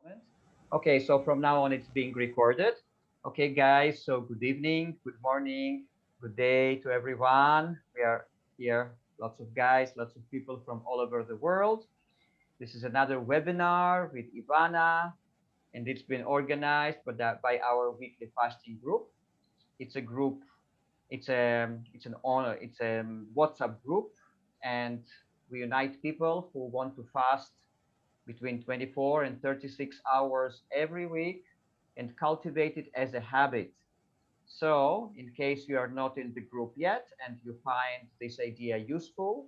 moment. Okay, so from now on, it's being recorded. Okay, guys, so good evening, good morning, good day to everyone. We are here, lots of guys, lots of people from all over the world. This is another webinar with Ivana, and it's been organized by our weekly fasting group. It's a group, it's a WhatsApp group, and we unite people who want to fast between 24 and 36 hours every week and cultivate it as a habit. So, in case you are not in the group yet and you find this idea useful,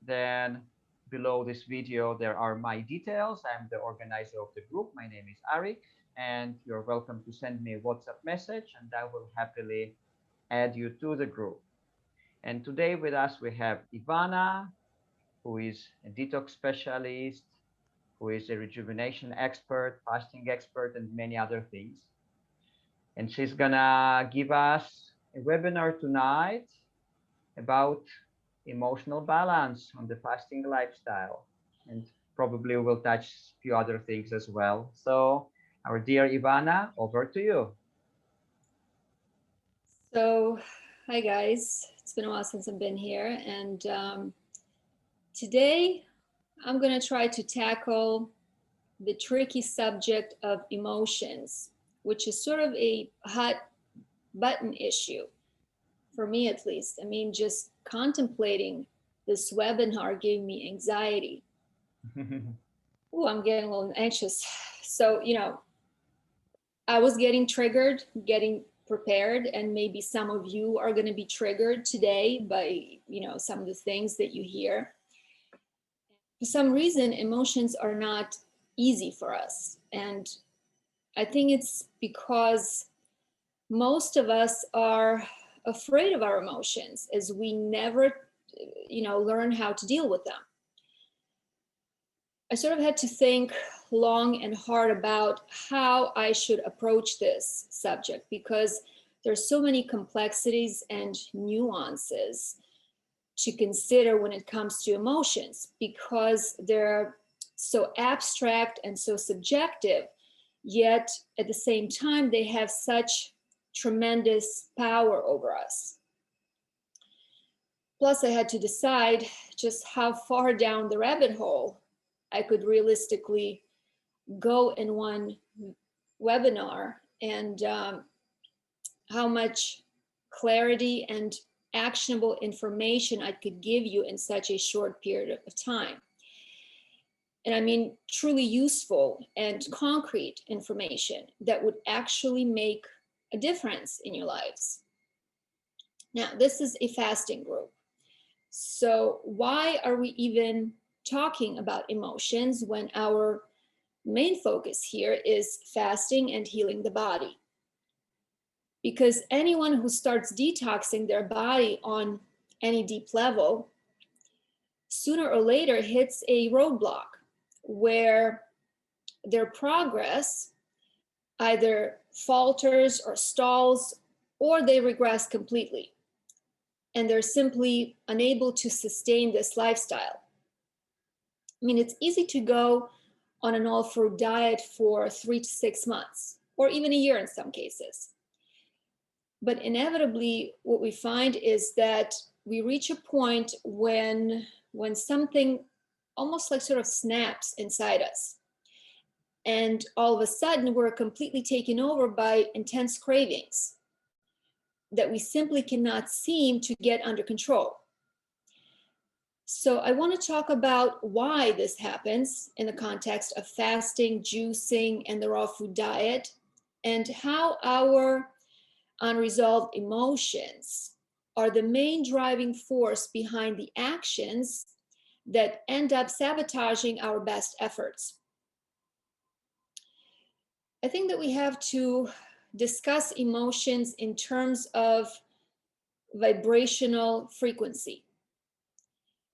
then below this video there are my details. I'm the organizer of the group. My name is Arik, and you're welcome to send me a WhatsApp message, and I will happily add you to the group. And today with us we have Ivana, who is a detox specialist, who is a rejuvenation expert, fasting expert, and many other things. And she's gonna give us a webinar tonight about emotional balance on the fasting lifestyle. And probably we'll touch a few other things as well. So, our dear Ivana, over to you. So, hi guys. It's been a while since I've been here, and today I'm going to try to tackle the tricky subject of emotions, which is sort of a hot button issue for me, at least. I mean, just contemplating this webinar gave me anxiety. Oh, I'm getting a little anxious. So, I was getting triggered, getting prepared, and maybe some of you are going to be triggered today by, some of the things that you hear. For some reason, emotions are not easy for us. And I think it's because most of us are afraid of our emotions as we never, learn how to deal with them. I sort of had to think long and hard about how I should approach this subject because there's so many complexities and nuances to consider when it comes to emotions because they're so abstract and so subjective, yet at the same time they have such tremendous power over us. Plus, I had to decide just how far down the rabbit hole I could realistically go in one webinar and how much clarity and actionable information I could give you in such a short period of time. And I mean, truly useful and concrete information that would actually make a difference in your lives. Now, this is a fasting group. So why are we even talking about emotions when our main focus here is fasting and healing the body? Because anyone who starts detoxing their body on any deep level, sooner or later hits a roadblock where their progress either falters or stalls, or they regress completely. And they're simply unable to sustain this lifestyle. I mean, it's easy to go on an all-fruit diet for 3 to 6 months, or even a year in some cases. But inevitably, what we find is that we reach a point when something almost like sort of snaps inside us. And all of a sudden, we're completely taken over by intense cravings that we simply cannot seem to get under control. So I want to talk about why this happens in the context of fasting, juicing, and the raw food diet, and how our unresolved emotions are the main driving force behind the actions that end up sabotaging our best efforts. I think that we have to discuss emotions in terms of vibrational frequency.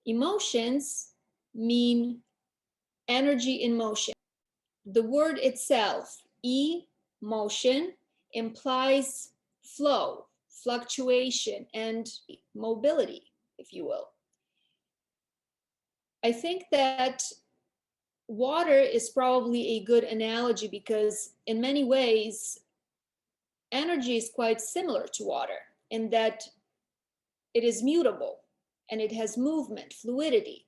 Emotions mean energy in motion. The word itself, emotion, implies flow, fluctuation, and mobility, if you will. I think that water is probably a good analogy because in many ways, energy is quite similar to water in that it is mutable and it has movement, fluidity,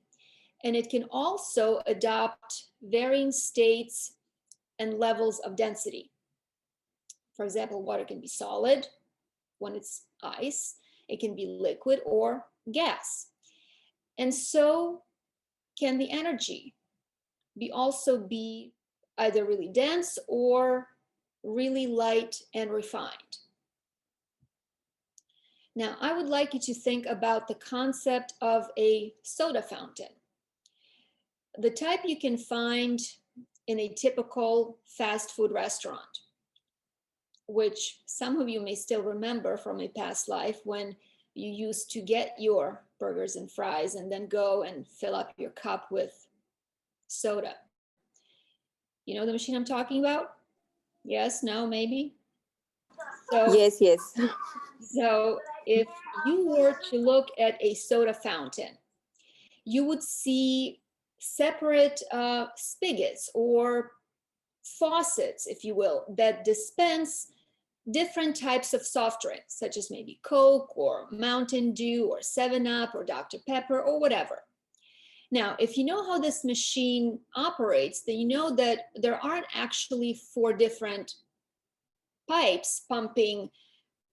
and it can also adopt varying states and levels of density. For example, water can be solid when it's ice, it can be liquid or gas. And so can the energy also be either really dense or really light and refined. Now, I would like you to think about the concept of a soda fountain. The type you can find in a typical fast food restaurant, which some of you may still remember from a past life when you used to get your burgers and fries and then go and fill up your cup with soda. You know the machine I'm talking about? Yes, no, maybe? So, Yes, yes. so if you were to look at a soda fountain, you would see separate spigots or faucets, if you will, that dispense different types of soft drinks, such as maybe Coke or Mountain Dew or 7-Up or Dr. Pepper or whatever. Now, if you know how this machine operates, then you know that there aren't actually 4 different pipes pumping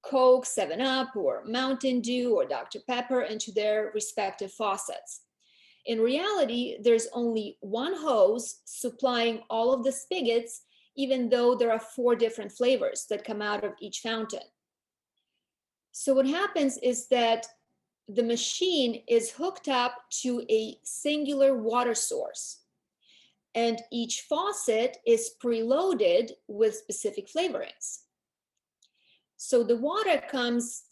Coke, 7-Up, or Mountain Dew, or Dr. Pepper into their respective faucets. In reality, there's only one hose supplying all of the spigots, even though there are 4 different flavors that come out of each fountain. So what happens is that the machine is hooked up to a singular water source, and each faucet is preloaded with specific flavorings. So the water comes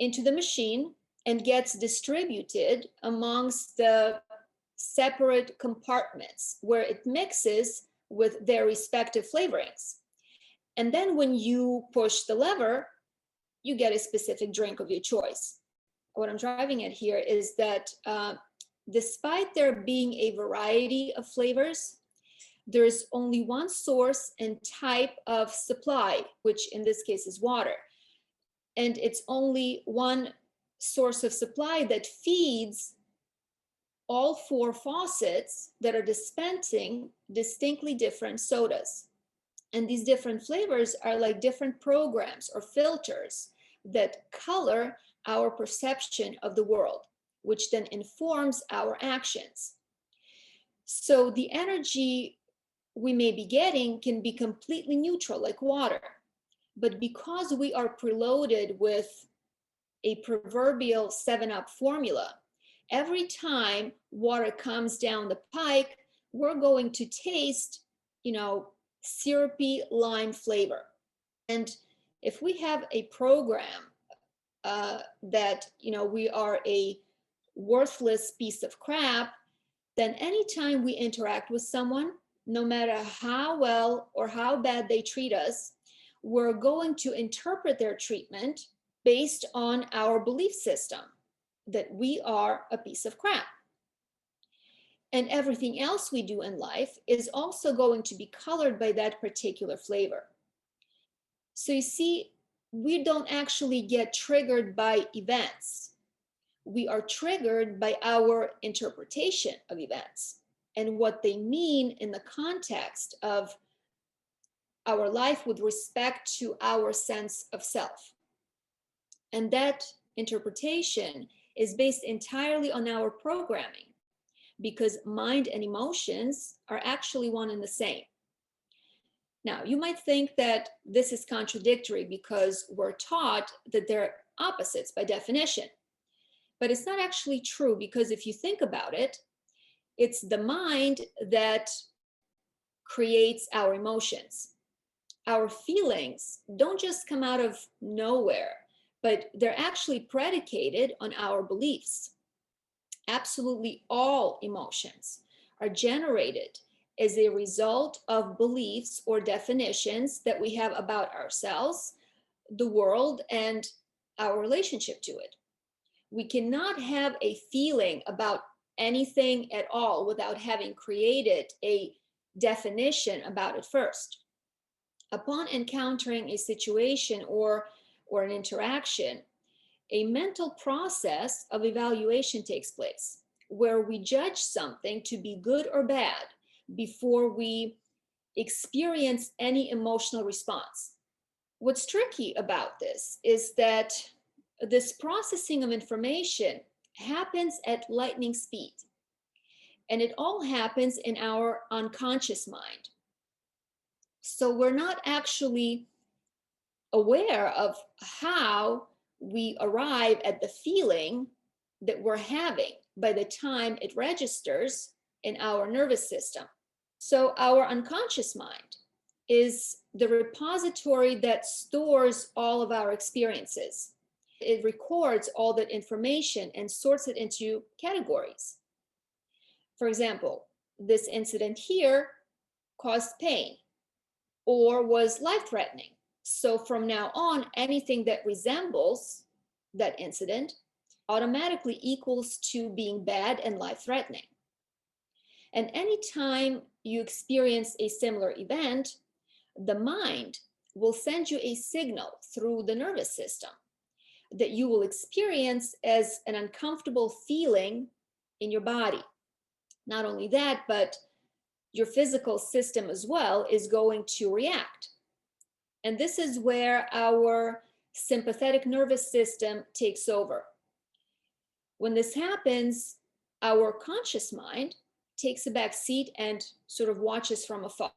into the machine and gets distributed amongst the separate compartments where it mixes with their respective flavorings. And then when you push the lever, you get a specific drink of your choice. What I'm driving at here is that despite there being a variety of flavors, there's only one source and type of supply, which in this case is water. And it's only one source of supply that feeds all 4 faucets that are dispensing distinctly different sodas. And these different flavors are like different programs or filters that color our perception of the world, which then informs our actions. So the energy we may be getting can be completely neutral, like water. But because we are preloaded with a proverbial 7-Up formula, every time water comes down the pike, we're going to taste, syrupy lime flavor. And if we have a program that, we are a worthless piece of crap, then anytime we interact with someone, no matter how well or how bad they treat us, we're going to interpret their treatment based on our belief system that we are a piece of crap. And everything else we do in life is also going to be colored by that particular flavor. So you see, we don't actually get triggered by events. We are triggered by our interpretation of events and what they mean in the context of our life with respect to our sense of self. And that interpretation is based entirely on our programming, because mind and emotions are actually one and the same. Now, you might think that this is contradictory because we're taught that they're opposites by definition. But it's not actually true, because if you think about it, it's the mind that creates our emotions. Our feelings don't just come out of nowhere, but they're actually predicated on our beliefs. Absolutely all emotions are generated as a result of beliefs or definitions that we have about ourselves, the world, and our relationship to it. We cannot have a feeling about anything at all without having created a definition about it first. Upon encountering a situation or an interaction, a mental process of evaluation takes place where we judge something to be good or bad before we experience any emotional response. What's tricky about this is that this processing of information happens at lightning speed, and it all happens in our unconscious mind. So we're not actually aware of how we arrive at the feeling that we're having by the time it registers in our nervous system. So our unconscious mind is the repository that stores all of our experiences. It records all that information and sorts it into categories. For example, this incident here caused pain or was life-threatening. So from now on, anything that resembles that incident automatically equals to being bad and life-threatening. And anytime you experience a similar event, the mind will send you a signal through the nervous system that you will experience as an uncomfortable feeling in your body. Not only that, but your physical system as well is going to react. And this is where our sympathetic nervous system takes over. When this happens, our conscious mind takes a back seat and sort of watches from afar.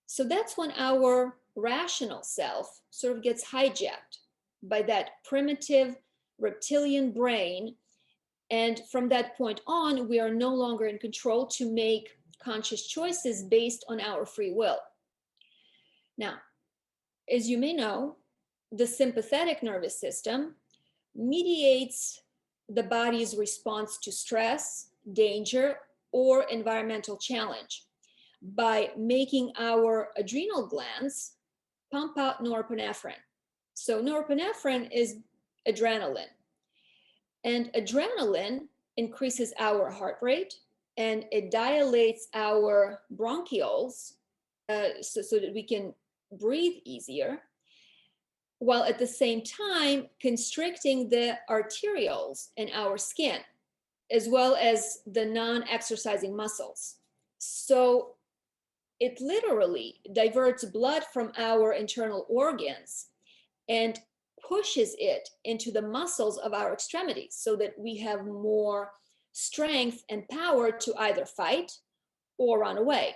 So that's when our rational self sort of gets hijacked by that primitive reptilian brain. And from that point on, we are no longer in control to make conscious choices based on our free will. Now, as you may know, the sympathetic nervous system mediates the body's response to stress, danger, or environmental challenge by making our adrenal glands pump out norepinephrine. So norepinephrine is adrenaline, and adrenaline increases our heart rate and it dilates our bronchioles so that we can breathe easier, while at the same time constricting the arterioles in our skin, as well as the non-exercising muscles. So it literally diverts blood from our internal organs and pushes it into the muscles of our extremities so that we have more strength and power to either fight or run away.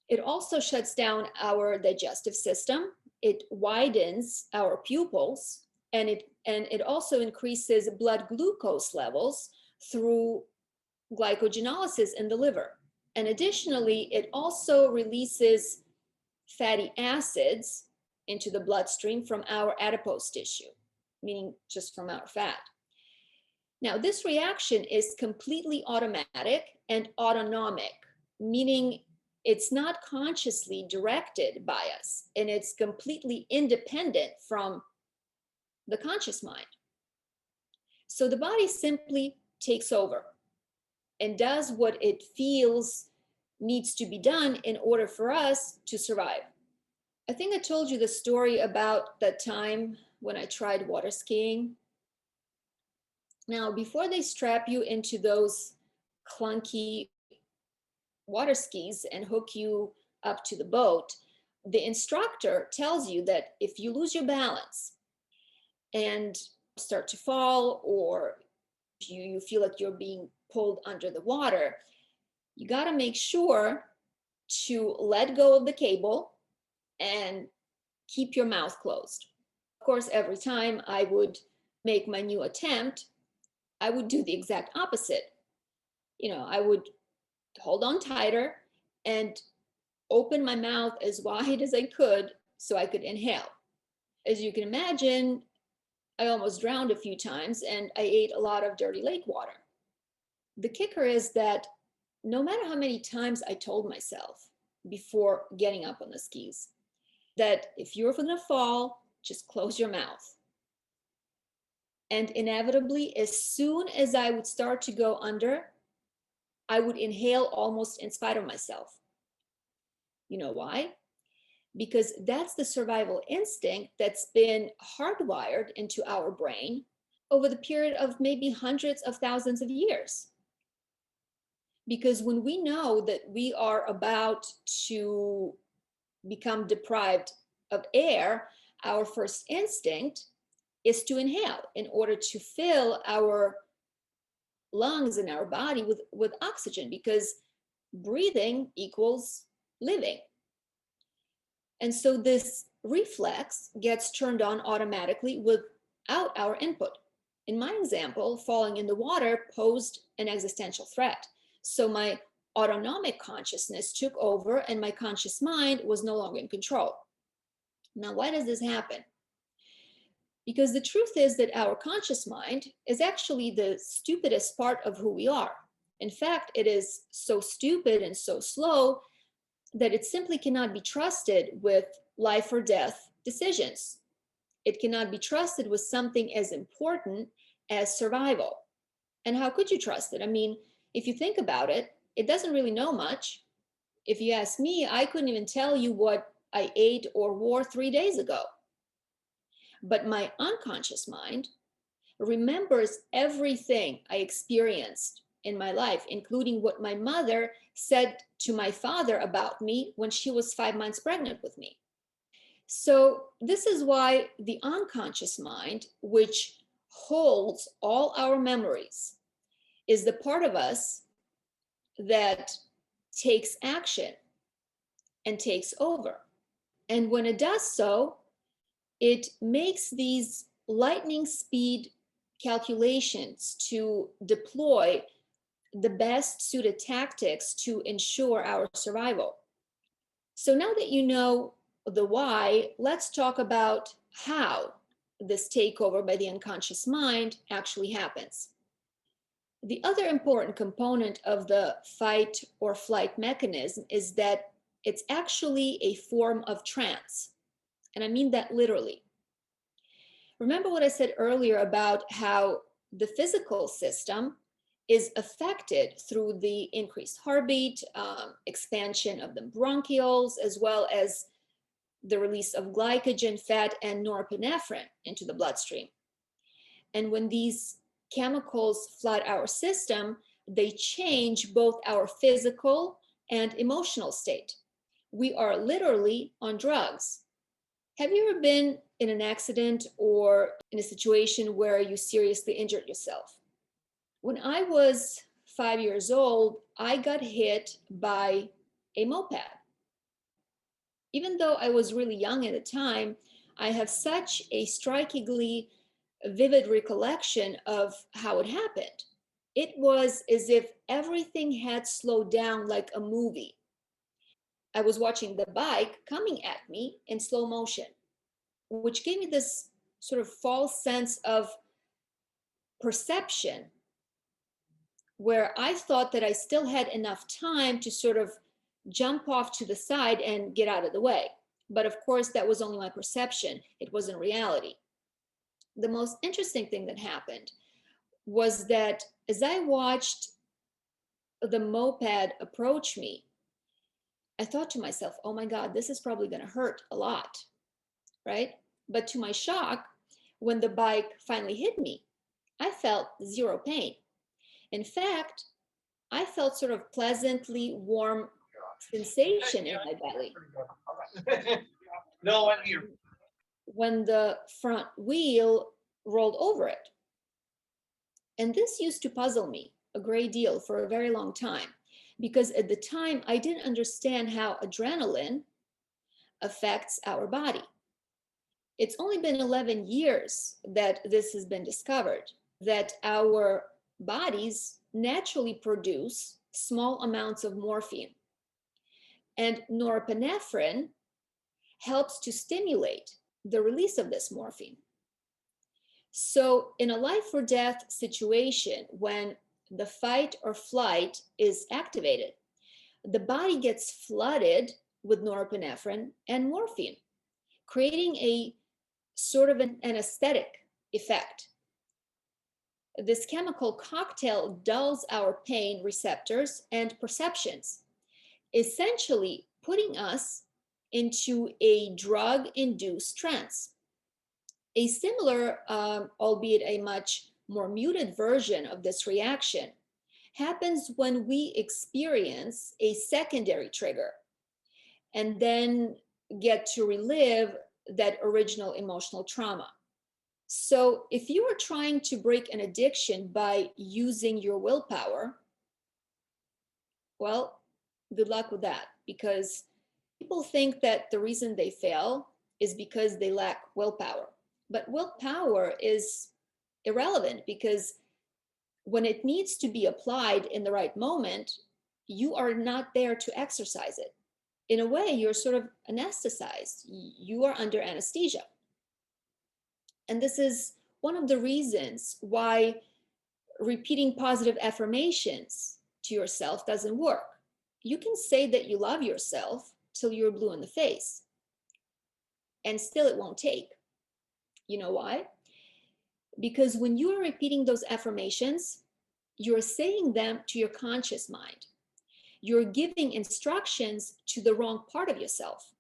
It also shuts down our digestive system. It widens our pupils, and it also increases blood glucose levels through glycogenolysis in the liver. And additionally, it also releases fatty acids into the bloodstream from our adipose tissue, meaning just from our fat. Now, this reaction is completely automatic and autonomic, meaning it's not consciously directed by us, and it's completely independent from the conscious mind. So the body simply takes over and does what it feels needs to be done in order for us to survive. I think I told you the story about that time when I tried water skiing. Now, before they strap you into those clunky water skis and hook you up to the boat, the instructor tells you that if you lose your balance and start to fall, or you feel like you're being pulled under the water, you got to make sure to let go of the cable and keep your mouth closed. Of course, every time I would make my new attempt, I would do the exact opposite. I would hold on tighter and open my mouth as wide as I could so I could inhale. As you can imagine, I almost drowned a few times and I ate a lot of dirty lake water. The kicker is that no matter how many times I told myself before getting up on the skis that if you're going to fall, just close your mouth. And inevitably, as soon as I would start to go under, I would inhale almost in spite of myself. You know why? Because that's the survival instinct that's been hardwired into our brain over the period of maybe hundreds of thousands of years. Because when we know that we are about to become deprived of air, our first instinct is to inhale in order to fill our lungs and our body with oxygen, because breathing equals living. And so this reflex gets turned on automatically without our input. In my example, falling in the water posed an existential threat. So my autonomic consciousness took over and my conscious mind was no longer in control. Now, why does this happen? Because the truth is that our conscious mind is actually the stupidest part of who we are. In fact, it is so stupid and so slow that it simply cannot be trusted with life or death decisions. It cannot be trusted with something as important as survival. And how could you trust it? I mean, if you think about it, it doesn't really know much. If you ask me, I couldn't even tell you what I ate or wore 3 days ago. But my unconscious mind remembers everything I experienced in my life, including what my mother said to my father about me when she was 5 months pregnant with me. So, this is why the unconscious mind, which holds all our memories, is the part of us that takes action and takes over. And when it does so, it makes these lightning speed calculations to deploy the best suited tactics to ensure our survival. So now that you know the why, let's talk about how this takeover by the unconscious mind actually happens. The other important component of the fight or flight mechanism is that it's actually a form of trance. And I mean that literally. Remember what I said earlier about how the physical system is affected through the increased heartbeat, expansion of the bronchioles, as well as the release of glycogen, fat, and norepinephrine into the bloodstream. And when these chemicals flood our system, they change both our physical and emotional state. We are literally on drugs. Have you ever been in an accident or in a situation where you seriously injured yourself? When I was 5 years old, I got hit by a moped. Even though I was really young at the time, I have such a strikingly vivid recollection of how it happened. It was as if everything had slowed down like a movie. I was watching the bike coming at me in slow motion, which gave me this sort of false sense of perception where I thought that I still had enough time to sort of jump off to the side and get out of the way. But of course, that was only my perception, it wasn't reality. The most interesting thing that happened was that as I watched the moped approach me, I thought to myself, oh my God, this is probably going to hurt a lot, right? But to my shock, when the bike finally hit me, I felt zero pain. In fact, I felt sort of pleasantly warm sensation in my belly No one here. when the front wheel rolled over it. And this used to puzzle me a great deal for a very long time because at the time I didn't understand how adrenaline affects our body. It's only been 11 years that this has been discovered, that our bodies naturally produce small amounts of morphine. And norepinephrine helps to stimulate the release of this morphine. So, in a life or death situation, when the fight or flight is activated, the body gets flooded with norepinephrine and morphine, creating a sort of an anesthetic effect. This chemical cocktail dulls our pain receptors and perceptions, essentially putting us into a drug-induced trance. A similar, albeit a much more muted version of this reaction happens when we experience a secondary trigger and then get to relive that original emotional trauma. So, if you are trying to break an addiction by using your willpower, well, good luck with that, because people think that the reason they fail is because they lack willpower. But willpower is irrelevant because when it needs to be applied in the right moment, you are not there to exercise it. In a way, you're sort of anesthetized. You are under anesthesia. And this is one of the reasons why repeating positive affirmations to yourself doesn't work. You can say that you love yourself till you're blue in the face, and still it won't take. You know why? Because when you are repeating those affirmations, you're saying them to your conscious mind. You're giving instructions to the wrong part of yourself,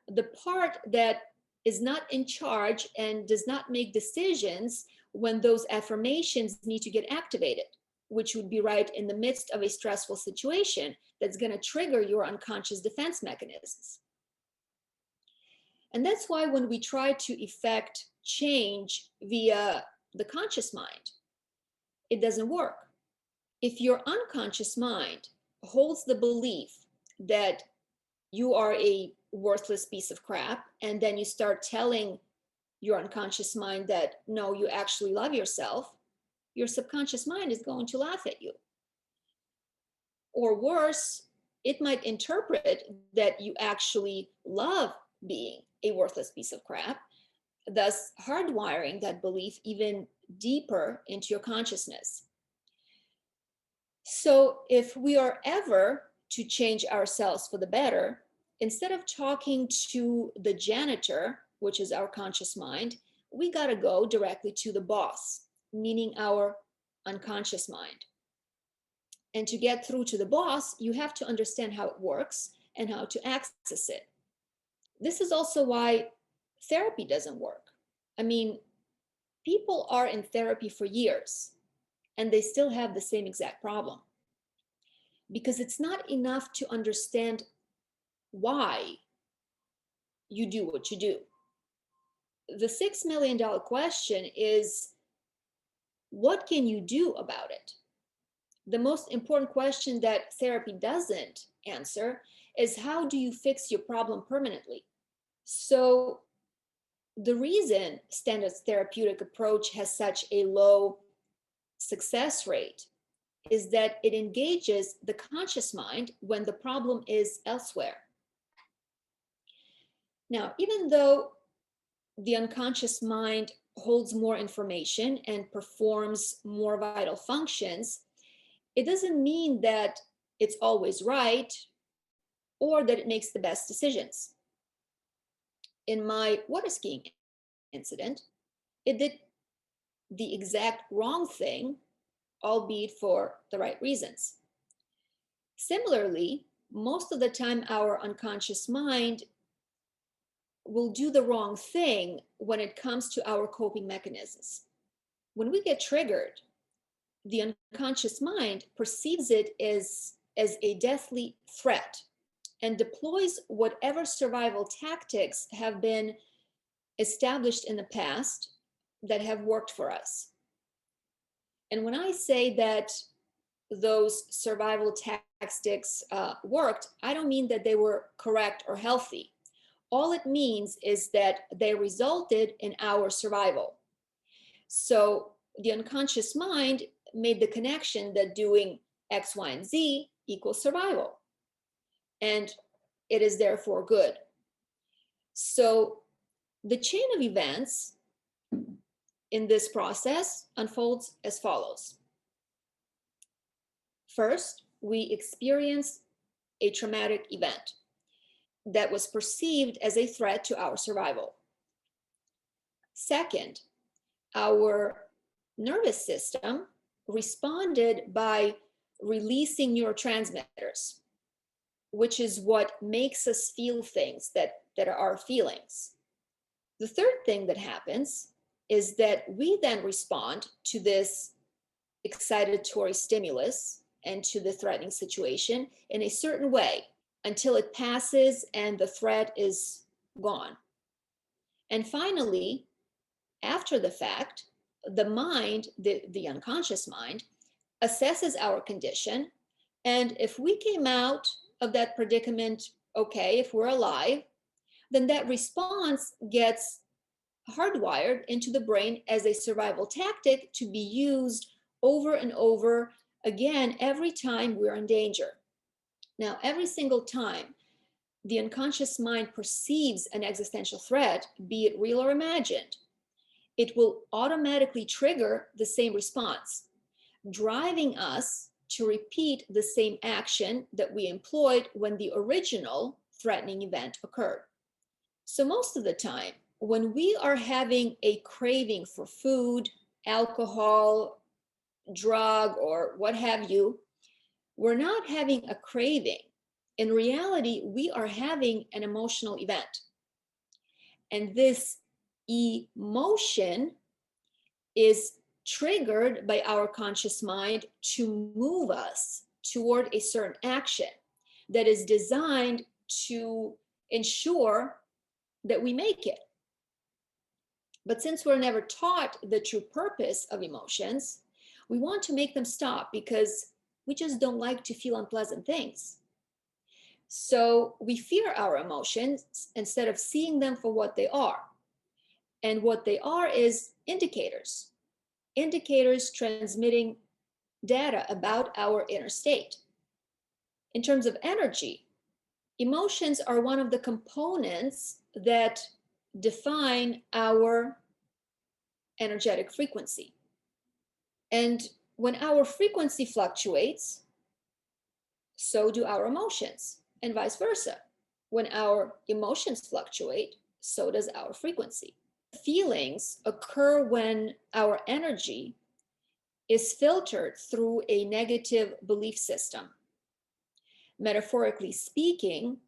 the part that is not in charge and does not make decisions when those affirmations need to get activated, which would be right in the midst of a stressful situation that's going to trigger your unconscious defense mechanisms. And that's why when we try to effect change via the conscious mind, it doesn't work. If your unconscious mind holds the belief that you are a worthless piece of crap, and then you start telling your unconscious mind that no, you actually love yourself, your subconscious mind is going to laugh at you. Or worse, it might interpret that you actually love being a worthless piece of crap, thus hardwiring that belief even deeper into your consciousness. So, if we are ever to change ourselves for the better, instead of talking to the janitor, which is our conscious mind, we got to go directly to the boss, meaning our unconscious mind. And to get through to the boss, you have to understand how it works and how to access it. This is also why therapy doesn't work. I mean, people are in therapy for years and they still have the same exact problem, because it's not enough to understand why you do what you do. The $6 million question is, what can you do about it? The most important question that therapy doesn't answer is, how do you fix your problem permanently? So, the reason standard therapeutic approach has such a low success rate is that it engages the conscious mind when the problem is elsewhere. Now, even though the unconscious mind holds more information and performs more vital functions, it doesn't mean that it's always right or that it makes the best decisions. In my water skiing incident, it did the exact wrong thing, albeit for the right reasons. Similarly, most of the time, our unconscious mind will do the wrong thing when it comes to our coping mechanisms. When we get triggered, the unconscious mind perceives it as a deathly threat and deploys whatever survival tactics have been established in the past that have worked for us. And when I say that those survival tactics worked, I don't mean that they were correct or healthy. All it means is that they resulted in our survival. So the unconscious mind made the connection that doing X, Y, and Z equals survival. And it is therefore good. So the chain of events in this process unfolds as follows. First, we experience a traumatic event that was perceived as a threat to our survival. Second, our nervous system responded by releasing neurotransmitters, which is what makes us feel things that are our feelings. The third thing that happens is that we then respond to this excitatory stimulus and to the threatening situation in a certain way until it passes and the threat is gone. And finally, after the fact, the mind, the unconscious mind, assesses our condition. And if we came out of that predicament okay, if we're alive, then that response gets hardwired into the brain as a survival tactic to be used over and over again every time we're in danger. Now, every single time the unconscious mind perceives an existential threat, be it real or imagined, it will automatically trigger the same response, driving us to repeat the same action that we employed when the original threatening event occurred. So, most of the time, when we are having a craving for food, alcohol, drug, or what have you, we're not having a craving. In reality, we are having an emotional event. And this emotion is triggered by our conscious mind to move us toward a certain action that is designed to ensure that we make it. But since we're never taught the true purpose of emotions, we want to make them stop because we just don't like to feel unpleasant things. So we fear our emotions instead of seeing them for what they are. And what they are is indicators transmitting data about our inner state. In terms of energy, emotions are one of the components that define our energetic frequency. And when our frequency fluctuates, so do our emotions, and vice versa. When our emotions fluctuate, so does our frequency. Feelings occur when our energy is filtered through a negative belief system. Metaphorically speaking,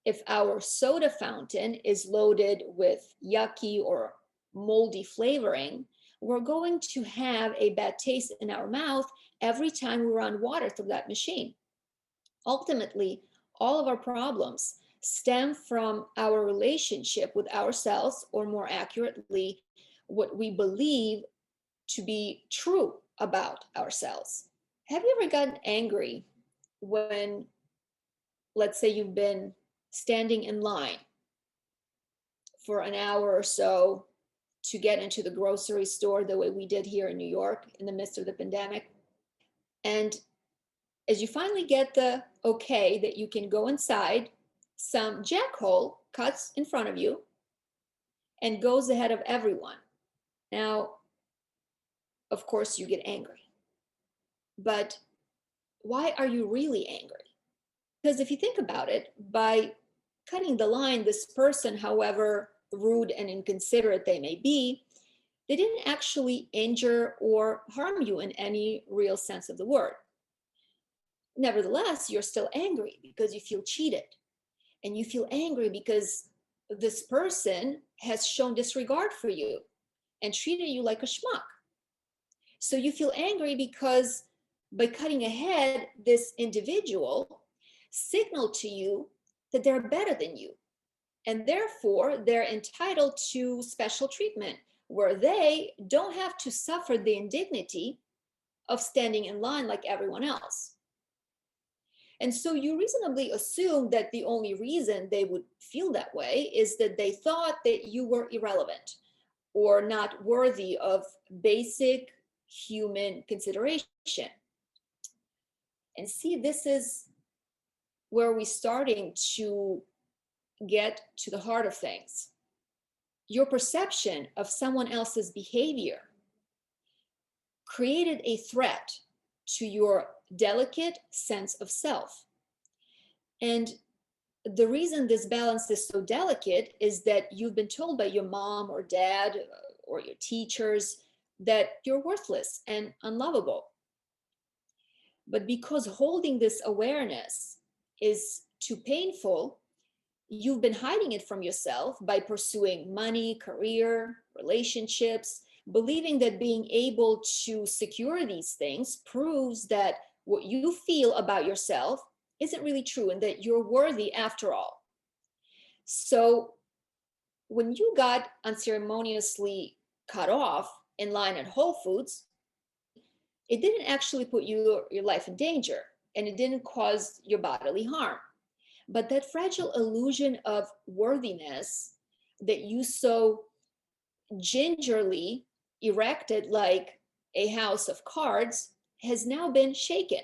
if our soda fountain is loaded with yucky or moldy flavoring, we're going to have a bad taste in our mouth every time we run water through that machine. Ultimately, all of our problems stem from our relationship with ourselves, or more accurately, what we believe to be true about ourselves. Have you ever gotten angry when, let's say, you've been standing in line for an hour or so to get into the grocery store the way we did here in New York in the midst of the pandemic? And as you finally get the okay that you can go inside, some jackhole cuts in front of you and goes ahead of everyone. Now, of course, you get angry. But why are you really angry? Because if you think about it, by cutting the line, this person, however rude and inconsiderate they may be, they didn't actually injure or harm you in any real sense of the word. Nevertheless, you're still angry because you feel cheated. And you feel angry because this person has shown disregard for you and treated you like a schmuck. So you feel angry because by cutting ahead, this individual signaled to you that they're better than you. And therefore, they're entitled to special treatment where they don't have to suffer the indignity of standing in line like everyone else. And so you reasonably assume that the only reason they would feel that way is that they thought that you were irrelevant or not worthy of basic human consideration. And see, this is where we're starting to get to the heart of things. Your perception of someone else's behavior created a threat to your delicate sense of self. And the reason this balance is so delicate is that you've been told by your mom or dad or your teachers that you're worthless and unlovable. But because holding this awareness is too painful, you've been hiding it from yourself by pursuing money, career, relationships, believing that being able to secure these things proves that what you feel about yourself isn't really true and that you're worthy after all. So when you got unceremoniously cut off in line at Whole Foods, it didn't actually put your life in danger and it didn't cause your bodily harm. But that fragile illusion of worthiness that you so gingerly erected like a house of cards has now been shaken.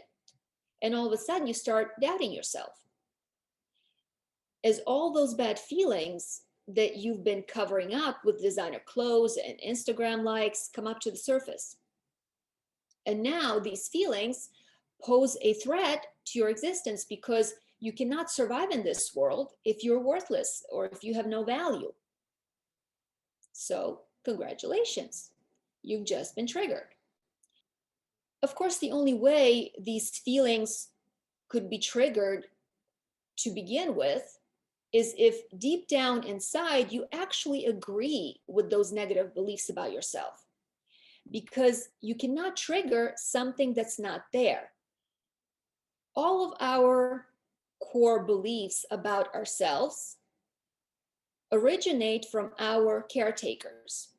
And all of a sudden, you start doubting yourself. As all those bad feelings that you've been covering up with designer clothes and Instagram likes come up to the surface. And now these feelings pose a threat to your existence because you cannot survive in this world if you're worthless or if you have no value. So, congratulations, you've just been triggered. Of course, the only way these feelings could be triggered to begin with is if deep down inside you actually agree with those negative beliefs about yourself, because you cannot trigger something that's not there. All of our core beliefs about ourselves originate from our caretakers.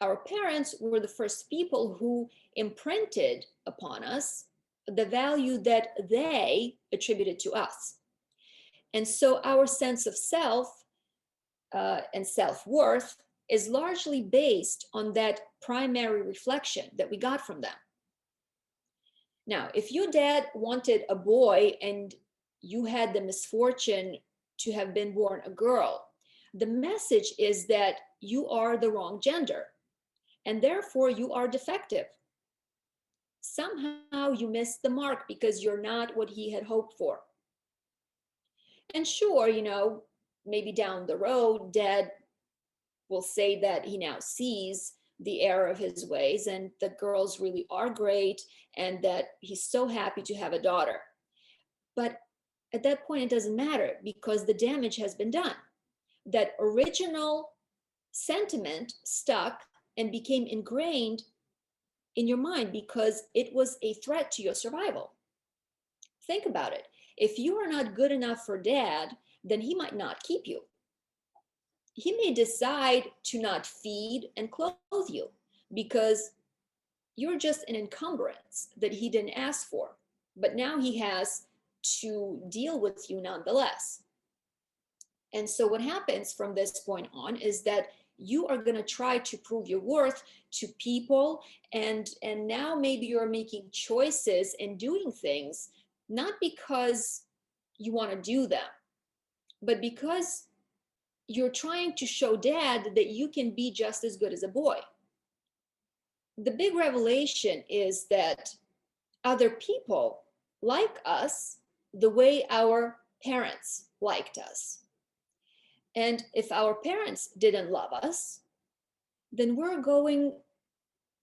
Our parents were the first people who imprinted upon us the value that they attributed to us. And so our sense of self and self-worth is largely based on that primary reflection that we got from them. Now, if your dad wanted a boy and you had the misfortune to have been born a girl, the message is that you are the wrong gender and therefore you are defective. Somehow you missed the mark because you're not what he had hoped for. And sure, maybe down the road, dad will say that he now sees the error of his ways and that girls really are great and that he's so happy to have a daughter. But at that point, it doesn't matter because the damage has been done. That original sentiment stuck and became ingrained in your mind because it was a threat to your survival. Think about it. If you are not good enough for dad, then he might not keep you. He may decide to not feed and clothe you because you're just an encumbrance that he didn't ask for. But now he has to deal with you nonetheless. And so what happens from this point on is that you are going to try to prove your worth to people, and now maybe you're making choices and doing things not because you want to do them, but because you're trying to show dad that you can be just as good as a boy. The big revelation is that other people like us the way our parents liked us. And if our parents didn't love us, then we're going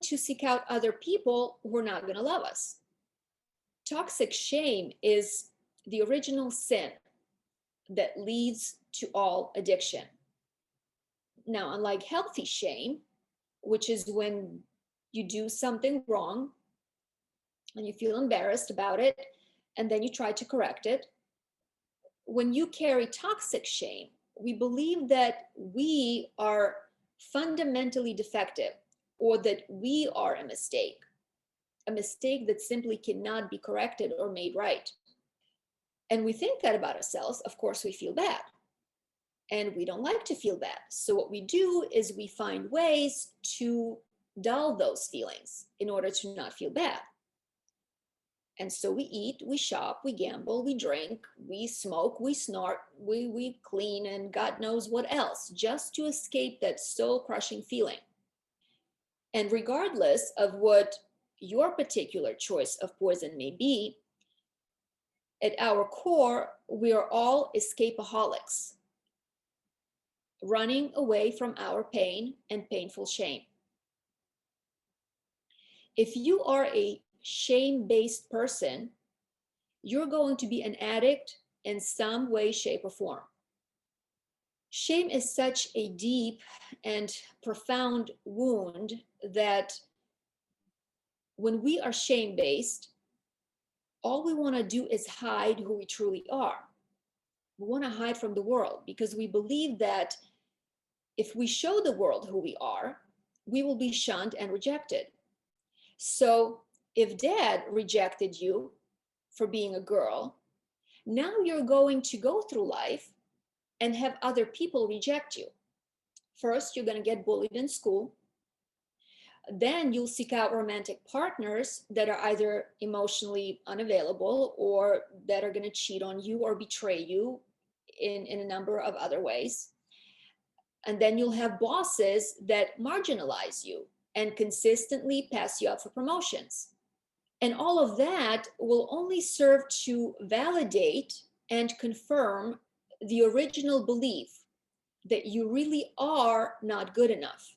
to seek out other people who are not going to love us. Toxic shame is the original sin that leads to all addiction. Now, unlike healthy shame, which is when you do something wrong and you feel embarrassed about it, and then you try to correct it, when you carry toxic shame, we believe that we are fundamentally defective or that we are a mistake that simply cannot be corrected or made right. And we think that about ourselves, of course, we feel bad. And we don't like to feel bad. So what we do is we find ways to dull those feelings in order to not feel bad. And so we eat, we shop, we gamble, we drink, we smoke, we snort, we clean, and God knows what else, just to escape that soul-crushing feeling. And regardless of what your particular choice of poison may be, at our core, we are all escapaholics, running away from our pain and painful shame. If you are a shame-based person, you're going to be an addict in some way, shape, or form. Shame is such a deep and profound wound that when we are shame-based, all we want to do is hide who we truly are. We want to hide from the world because we believe that if we show the world who we are, we will be shunned and rejected. So if dad rejected you for being a girl, now you're going to go through life and have other people reject you. First, you're going to get bullied in school. Then you'll seek out romantic partners that are either emotionally unavailable or that are going to cheat on you or betray you in a number of other ways. And then you'll have bosses that marginalize you and consistently pass you up for promotions. And all of that will only serve to validate and confirm the original belief that you really are not good enough.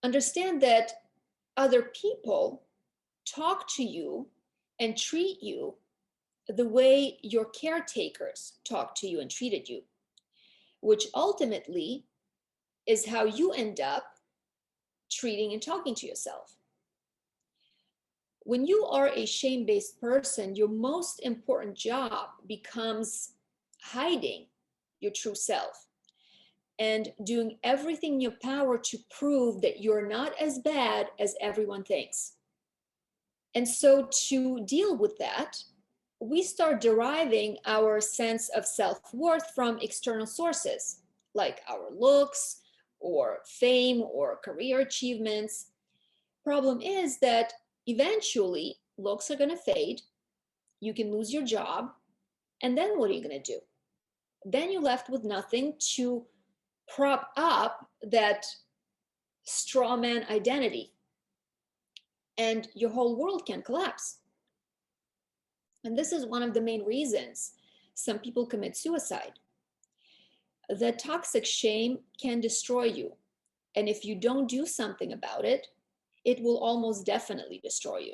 Understand that other people talk to you and treat you the way your caretakers talked to you and treated you, which ultimately is how you end up treating and talking to yourself. When you are a shame-based person, your most important job becomes hiding your true self and doing everything in your power to prove that you're not as bad as everyone thinks. And so to deal with that, we start deriving our sense of self-worth from external sources like our looks or fame or career achievements. Problem is that eventually looks are going to fade, you can lose your job, and then what are you going to do? Then you're left with nothing to prop up that straw man identity, and your whole world can collapse. And this is one of the main reasons some people commit suicide. The toxic shame can destroy you. And if you don't do something about it, it will almost definitely destroy you.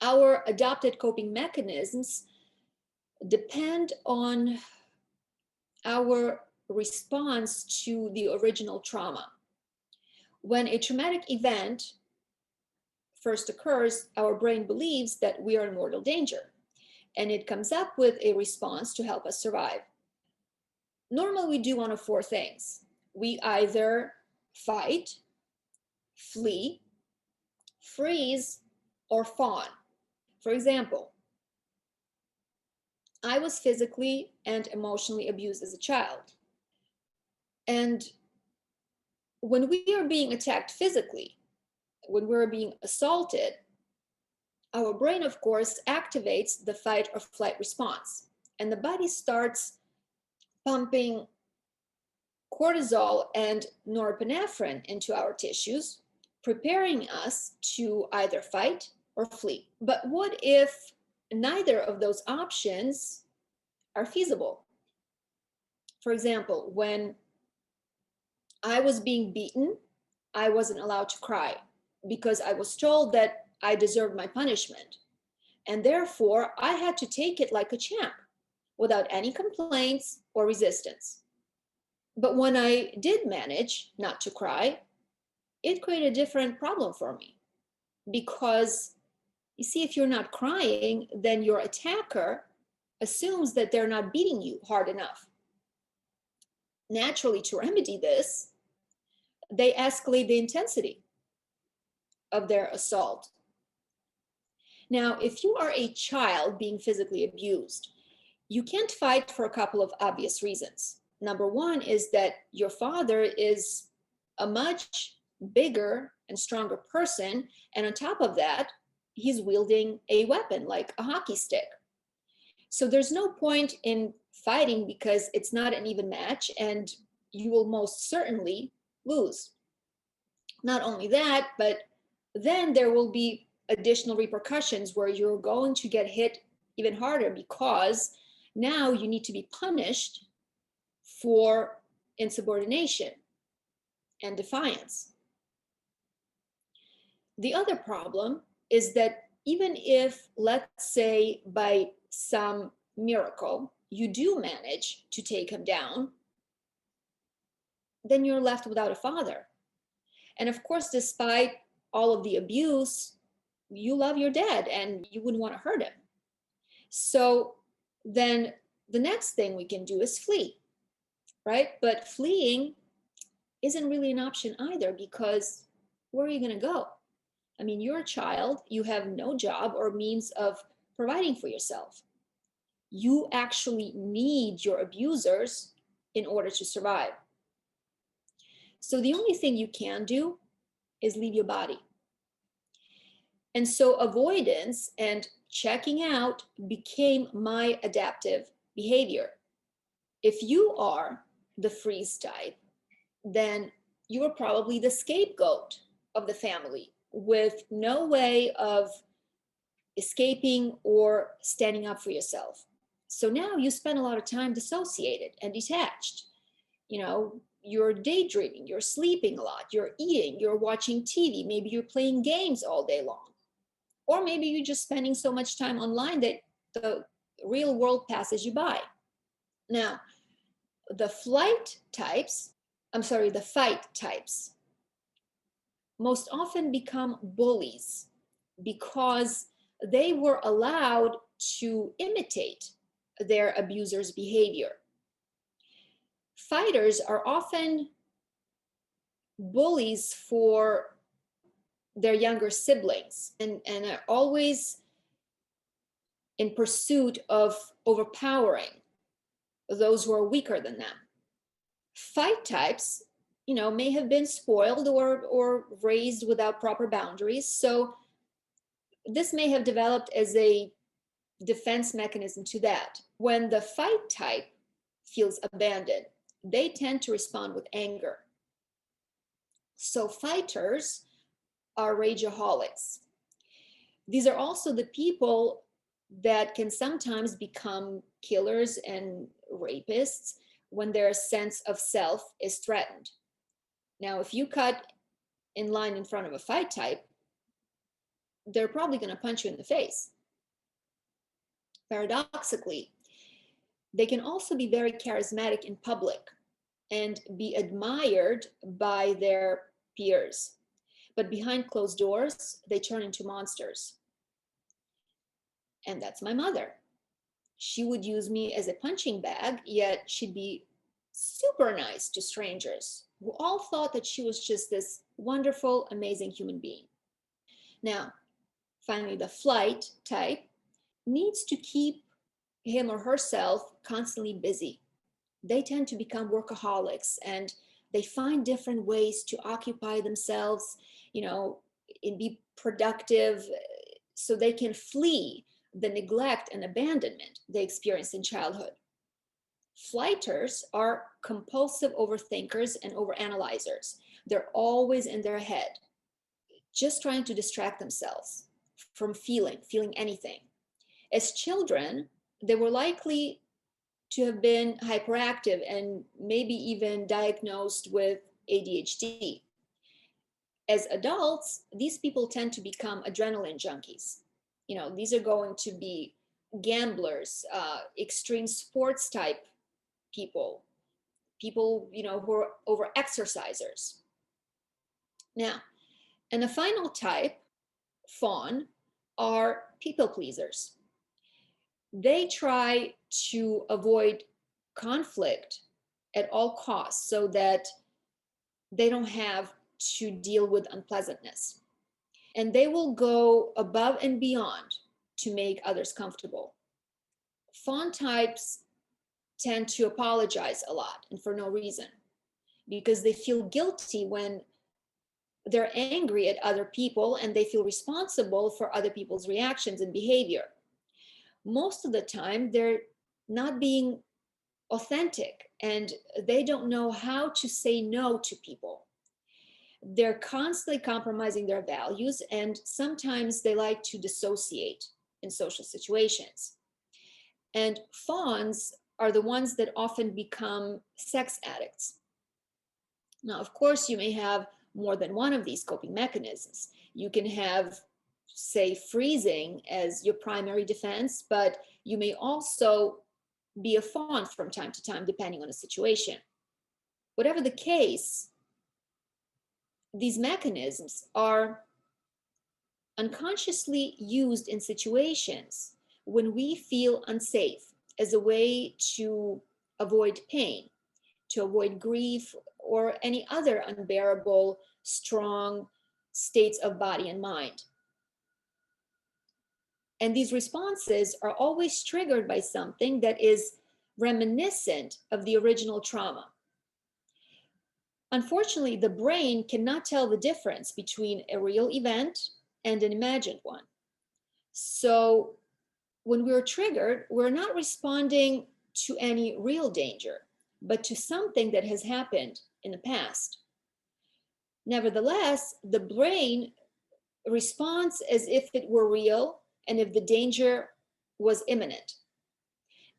Our adopted coping mechanisms depend on our response to the original trauma. When a traumatic event first occurs, our brain believes that we are in mortal danger, and it comes up with a response to help us survive. Normally, we do one of four things. We either fight, flee, freeze, or fawn. For example, I was physically and emotionally abused as a child. And when we are being attacked physically, when we're being assaulted, our brain, of course, activates the fight or flight response. And the body starts pumping cortisol and norepinephrine into our tissues, preparing us to either fight or flee. But what if neither of those options are feasible? For example, when I was being beaten, I wasn't allowed to cry because I was told that I deserved my punishment. And therefore, I had to take it like a champ without any complaints or resistance. But when I did manage not to cry, it created a different problem for me because you see, if you're not crying, then your attacker assumes that they're not beating you hard enough. Naturally, to remedy this, they escalate the intensity of their assault. Now, if you are a child being physically abused, you can't fight for a couple of obvious reasons. Number one is that your father is a much bigger and stronger person. And on top of that, he's wielding a weapon like a hockey stick. So there's no point in fighting because it's not an even match and you will most certainly lose. Not only that, but then there will be additional repercussions where you're going to get hit even harder because now you need to be punished for insubordination and defiance. The other problem is that even if, let's say, by some miracle, you do manage to take him down, then you're left without a father. And of course, despite all of the abuse, you love your dad and you wouldn't want to hurt him. So then the next thing we can do is flee, right? But fleeing isn't really an option either, because where are you going to go? I mean, you're a child, you have no job or means of providing for yourself. You actually need your abusers in order to survive. So the only thing you can do is leave your body. And so avoidance and checking out became my adaptive behavior. If you are the freeze type, then you are probably the scapegoat of the family with no way of escaping or standing up for yourself. So now you spend a lot of time dissociated and detached. You know, you're daydreaming, you're sleeping a lot, you're eating, you're watching TV, maybe you're playing games all day long. Or maybe you're just spending so much time online that the real world passes you by. Now, the the fight types most often become bullies because they were allowed to imitate their abuser's behavior. Fighters are often bullies for their younger siblings and are always in pursuit of overpowering those who are weaker than them. Fight types, may have been spoiled or raised without proper boundaries. So this may have developed as a defense mechanism to that. When the fight type feels abandoned, they tend to respond with anger. So fighters are rageaholics. These are also the people that can sometimes become killers and rapists when their sense of self is threatened. Now, if you cut in line in front of a fight type, they're probably going to punch you in the face. Paradoxically, they can also be very charismatic in public and be admired by their peers. But behind closed doors, they turn into monsters. And that's my mother. She would use me as a punching bag, yet she'd be super nice to strangers who all thought that she was just this wonderful, amazing human being. Now, finally, the flight type needs to keep him or herself constantly busy. They tend to become workaholics and they find different ways to occupy themselves, and be productive so they can flee the neglect and abandonment they experienced in childhood. Flighters are compulsive overthinkers and overanalyzers. They're always in their head, just trying to distract themselves from feeling anything. As children, they were likely to have been hyperactive and maybe even diagnosed with ADHD. As adults, these people tend to become adrenaline junkies. These are going to be gamblers, extreme sports type people, who are over exercisers. Now, and the final type, fawn, are people pleasers. They try to avoid conflict at all costs so that they don't have to deal with unpleasantness. And they will go above and beyond to make others comfortable. Fawn types tend to apologize a lot and for no reason because they feel guilty when they're angry at other people and they feel responsible for other people's reactions and behavior. Most of the time, they're not being authentic and they don't know how to say no to people. They're constantly compromising their values and sometimes they like to dissociate in social situations. And fawns are the ones that often become sex addicts. Now, of course, you may have more than one of these coping mechanisms. You can have, say, freezing as your primary defense, but you may also be a fawn from time to time, depending on the situation. Whatever the case, these mechanisms are unconsciously used in situations when we feel unsafe as a way to avoid pain, to avoid grief, or any other unbearable, strong states of body and mind. And these responses are always triggered by something that is reminiscent of the original trauma. Unfortunately, the brain cannot tell the difference between a real event and an imagined one. So when we're triggered, we're not responding to any real danger, but to something that has happened in the past. Nevertheless, the brain responds as if it were real and if the danger was imminent.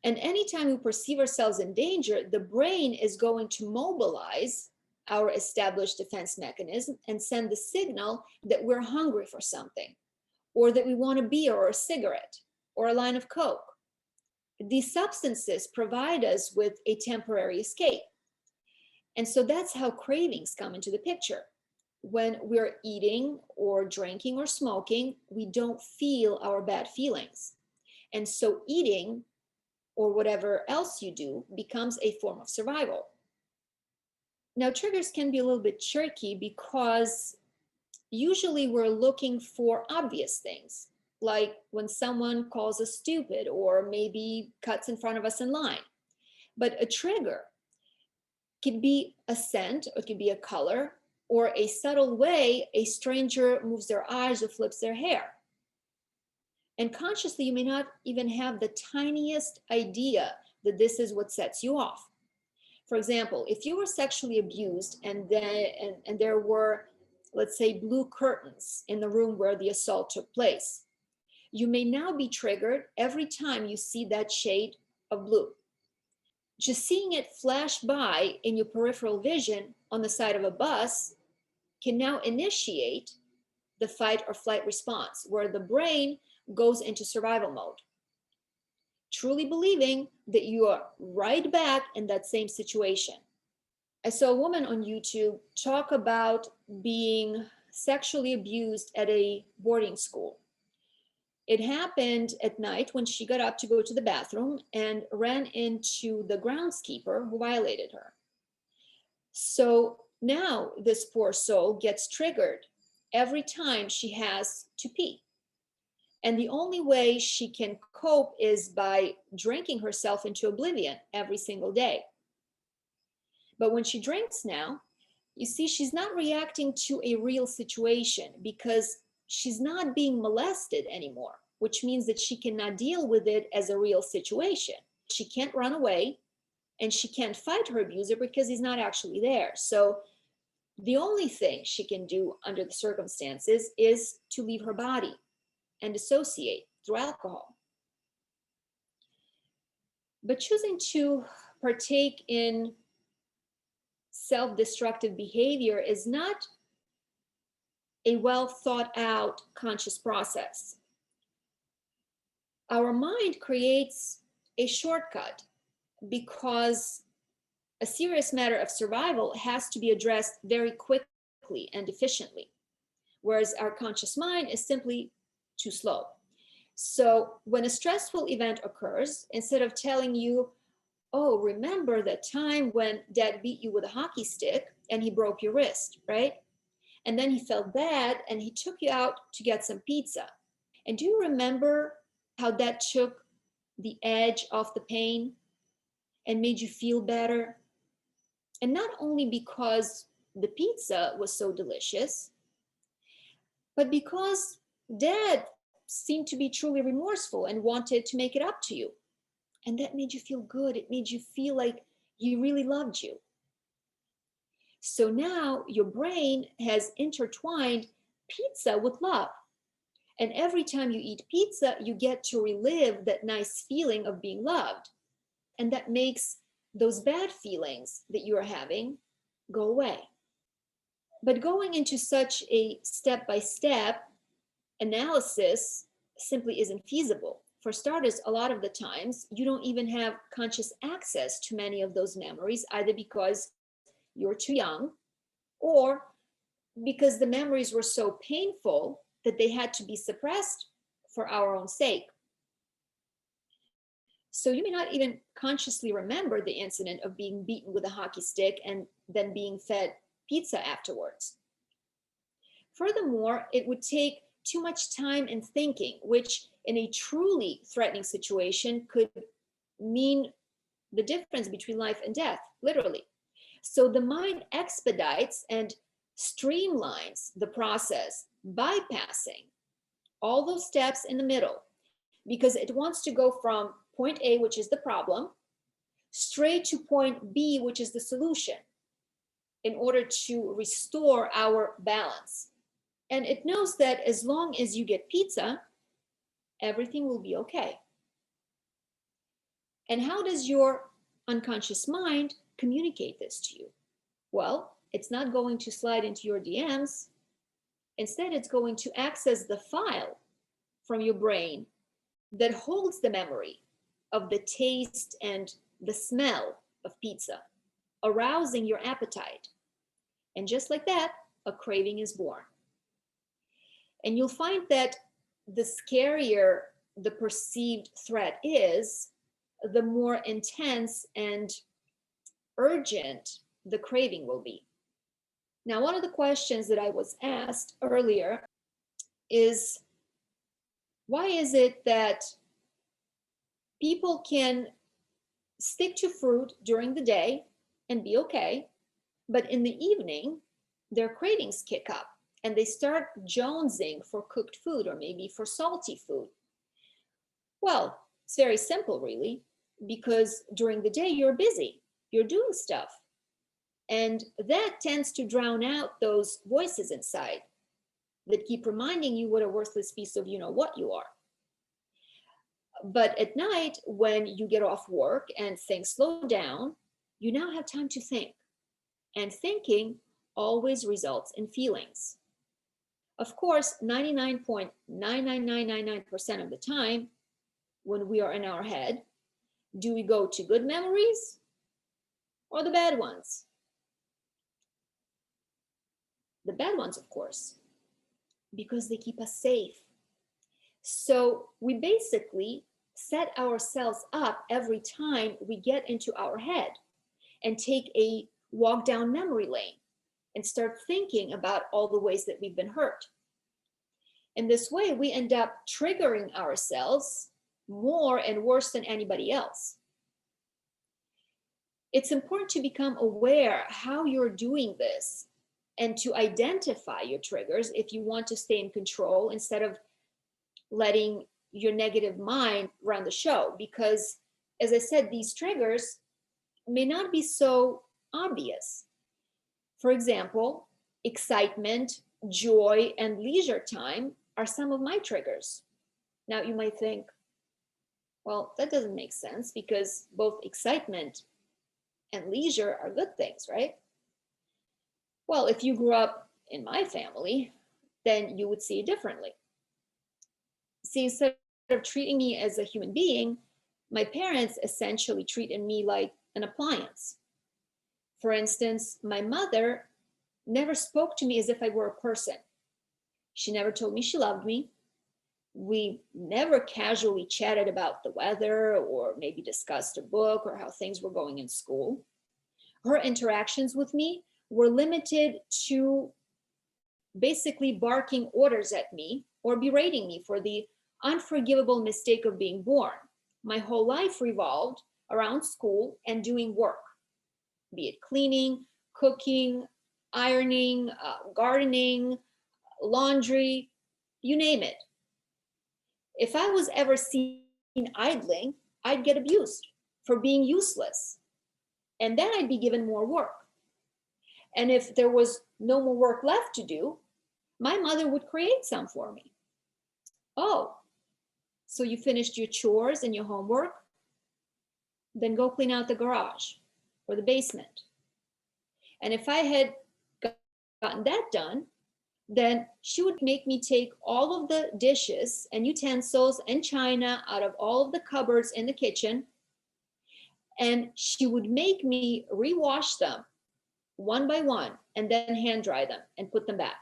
And anytime we perceive ourselves in danger, the brain is going to mobilize our established defense mechanism and send the signal that we're hungry for something, or that we want a beer or a cigarette or a line of Coke. These substances provide us with a temporary escape. And so that's how cravings come into the picture. When we're eating or drinking or smoking, we don't feel our bad feelings. And so eating or whatever else you do becomes a form of survival. Now, triggers can be a little bit tricky because usually we're looking for obvious things, like when someone calls us stupid or maybe cuts in front of us in line. But a trigger could be a scent, or it could be a color, or a subtle way a stranger moves their eyes or flips their hair. And consciously, you may not even have the tiniest idea that this is what sets you off. For example, if you were sexually abused and there were, let's say, blue curtains in the room where the assault took place, you may now be triggered every time you see that shade of blue. Just seeing it flash by in your peripheral vision on the side of a bus can now initiate the fight or flight response, where the brain goes into survival mode, truly believing that you are right back in that same situation. I saw a woman on YouTube talk about being sexually abused at a boarding school. It happened at night when she got up to go to the bathroom and ran into the groundskeeper who violated her. So now this poor soul gets triggered every time she has to pee. And the only way she can cope is by drinking herself into oblivion every single day. But when she drinks now, you see, she's not reacting to a real situation because she's not being molested anymore, which means that she cannot deal with it as a real situation. She can't run away and she can't fight her abuser because he's not actually there. So the only thing she can do under the circumstances is to leave her body and dissociate through alcohol. But choosing to partake in self-destructive behavior is not a well thought out conscious process. Our mind creates a shortcut because a serious matter of survival has to be addressed very quickly and efficiently, whereas our conscious mind is simply too slow. So when a stressful event occurs, instead of telling you, oh, remember that time when dad beat you with a hockey stick and he broke your wrist, right? And then he felt bad and he took you out to get some pizza. And do you remember how that took the edge off the pain and made you feel better? And not only because the pizza was so delicious, but because dad seemed to be truly remorseful and wanted to make it up to you. And that made you feel good. It made you feel like he really loved you. So now your brain has intertwined pizza with love. And every time you eat pizza, you get to relive that nice feeling of being loved. And that makes those bad feelings that you're having go away. But going into such a step-by-step analysis simply isn't feasible. For starters, a lot of the times you don't even have conscious access to many of those memories, either because you're too young or because the memories were so painful that they had to be suppressed for our own sake. So you may not even consciously remember the incident of being beaten with a hockey stick and then being fed pizza afterwards. Furthermore, it would take too much time and thinking, which in a truly threatening situation could mean the difference between life and death, literally. So the mind expedites and streamlines the process, bypassing all those steps in the middle because it wants to go from point A, which is the problem, straight to point B, which is the solution, in order to restore our balance. And it knows that as long as you get pizza, everything will be okay. And how does your unconscious mind communicate this to you? Well, it's not going to slide into your DMs. Instead, it's going to access the file from your brain that holds the memory of the taste and the smell of pizza, arousing your appetite. And just like that, a craving is born. And you'll find that the scarier the perceived threat is, the more intense and urgent the craving will be. Now, one of the questions that I was asked earlier is, why is it that people can stick to fruit during the day and be okay, but in the evening, their cravings kick up and they start jonesing for cooked food or maybe for salty food? Well, it's very simple, really, because during the day you're busy, you're doing stuff. And that tends to drown out those voices inside that keep reminding you what a worthless piece of you know what you are. But at night, when you get off work and things slow down, you now have time to think. And thinking always results in feelings. Of course, 99.99999% of the time, when we are in our head, do we go to good memories or the bad ones? The bad ones, of course, because they keep us safe. So we basically set ourselves up every time we get into our head and take a walk down memory lane and start thinking about all the ways that we've been hurt. In this way, we end up triggering ourselves more and worse than anybody else. It's important to become aware how you're doing this and to identify your triggers if you want to stay in control instead of letting your negative mind run the show. Because, as I said, these triggers may not be so obvious. For example, excitement, joy, and leisure time are some of my triggers. Now, you might think, well, that doesn't make sense because both excitement and leisure are good things, right? Well, if you grew up in my family, then you would see it differently. See, instead of treating me as a human being, my parents essentially treated me like an appliance. For instance, my mother never spoke to me as if I were a person. She never told me she loved me. We never casually chatted about the weather or maybe discussed a book or how things were going in school. Her interactions with me were limited to basically barking orders at me or berating me for the unforgivable mistake of being born. My whole life revolved around school and doing work, be it cleaning, cooking, ironing, gardening, laundry, you name it. If I was ever seen idling, I'd get abused for being useless. And then I'd be given more work. And if there was no more work left to do, my mother would create some for me. Oh, so you finished your chores and your homework? Then go clean out the garage or the basement. And if I had gotten that done, then she would make me take all of the dishes and utensils and china out of all of the cupboards in the kitchen, and she would make me rewash them one by one and then hand dry them and put them back.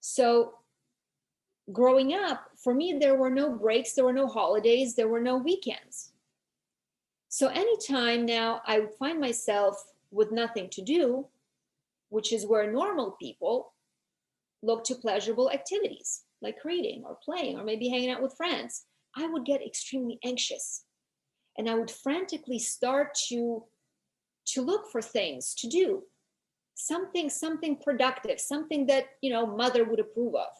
So growing up, for me, there were no breaks, there were no holidays, there were no weekends. So anytime now I would find myself with nothing to do, which is where normal people look to pleasurable activities like reading or playing or maybe hanging out with friends, I would get extremely anxious. And I would frantically start to look for things to do, something productive, something that, mother would approve of.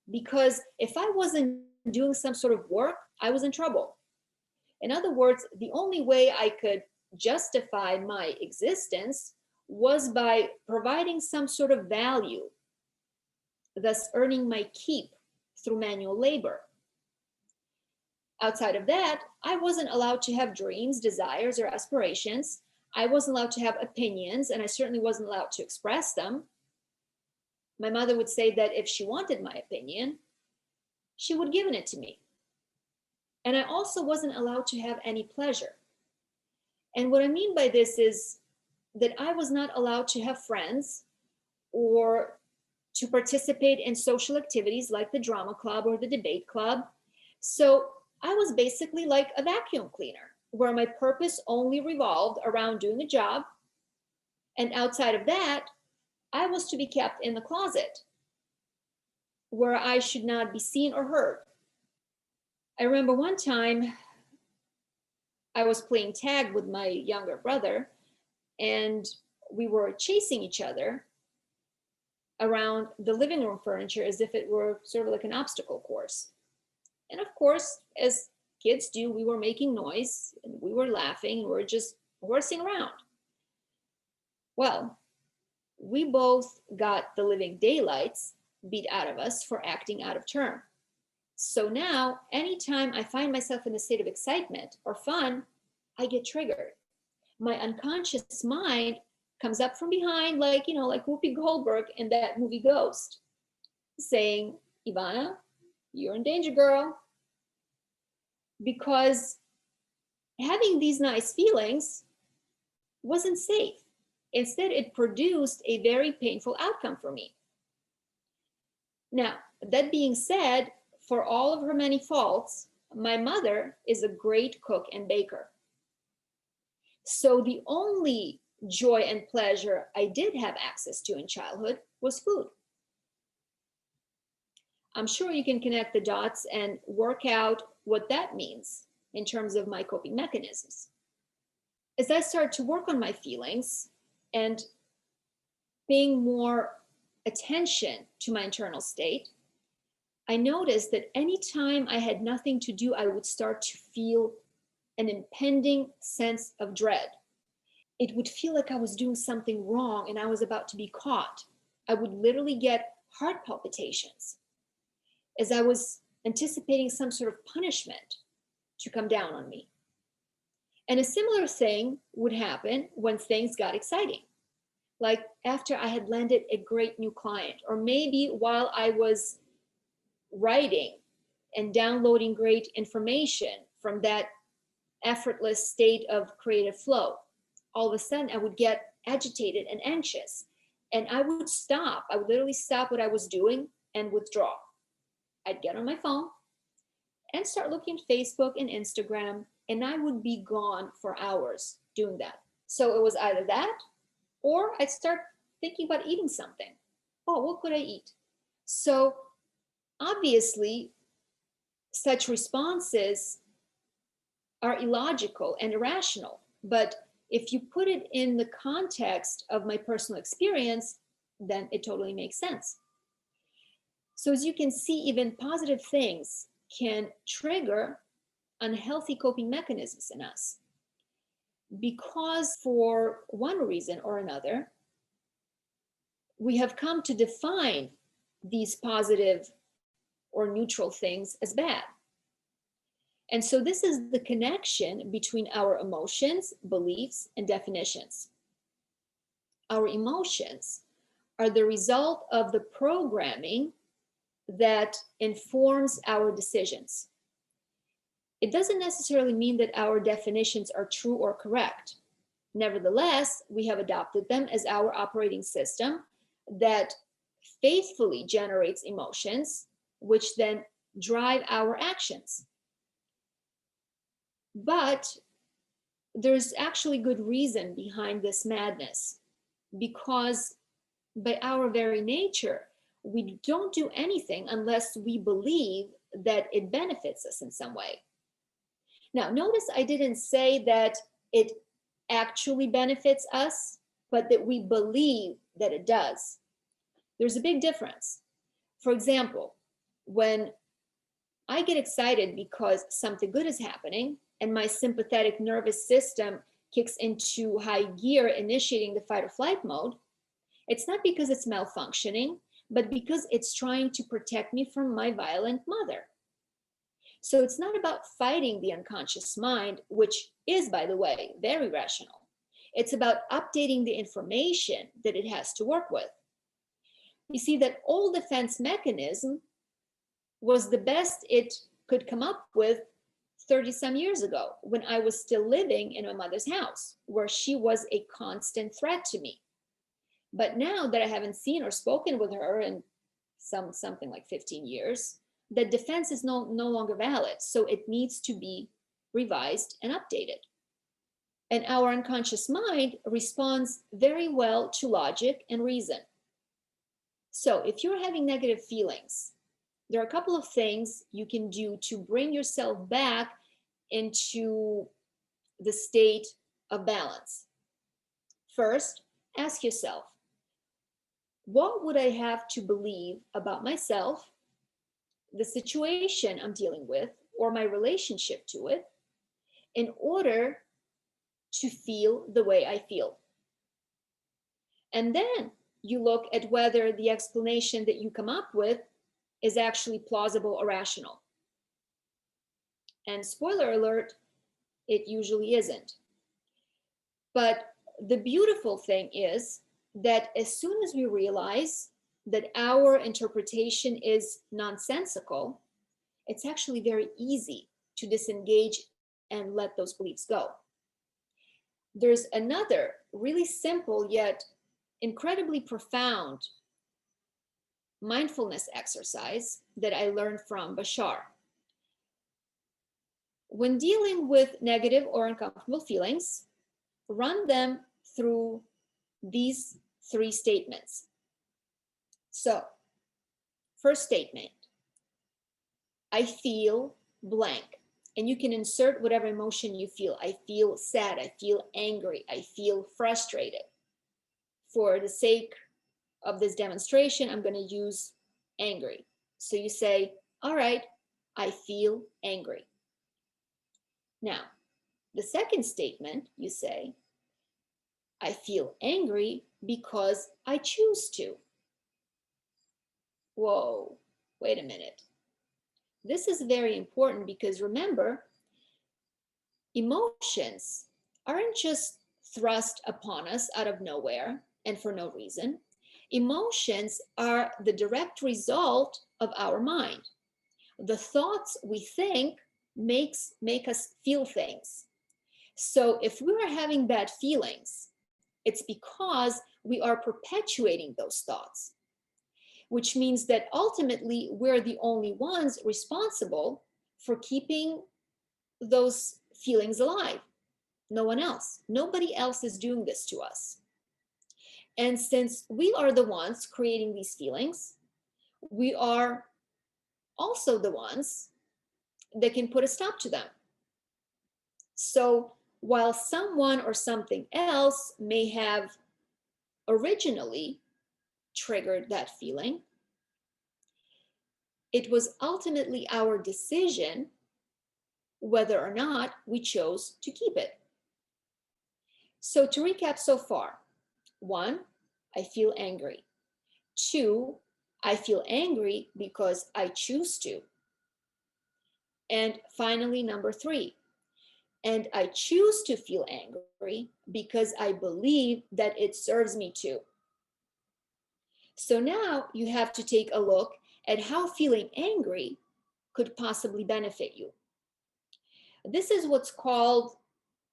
Because if I wasn't doing some sort of work, I was in trouble. In other words, the only way I could justify my existence was by providing some sort of value, thus earning my keep through manual labor. Outside of that, I wasn't allowed to have dreams, desires, or aspirations. I wasn't allowed to have opinions, and I certainly wasn't allowed to express them. My mother would say that if she wanted my opinion, she would have given it to me. And I also wasn't allowed to have any pleasure. And what I mean by this is that I was not allowed to have friends or to participate in social activities like the drama club or the debate club. So I was basically like a vacuum cleaner, where my purpose only revolved around doing a job. And outside of that, I was to be kept in the closet, where I should not be seen or heard. I remember one time I was playing tag with my younger brother, and we were chasing each other around the living room furniture as if it were sort of like an obstacle course. And of course, as kids do, we were making noise and we were laughing and we were just horsing around. Well, we both got the living daylights beat out of us for acting out of turn. So now, anytime I find myself in a state of excitement or fun, I get triggered. My unconscious mind comes up from behind, like Whoopi Goldberg in that movie Ghost, saying, Ivana, you're in danger, girl. Because having these nice feelings wasn't safe. Instead, it produced a very painful outcome for me. Now, that being said, for all of her many faults, my mother is a great cook and baker. So the only joy and pleasure I did have access to in childhood was food. I'm sure you can connect the dots and work out what that means in terms of my coping mechanisms. As I start to work on my feelings and paying more attention to my internal state, I noticed that anytime I had nothing to do, I would start to feel an impending sense of dread. It would feel like I was doing something wrong and I was about to be caught. I would literally get heart palpitations as I was anticipating some sort of punishment to come down on me. And a similar thing would happen when things got exciting. Like after I had landed a great new client, or maybe while I was writing and downloading great information from that effortless state of creative flow, all of a sudden I would get agitated and anxious. And I would stop. I would literally stop what I was doing and withdraw. I'd get on my phone and start looking at Facebook and Instagram, and I would be gone for hours doing that. So it was either that, or I'd start thinking about eating something. Oh, what could I eat? So obviously, such responses are illogical and irrational. But if you put it in the context of my personal experience, then it totally makes sense. So as you can see, even positive things can trigger unhealthy coping mechanisms in us. Because for one reason or another, we have come to define these positive or neutral things as bad. And so this is the connection between our emotions, beliefs, and definitions. Our emotions are the result of the programming that informs our decisions. It doesn't necessarily mean that our definitions are true or correct. Nevertheless, we have adopted them as our operating system that faithfully generates emotions, which then drive our actions. But there's actually good reason behind this madness, because by our very nature, we don't do anything unless we believe that it benefits us in some way. Now, notice I didn't say that it actually benefits us, but that we believe that it does. There's a big difference. For example, when I get excited because something good is happening and my sympathetic nervous system kicks into high gear, initiating the fight or flight mode, it's not because it's malfunctioning, but because it's trying to protect me from my violent mother. So it's not about fighting the unconscious mind, which is, by the way, very rational. It's about updating the information that it has to work with. You see, that old defense mechanism was the best it could come up with 30 some years ago, when I was still living in my mother's house, where she was a constant threat to me. But now that I haven't seen or spoken with her in something like 15 years, the defense is no longer valid. So it needs to be revised and updated. And our unconscious mind responds very well to logic and reason. So if you're having negative feelings, there are a couple of things you can do to bring yourself back into the state of balance. First, ask yourself, what would I have to believe about myself, the situation I'm dealing with, or my relationship to it, in order to feel the way I feel? And then you look at whether the explanation that you come up with is actually plausible or rational. And spoiler alert, it usually isn't. But the beautiful thing is that as soon as we realize that our interpretation is nonsensical, it's actually very easy to disengage and let those beliefs go. There's another really simple yet incredibly profound mindfulness exercise that I learned from Bashar. When dealing with negative or uncomfortable feelings, run them through these 3 statements. So, first statement, I feel blank. And you can insert whatever emotion you feel. I feel sad, I feel angry, I feel frustrated. For the sake of this demonstration, I'm going to use angry. So you say, all right, I feel angry. Now, the second statement, you say, I feel angry because I choose to. Whoa, wait a minute. This is very important because remember, emotions aren't just thrust upon us out of nowhere and for no reason. Emotions are the direct result of our mind. The thoughts we think make us feel things. So if we are having bad feelings, it's because we are perpetuating those thoughts, which means that ultimately we're the only ones responsible for keeping those feelings alive. No one else. Nobody else is doing this to us. And since we are the ones creating these feelings, we are also the ones that can put a stop to them. So while someone or something else may have originally triggered that feeling, it was ultimately our decision whether or not we chose to keep it. So to recap so far, 1, I feel angry. 2, I feel angry because I choose to. And finally, number 3, and I choose to feel angry because I believe that it serves me to. So now you have to take a look at how feeling angry could possibly benefit you. This is what's called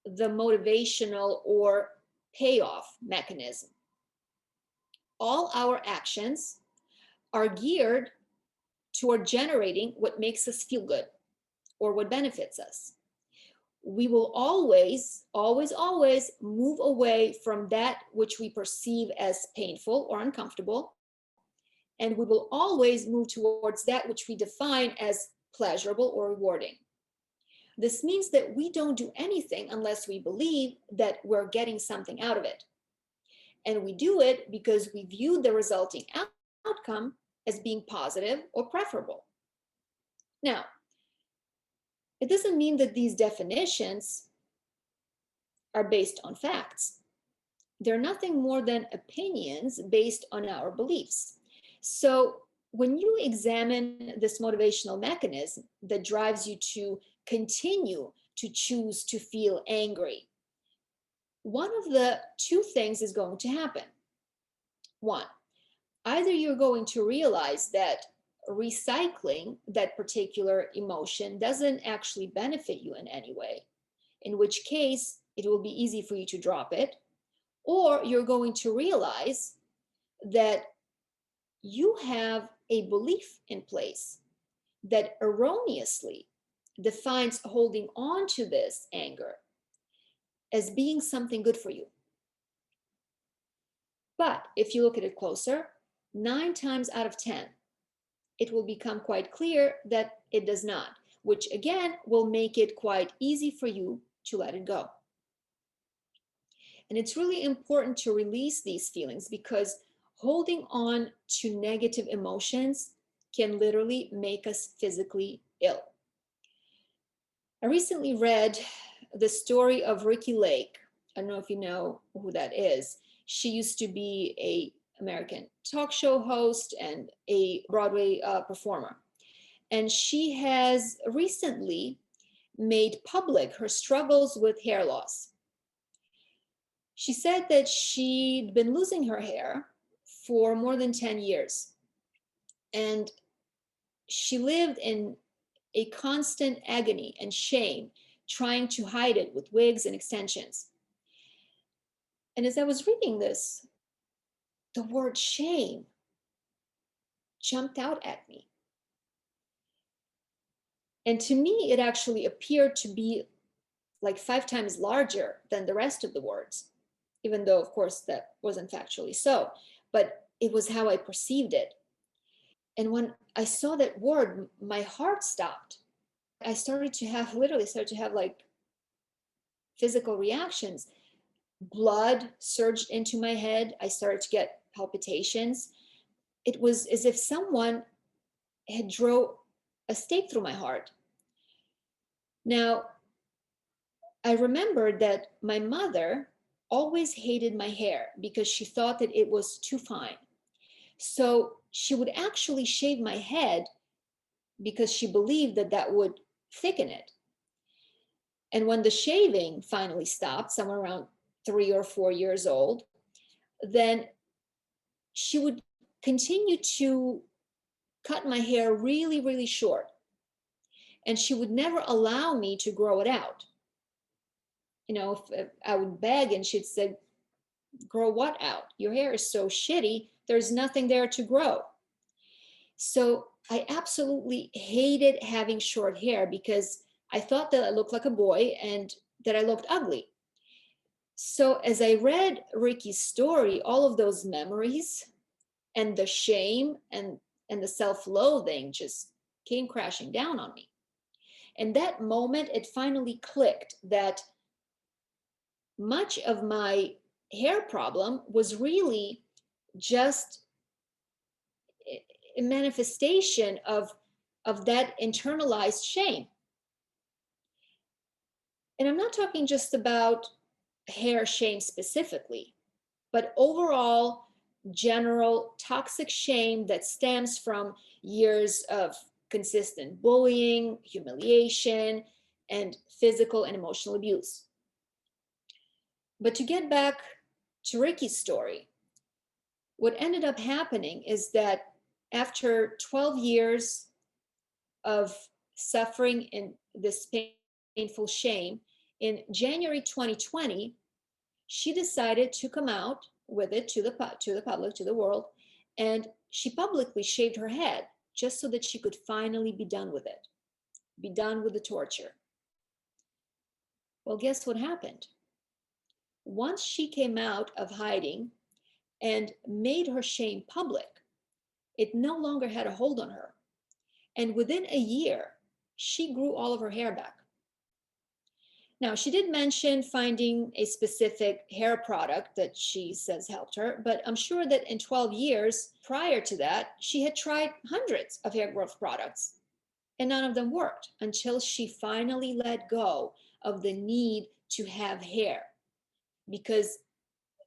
the motivational or payoff mechanism. All our actions are geared toward generating what makes us feel good or what benefits us. We will always, always, always move away from that which we perceive as painful or uncomfortable. And we will always move towards that which we define as pleasurable or rewarding. This means that we don't do anything unless we believe that we're getting something out of it. And we do it because we view the resulting outcome as being positive or preferable. Now, it doesn't mean that these definitions are based on facts. They're nothing more than opinions based on our beliefs. So when you examine this motivational mechanism that drives you to continue to choose to feel angry, one of the two things is going to happen. One, either you're going to realize that recycling that particular emotion doesn't actually benefit you in any way, in which case it will be easy for you to drop it, or you're going to realize that you have a belief in place that erroneously defines holding on to this anger as being something good for you. But if you look at it closer, 9 times out of 10, it will become quite clear that it does not, which again will make it quite easy for you to let it go. And it's really important to release these feelings because holding on to negative emotions can literally make us physically ill. I recently read the story of Ricki Lake. I don't know if you know who that is. She used to be an American talk show host and a Broadway performer. And she has recently made public her struggles with hair loss. She said that she'd been losing her hair for more than 10 years. And she lived in a constant agony and shame, trying to hide it with wigs and extensions. And as I was reading this, the word shame jumped out at me. And to me, it actually appeared to be like 5 times larger than the rest of the words, even though, of course, that wasn't factually so. But it was how I perceived it. And when I saw that word, my heart stopped. I literally started to have like physical reactions. Blood surged into my head. I started to get palpitations. It was as if someone had drove a stake through my heart. Now, I remembered that my mother always hated my hair because she thought that it was too fine. So she would actually shave my head because she believed that that would thicken it. And when the shaving finally stopped, somewhere around 3 or 4 years old, then she would continue to cut my hair really, really short. And she would never allow me to grow it out. You know, if I would beg and she'd say, grow what out? Your hair is so shitty, there's nothing there to grow. So I absolutely hated having short hair because I thought that I looked like a boy and that I looked ugly. So as I read Ricki's story, all of those memories and the shame and the self-loathing just came crashing down on me. And that moment, it finally clicked that much of my hair problem was really just a manifestation of that internalized shame. And I'm not talking just about hair shame specifically, but overall general toxic shame that stems from years of consistent bullying, humiliation, and physical and emotional abuse. But to get back to Ricki's story, What ended up happening is that after 12 years of suffering in this painful shame, in January 2020, she decided to come out with it to the public, to the world, and she publicly shaved her head just so that she could finally be done with it, be done with the torture. Well, guess what happened? Once she came out of hiding and made her shame public, it no longer had a hold on her. And within a year, she grew all of her hair back. Now, she did mention finding a specific hair product that she says helped her, but I'm sure that in 12 years prior to that, she had tried hundreds of hair growth products and none of them worked until she finally let go of the need to have hair, because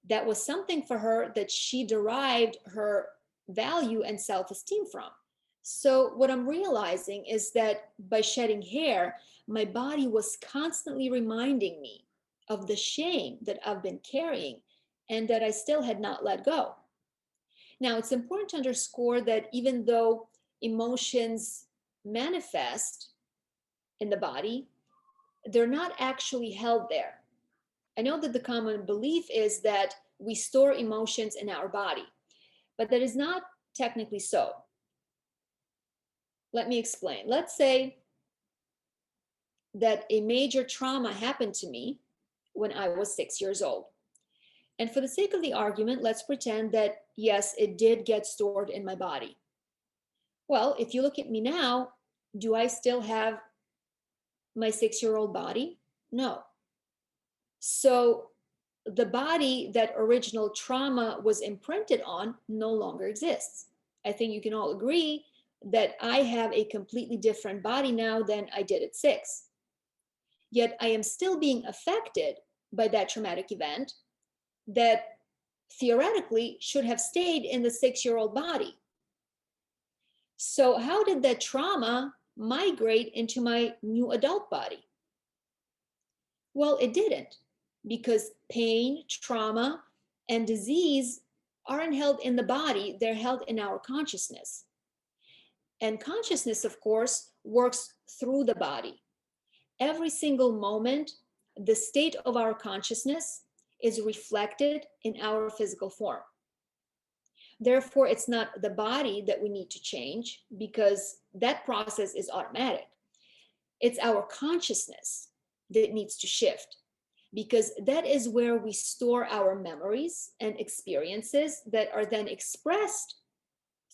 that was something for her that she derived her value and self-esteem from. So what I'm realizing is that by shedding hair, my body was constantly reminding me of the shame that I've been carrying and that I still had not let go. Now, it's important to underscore that even though emotions manifest in the body, they're not actually held there. I know that the common belief is that we store emotions in our body, but that is not technically so. Let me explain. Let's say that a major trauma happened to me when I was 6 years old. And for the sake of the argument, let's pretend that yes, it did get stored in my body. Well, if you look at me now, do I still have my 6-year-old body? No. So the body that original trauma was imprinted on no longer exists. I think you can all agree that I have a completely different body now than I did at 6. Yet I am still being affected by that traumatic event that theoretically should have stayed in the 6-year-old body. So, how did that trauma migrate into my new adult body? Well, it didn't, because pain, trauma, and disease aren't held in the body, they're held in our consciousness. And consciousness, of course, works through the body. Every single moment, the state of our consciousness is reflected in our physical form. Therefore, it's not the body that we need to change because that process is automatic. It's our consciousness that needs to shift, because that is where we store our memories and experiences that are then expressed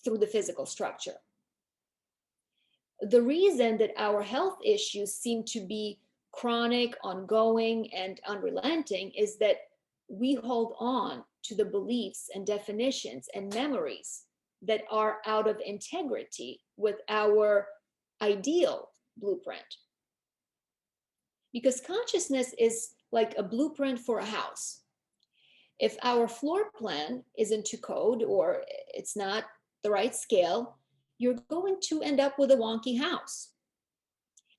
through the physical structure. The reason that our health issues seem to be chronic, ongoing, and unrelenting is that we hold on to the beliefs and definitions and memories that are out of integrity with our ideal blueprint. Because consciousness is like a blueprint for a house. If our floor plan isn't to code or it's not the right scale, you're going to end up with a wonky house.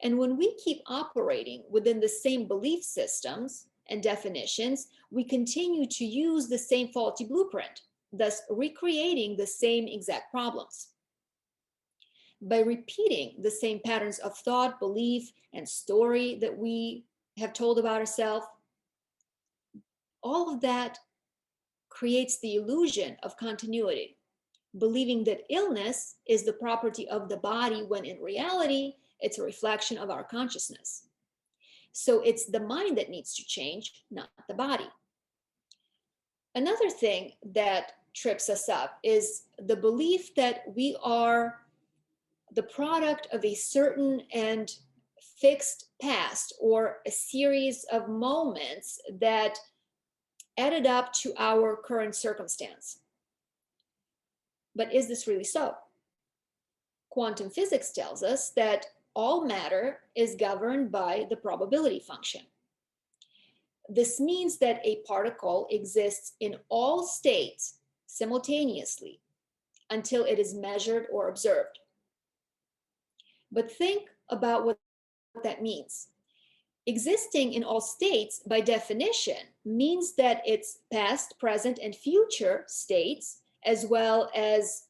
And when we keep operating within the same belief systems and definitions, we continue to use the same faulty blueprint, thus recreating the same exact problems. By repeating the same patterns of thought, belief, and story that we have told about ourselves, all of that creates the illusion of continuity, believing that illness is the property of the body when in reality, it's a reflection of our consciousness. So it's the mind that needs to change, not the body. Another thing that trips us up is the belief that we are the product of a certain and fixed past or a series of moments that added up to our current circumstance. But is this really so? Quantum physics tells us that all matter is governed by the probability function. This means that a particle exists in all states simultaneously until it is measured or observed. But think about what that means. Existing in all states, by definition, means that its past, present, and future states as well as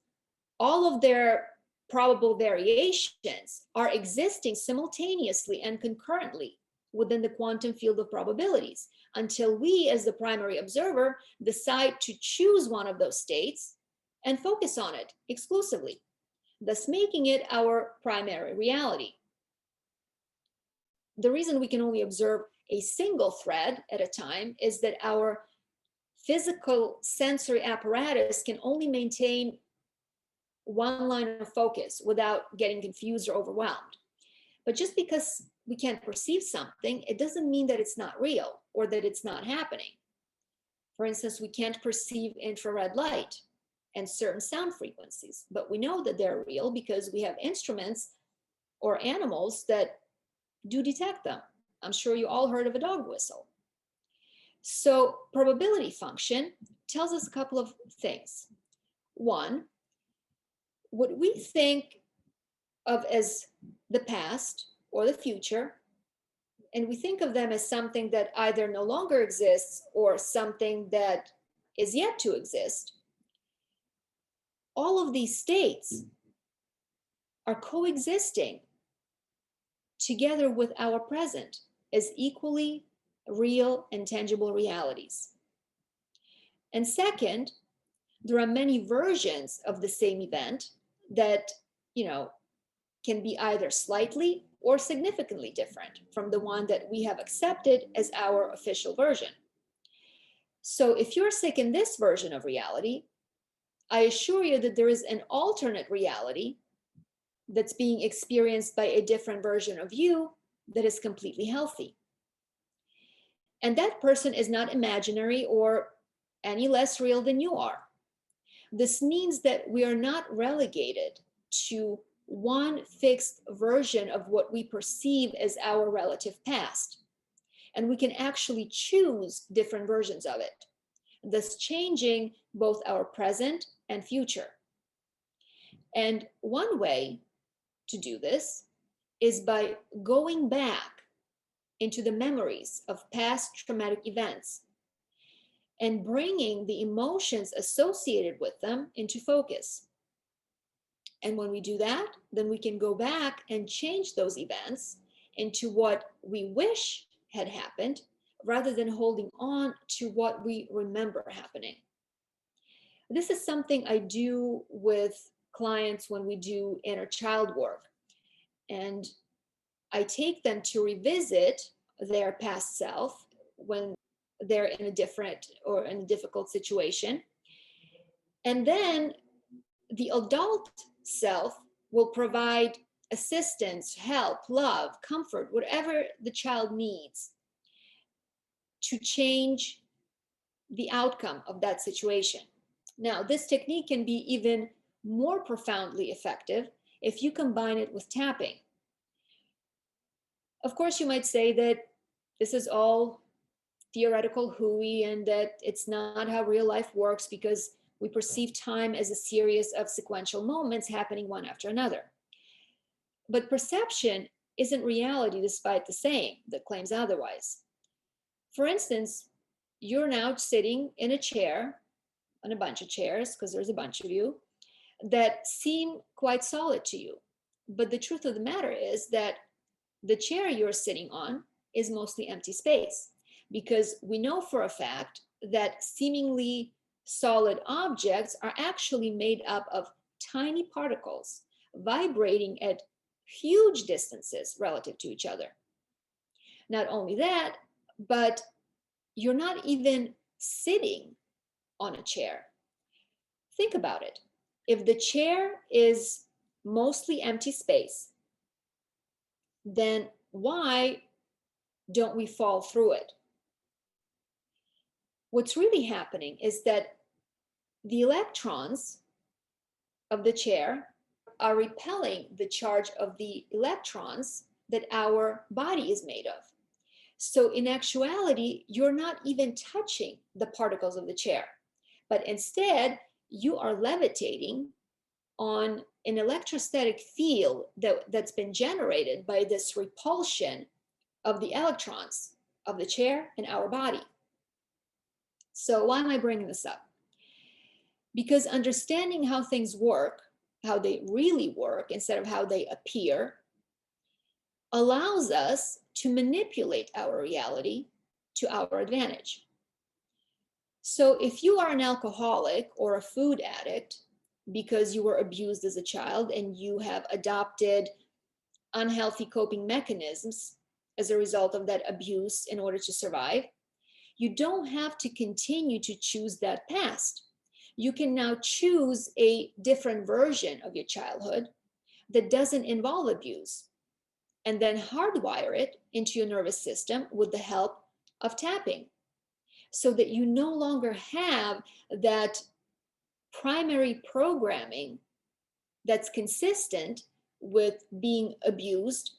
all of their probable variations, are existing simultaneously and concurrently within the quantum field of probabilities until we, as the primary observer, decide to choose one of those states and focus on it exclusively, thus making it our primary reality. The reason we can only observe a single thread at a time is that our physical sensory apparatus can only maintain one line of focus without getting confused or overwhelmed. But just because we can't perceive something, it doesn't mean that it's not real or that it's not happening. For instance, we can't perceive infrared light and certain sound frequencies, but we know that they're real because we have instruments or animals that do detect them. I'm sure you all heard of a dog whistle. So probability function tells us a couple of things. One, what we think of as the past or the future, and we think of them as something that either no longer exists or something that is yet to exist, all of these states are coexisting together with our present as equally real and tangible realities. And second, there are many versions of the same event that, can be either slightly or significantly different from the one that we have accepted as our official version. So if you're sick in this version of reality, I assure you that there is an alternate reality that's being experienced by a different version of you that is completely healthy. And that person is not imaginary or any less real than you are. This means that we are not relegated to one fixed version of what we perceive as our relative past. And we can actually choose different versions of it, thus changing both our present and future. And one way to do this is by going back into the memories of past traumatic events and bringing the emotions associated with them into focus. And when we do that, then we can go back and change those events into what we wish had happened rather than holding on to what we remember happening. This is something I do with clients when we do inner child work. And I take them to revisit their past self when they're in a different or in a difficult situation. And then the adult self will provide assistance, help, love, comfort, whatever the child needs to change the outcome of that situation. Now, this technique can be even more profoundly effective if you combine it with tapping. Of course, you might say that this is all theoretical hooey and that it's not how real life works because we perceive time as a series of sequential moments happening one after another. But perception isn't reality despite the saying that claims otherwise. For instance, you're now sitting in a chair, on a bunch of chairs, because there's a bunch of you, that seem quite solid to you. But the truth of the matter is that the chair you're sitting on is mostly empty space, because we know for a fact that seemingly solid objects are actually made up of tiny particles vibrating at huge distances relative to each other. Not only that, but you're not even sitting on a chair. Think about it. If the chair is mostly empty space, then why don't we fall through it? What's really happening is that the electrons of the chair are repelling the charge of the electrons that our body is made of. So in actuality, you're not even touching the particles of the chair, but instead you are levitating on an electrostatic field that's been generated by this repulsion of the electrons of the chair and our body. So why am I bringing this up? Because understanding how things work, how they really work instead of how they appear, allows us to manipulate our reality to our advantage. So if you are an alcoholic or a food addict because you were abused as a child and you have adopted unhealthy coping mechanisms as a result of that abuse in order to survive, you don't have to continue to choose that past. You can now choose a different version of your childhood that doesn't involve abuse, and then hardwire it into your nervous system with the help of tapping, so that you no longer have that primary programming that's consistent with being abused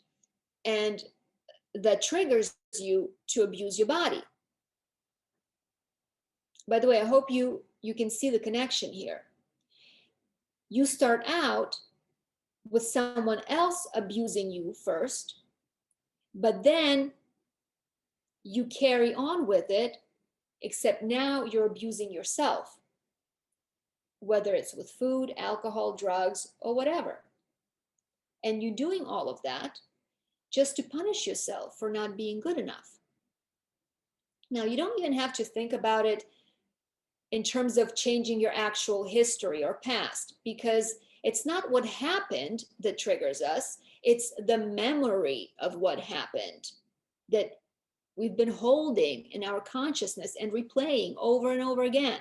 and that triggers you to abuse your body. By the way, I hope you can see the connection here. You start out with someone else abusing you first, but then you carry on with it, except now you're abusing yourself, whether it's with food, alcohol, drugs, or whatever. And you're doing all of that just to punish yourself for not being good enough. Now, you don't even have to think about it in terms of changing your actual history or past, because it's not what happened that triggers us, it's the memory of what happened that we've been holding in our consciousness and replaying over and over again.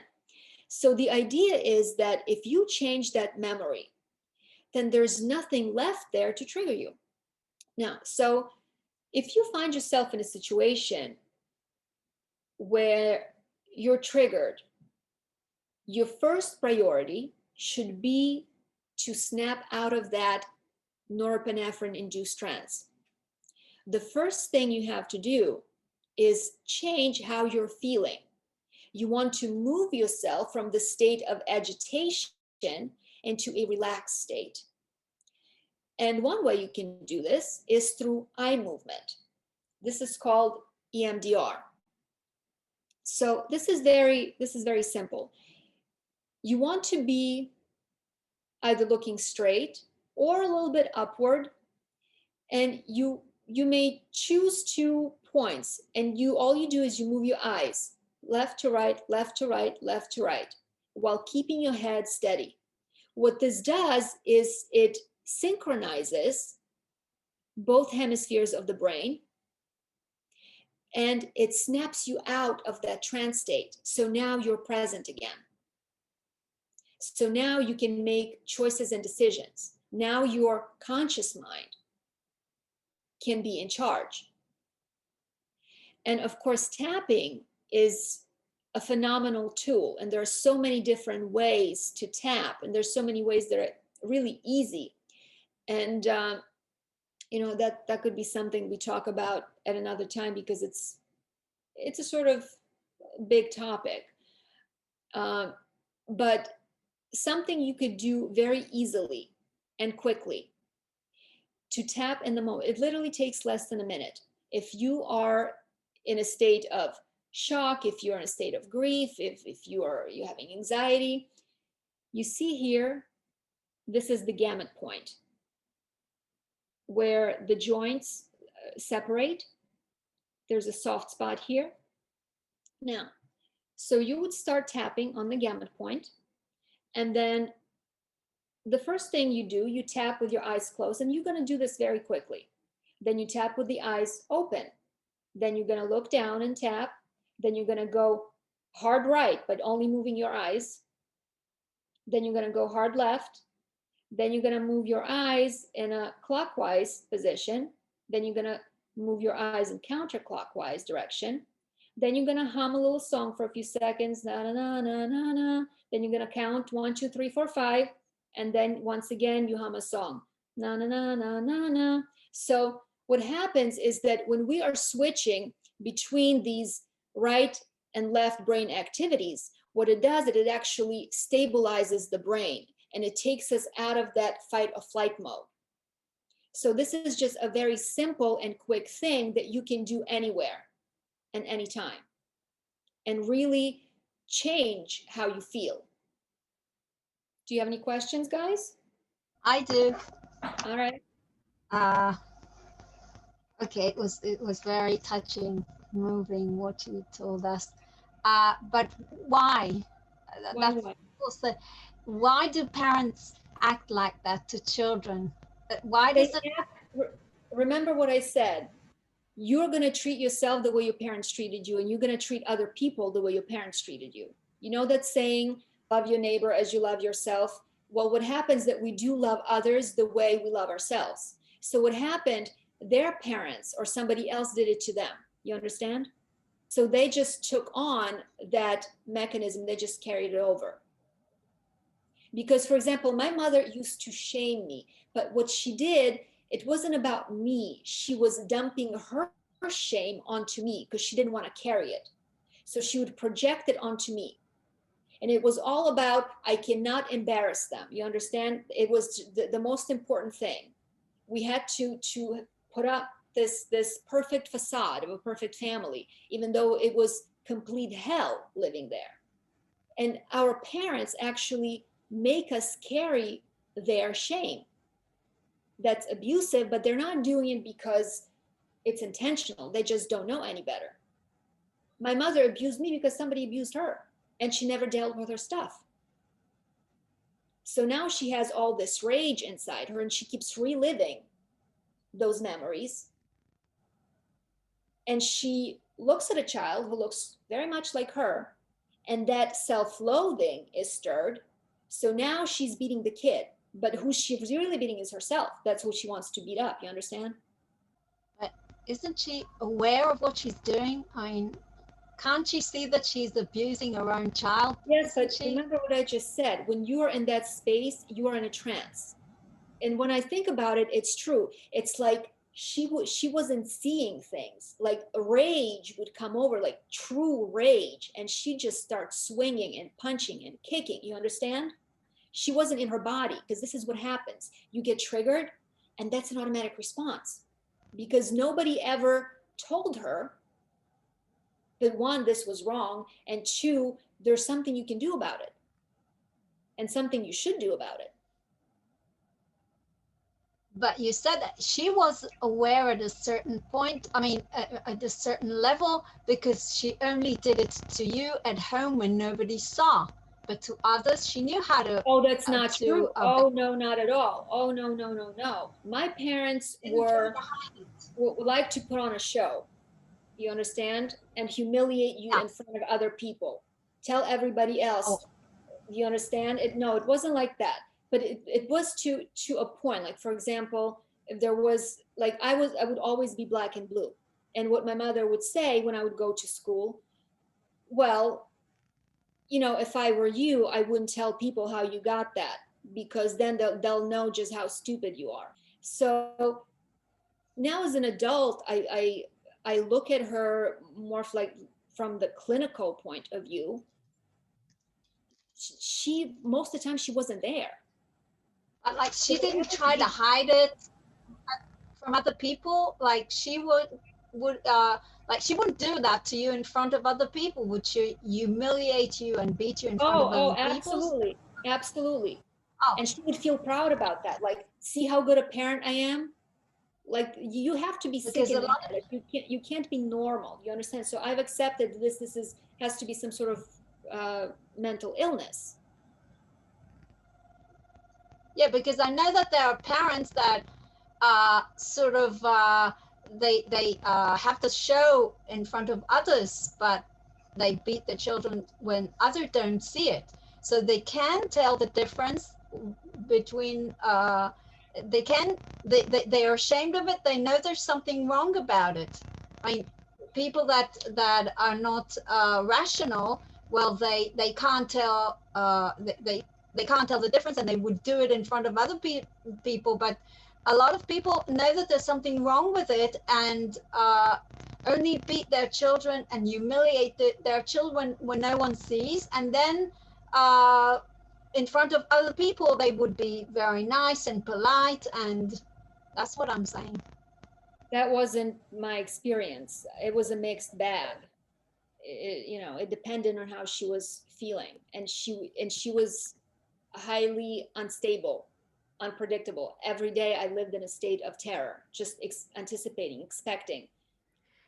So the idea is that if you change that memory, then there's nothing left there to trigger you. Now, so if you find yourself in a situation where you're triggered, your first priority should be to snap out of that norepinephrine induced trance. The first thing you have to do is change how you're feeling. You want to move yourself from the state of agitation into a relaxed state. And one way you can do this is through eye movement. This is called EMDR. So this is very simple. You want to be either looking straight or a little bit upward, and you may choose 2 points, and all you do is you move your eyes left to right, left to right, left to right, while keeping your head steady. What this does is it synchronizes both hemispheres of the brain, and it snaps you out of that trance state. So now you're present again. So now you can make choices and decisions. Now your conscious mind can be in charge. And of course, tapping is a phenomenal tool. And there are so many different ways to tap. And there's so many ways that are really easy. And, that could be something we talk about at another time, because it's a sort of big topic. But something you could do very easily and quickly to tap in the moment. It literally takes less than a minute. If you are in a state of shock, if you're in a state of grief, if you're having anxiety, you see here, this is the gamut point where the joints separate. There's a soft spot here. Now, so you would start tapping on the gamut point, and then the first thing you do, you tap with your eyes closed, and you're going to do this very quickly. Then you tap with the eyes open. Then you're going to look down and tap. Then you're going to go hard right, but only moving your eyes. Then you're going to go hard left. Then you're going to move your eyes in a clockwise position. Then you're going to move your eyes in counterclockwise direction. Then you're going to hum a little song for a few seconds. Na, na, na, na, na, na. Then you're going to count 1, 2, 3, 4, 5. And then once again, you hum a song. Na, na, na, na, na, na. So what happens is that when we are switching between these right and left brain activities, what it does is it actually stabilizes the brain, and it takes us out of that fight or flight mode. So this is just a very simple and quick thing that you can do anywhere and anytime, and really change how you feel. Do you have any questions, guys? I do. All right. Uh, okay, it was very touching, moving what you told us. But why? That's Why? also, why do parents act like that to children? Why They does it? remember what I said. You're going to treat yourself the way your parents treated you, and you're going to treat other people the way your parents treated you. You know that saying, love your neighbor as you love yourself? Well, what happens that we do love others the way we love ourselves. So what happened, their parents or somebody else did it to them. You understand? So they just took on that mechanism, they just carried it over. Because, for example, my mother used to shame me, but what she did, it wasn't about me. She was dumping her shame onto me because she didn't want to carry it. So she would project it onto me. And it was all about, I cannot embarrass them. You understand? It was the most important thing. We had to put up this perfect facade of a perfect family, even though it was complete hell living there. And our parents actually make us carry their shame. That's abusive, but they're not doing it because it's intentional. They just don't know any better. My mother abused me because somebody abused her, and she never dealt with her stuff. So now she has all this rage inside her, and she keeps reliving those memories. And she looks at a child who looks very much like her, and that self-loathing is stirred. So now she's beating the kid, but who she's really beating is herself. That's who she wants to beat up. You understand? But isn't she aware of what she's doing? I mean, can't she see that she's abusing her own child? Yes, Isn't but she? remember what I just said. When you are in that space, you are in a trance. And when I think about it, it's true. It's like she wasn't seeing things. Like rage would come over, like true rage, and she just starts swinging and punching and kicking. You understand? She wasn't in her body, because this is what happens. You get triggered, and that's an automatic response, because nobody ever told her that, one, this was wrong, and two, there's something you can do about it, and something you should do about it. But you said that she was aware at a certain point, I mean, at a certain level, because she only did it to you at home when nobody saw. But to others, she knew how to. Oh, that's not To true. Oh, no, not at all. Oh, no, no, no, no. My parents didn't try to hide it. would like to put on a show, you understand, and humiliate you Yeah. in front of other people. Tell everybody else, Oh, you understand it. No, it wasn't like that, but it was to a point. Like, for example, if there was, like, I would always be black and blue, and what my mother would say when I would go to school, well, if I were you, I wouldn't tell people how you got that, because then they'll know just how stupid you are. So now as an adult, I look at her more like from the clinical point of view. She, most of the time, she wasn't there. but like So she didn't whatever try to he, hide it from other people. Like she would like she wouldn't do that to you in front of other people. Would she humiliate you and beat you in front of oh, other people? absolutely, absolutely. Oh, And she would feel proud about that. Like, see how good a parent I am. Like, you have to be sick because in a the lot. head. Like, you can't be normal. You understand? So I've accepted this is has to be some sort of mental illness. Yeah, because I know that there are parents that sort of they have to show in front of others, but they beat the children when others don't see it. So they can tell the difference between they can they are ashamed of it. They know there's something wrong about it. I mean, people that are not rational, well, they can't tell they can't tell the difference, and they would do it in front of other people. But a lot of people know that there's something wrong with it, and only beat their children and humiliate their children when no one sees, and then in front of other people they would be very nice and polite, and that's what I'm saying. That wasn't my experience. It was a mixed bag. It depended on how she was feeling, and she was highly unstable, unpredictable. Every day I lived in a state of terror, just anticipating, expecting.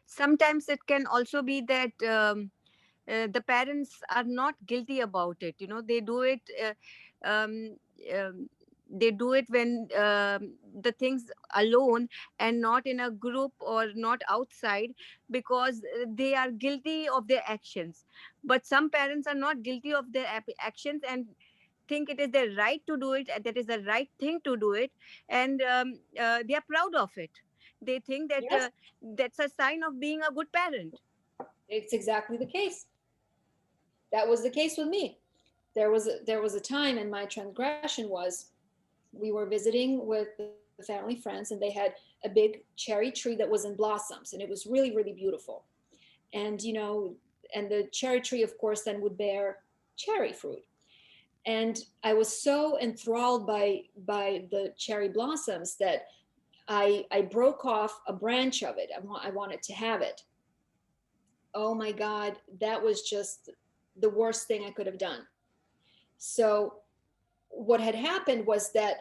Sometimes it can also be that the parents are not guilty about it, they do it um, um, they do it when the things alone and not in a group or not outside, because they are guilty of their actions. But some parents are not guilty of their actions and think it is their right to do it, and that is the right thing to do it, and they are proud of it. They think that Yes, that's a sign of being a good parent. it's exactly the case. That was the case with me. There was a time, and my transgression was, we were visiting with the family friends, and they had a big cherry tree that was in blossoms, and it was really, really beautiful. And and the cherry tree, of course, then would bear cherry fruit. And I was so enthralled by the cherry blossoms that I broke off a branch of it. I wanted to have it. Oh my God, that was just the worst thing I could have done. So what had happened was that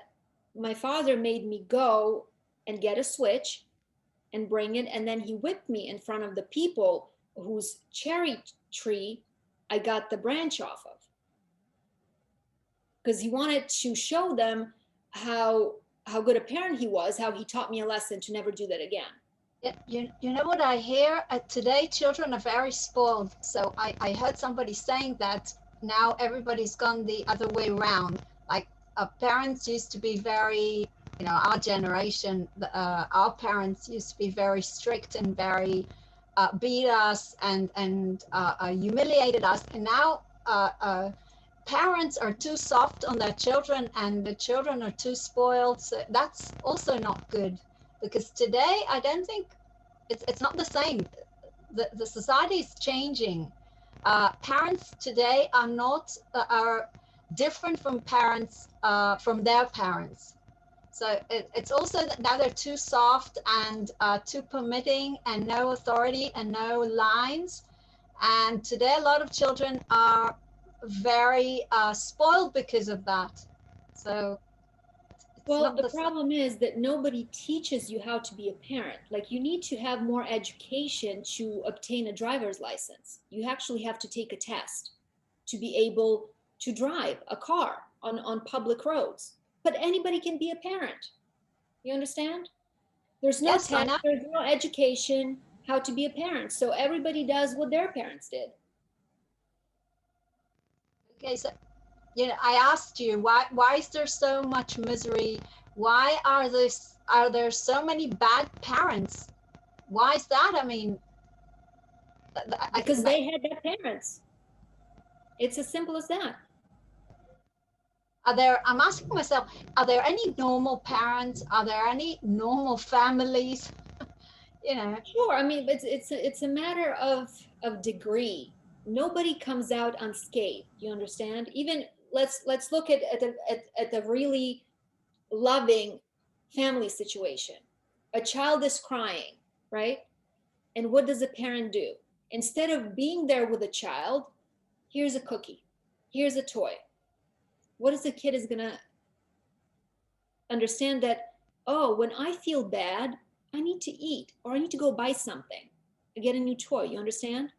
my father made me go and get a switch and bring it, and then he whipped me in front of the people whose cherry tree I got the branch off of, because he wanted to show them how good a parent he was, how he taught me a lesson to never do that again. Yeah, you know what I hear? Today, children are very spoiled. So I heard somebody saying that now everybody's gone the other way around. Like parents used to be very, our generation, our parents used to be very strict and very beat us and humiliated us. And now parents are too soft on their children and the children are too spoiled. So that's also not good, because today I don't think it's not the same. The society is changing. Parents today are not are different from parents from their parents. So it's also that now they're too soft and too permitting and no authority and no lines. And today a lot of children are very spoiled because of that. So it's Well, not the the same. problem is that nobody teaches you how to be a parent. Like, you need to have more education to obtain a driver's license. You actually have to take a test to be able to drive a car on public roads. But anybody can be a parent. You understand? There's no Yes, I test, know. there's no education how to be a parent. So everybody does what their parents did. Okay, so I asked you why is there so much misery? Why are there so many bad parents? Why is that? I mean, I think Because that they had their parents. It's as simple as that. I'm asking myself, are there any normal parents? Are there any normal families? You know, Sure. I mean, it's a matter of degree. Nobody comes out unscathed. You understand? Even let's look at a really loving family situation. A child is crying, right? And what does a parent do? Instead of being there with a child, here's a cookie, here's a toy. What is the kid is gonna understand that, oh, when I feel bad, I need to eat or I need to go buy something, get a new toy. You understand?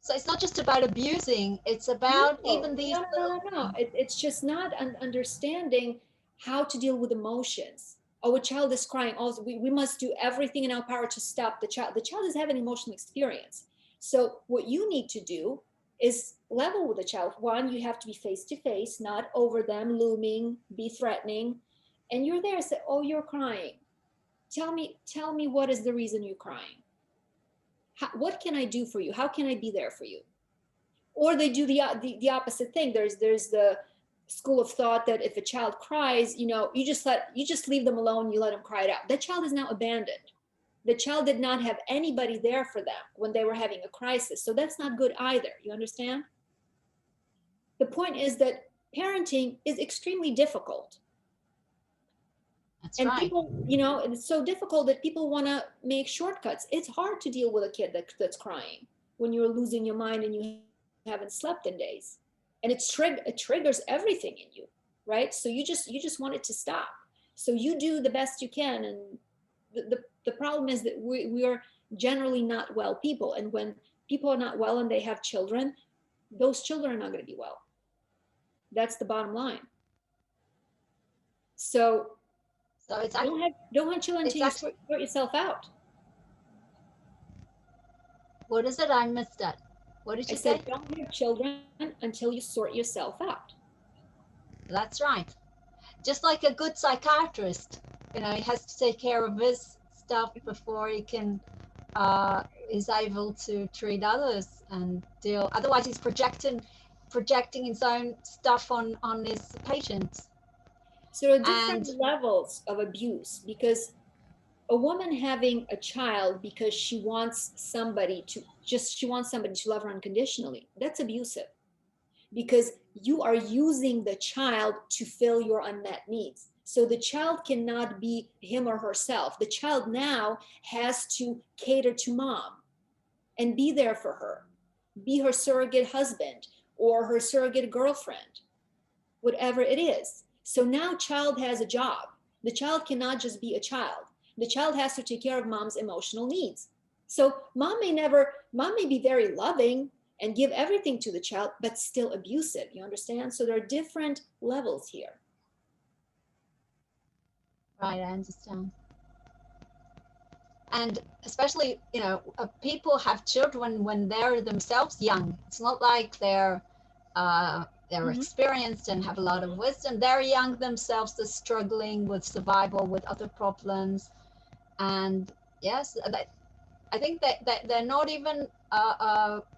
so it's not just about abusing. It's No, about even no, these no, little. no, no, no. It's just not understanding how to deal with emotions. Oh, a child is crying. Also, we must do everything in our power to stop the child. The child is having an emotional experience. So what you need to do is level with the child. One, you have to be face to face, not over them, looming, be threatening. And you're there, say, oh, you're crying. Tell me what is the reason you're crying? What can I do for you? How can I be there for you? Or they do the opposite thing. There's the school of thought that if a child cries, you just leave them alone, you let them cry it out. That child is now abandoned. The child did not have anybody there for them when they were having a crisis. So that's not good either. You understand? The point is that parenting is extremely difficult. That's And right. people, it's so difficult that people want to make shortcuts. It's hard to deal with a kid that's crying when you're losing your mind and you haven't slept in days. and it triggers everything in you, right? So you just want it to stop. So you do the best you can, and the problem is that we are generally not well people, and when people are not well and they have children, those children are not going to be well. That's the bottom line. So it's don't have children until you sort yourself out. What is it? I missed that. What did you say? Said don't have children until you sort yourself out. That's right. Just like a good psychiatrist, he has to take care of his stuff before he can is able to treat others and deal. Otherwise, he's projecting his own stuff on his patients. So there are different levels of abuse, because a woman having a child because she wants somebody to love her unconditionally, that's abusive, because you are using the child to fill your unmet needs. So the child cannot be him or herself. The child now has to cater to mom and be there for her, be her surrogate husband or her surrogate girlfriend, whatever it is. So now child has a job. The child cannot just be a child. The child has to take care of mom's emotional needs. So mom may be very loving and give everything to the child, but still abusive. You understand? So there are different levels here. Right, I understand. And especially, people have children when they're themselves young. It's not like they're experienced and have a lot of wisdom. They're young themselves. They're struggling with survival, with other problems. And yes, I think that they're not even,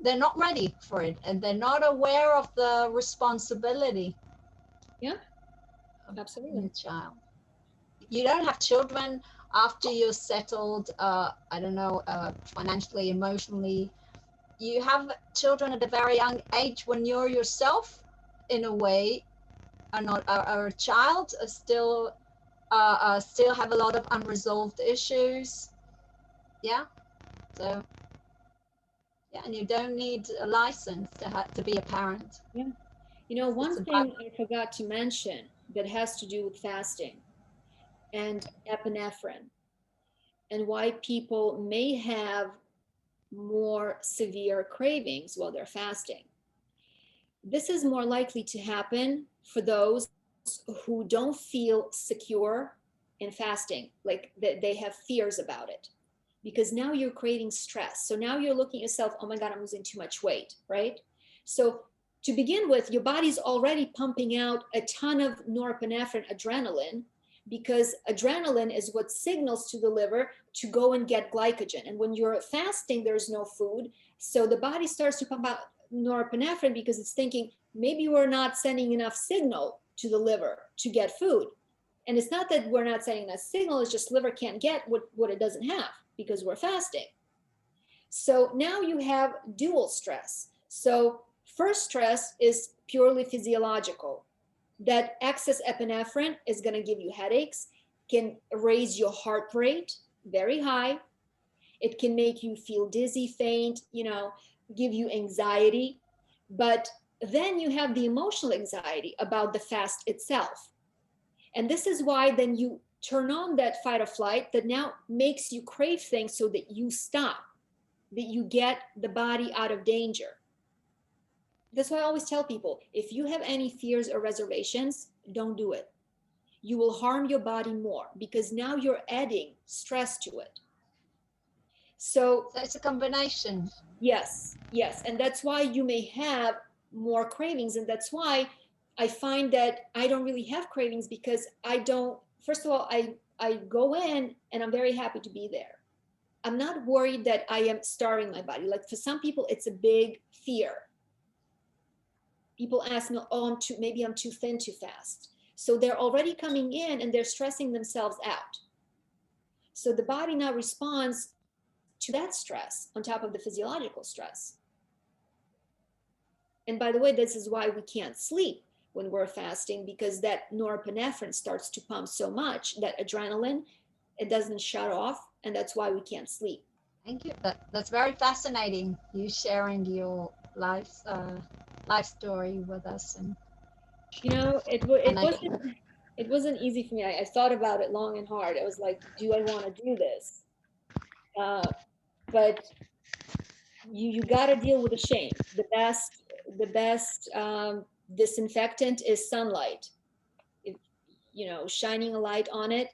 they're not ready for it. And they're not aware of the responsibility. Yeah, absolutely. Of the child. You don't have children after you're settled, financially, emotionally. You have children at a very young age when you're yourself, in a way, are a child, still have a lot of unresolved issues. Yeah. So, yeah, and you don't need a license to be a parent. Yeah. One thing I forgot to mention that has to do with fasting and epinephrine, and why people may have more severe cravings while they're fasting. This is more likely to happen for those who don't feel secure in fasting, like they have fears about it, because now you're creating stress. So now you're looking at yourself, oh my God, I'm losing too much weight, right? So to begin with, your body's already pumping out a ton of norepinephrine, adrenaline, because adrenaline is what signals to the liver to go and get glycogen. And when you're fasting, there's no food. So the body starts to pump out norepinephrine because it's thinking, maybe we're not sending enough signal to the liver to get food. And it's not that we're not sending enough signal, it's just liver can't get what it doesn't have because we're fasting. So now you have dual stress. So first stress is purely physiological. That excess epinephrine is going to give you headaches, can raise your heart rate very high. It can make you feel dizzy, faint, give you anxiety. But then you have the emotional anxiety about the fast itself. And this is why then you turn on that fight or flight that now makes you crave things so that you stop, that you get the body out of danger. That's why I always tell people, if you have any fears or reservations, don't do it. You will harm your body more because now you're adding stress to it. So it's a combination. Yes. And that's why you may have more cravings. And that's why I find that I don't really have cravings, because first of all, I go in and I'm very happy to be there. I'm not worried that I am starving my body. Like for some people, it's a big fear. People ask me, maybe I'm too thin to fast. So they're already coming in and they're stressing themselves out. So the body now responds to that stress on top of the physiological stress. And by the way, this is why we can't sleep when we're fasting, because that norepinephrine starts to pump so much, that adrenaline, it doesn't shut off, and that's why we can't sleep. Thank you. That's very fascinating, you sharing your life life story with us, and It I wasn't easy for me. I thought about it long and hard. I was like, do I want to do this? But you got to deal with the shame. The best disinfectant is sunlight. If, shining a light on it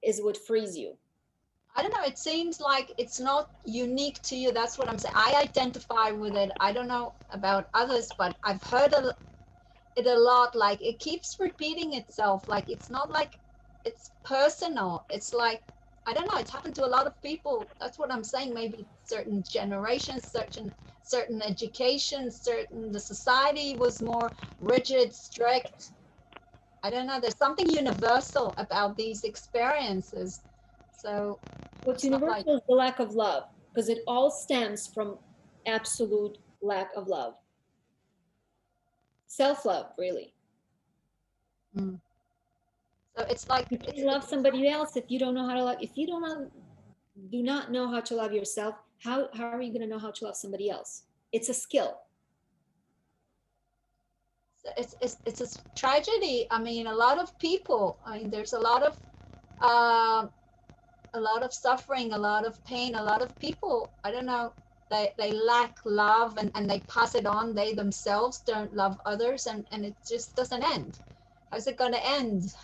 is what frees you. I don't know. It seems like it's not unique to you. That's what I'm saying. I identify with it. I don't know about others, but I've heard it a lot. Like it keeps repeating itself. Like it's not like it's personal. It's like, I don't know. It's happened to a lot of people. That's what I'm saying. Maybe certain generations, certain education, the society was more rigid, strict. I don't know. There's something universal about these experiences. So What's it's not like, universal is the lack of love, because it all stems from absolute lack of love. Self-love, really. mm. So it's like You can't love somebody else if you don't know how to love. If you do not know how to love yourself, how are you going to know how to love somebody else? It's a skill. it's a tragedy. I mean, a lot of people. I mean, there's uh, a lot of suffering, a lot of pain, a lot of people. I don't know. They lack love, and they pass it on. They themselves don't love others, and it just doesn't end. How's it going to end?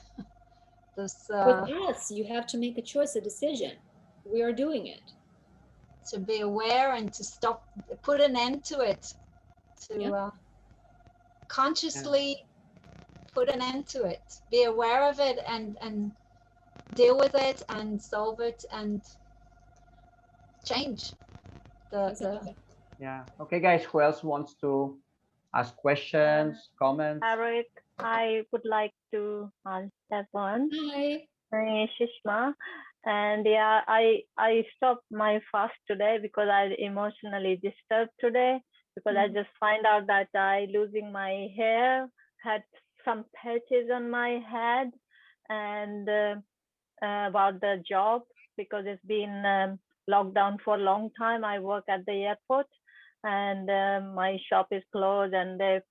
This With us, you have to make a choice, a decision. We are doing it. To be aware and to stop, put an end to it, to consciously put an end to it, be aware of it, and deal with it and solve it and change the Yeah. Okay, guys, who else wants to ask questions, comments? Eric, I would like to answer one. Hi. My Shishma, and yeah, I stopped my fast today because I emotionally disturbed today, because I just find out that I losing my hair, had some patches on my head, and about the job, because it's been locked down for a long time. I work at the airport, and my shop is closed, and they're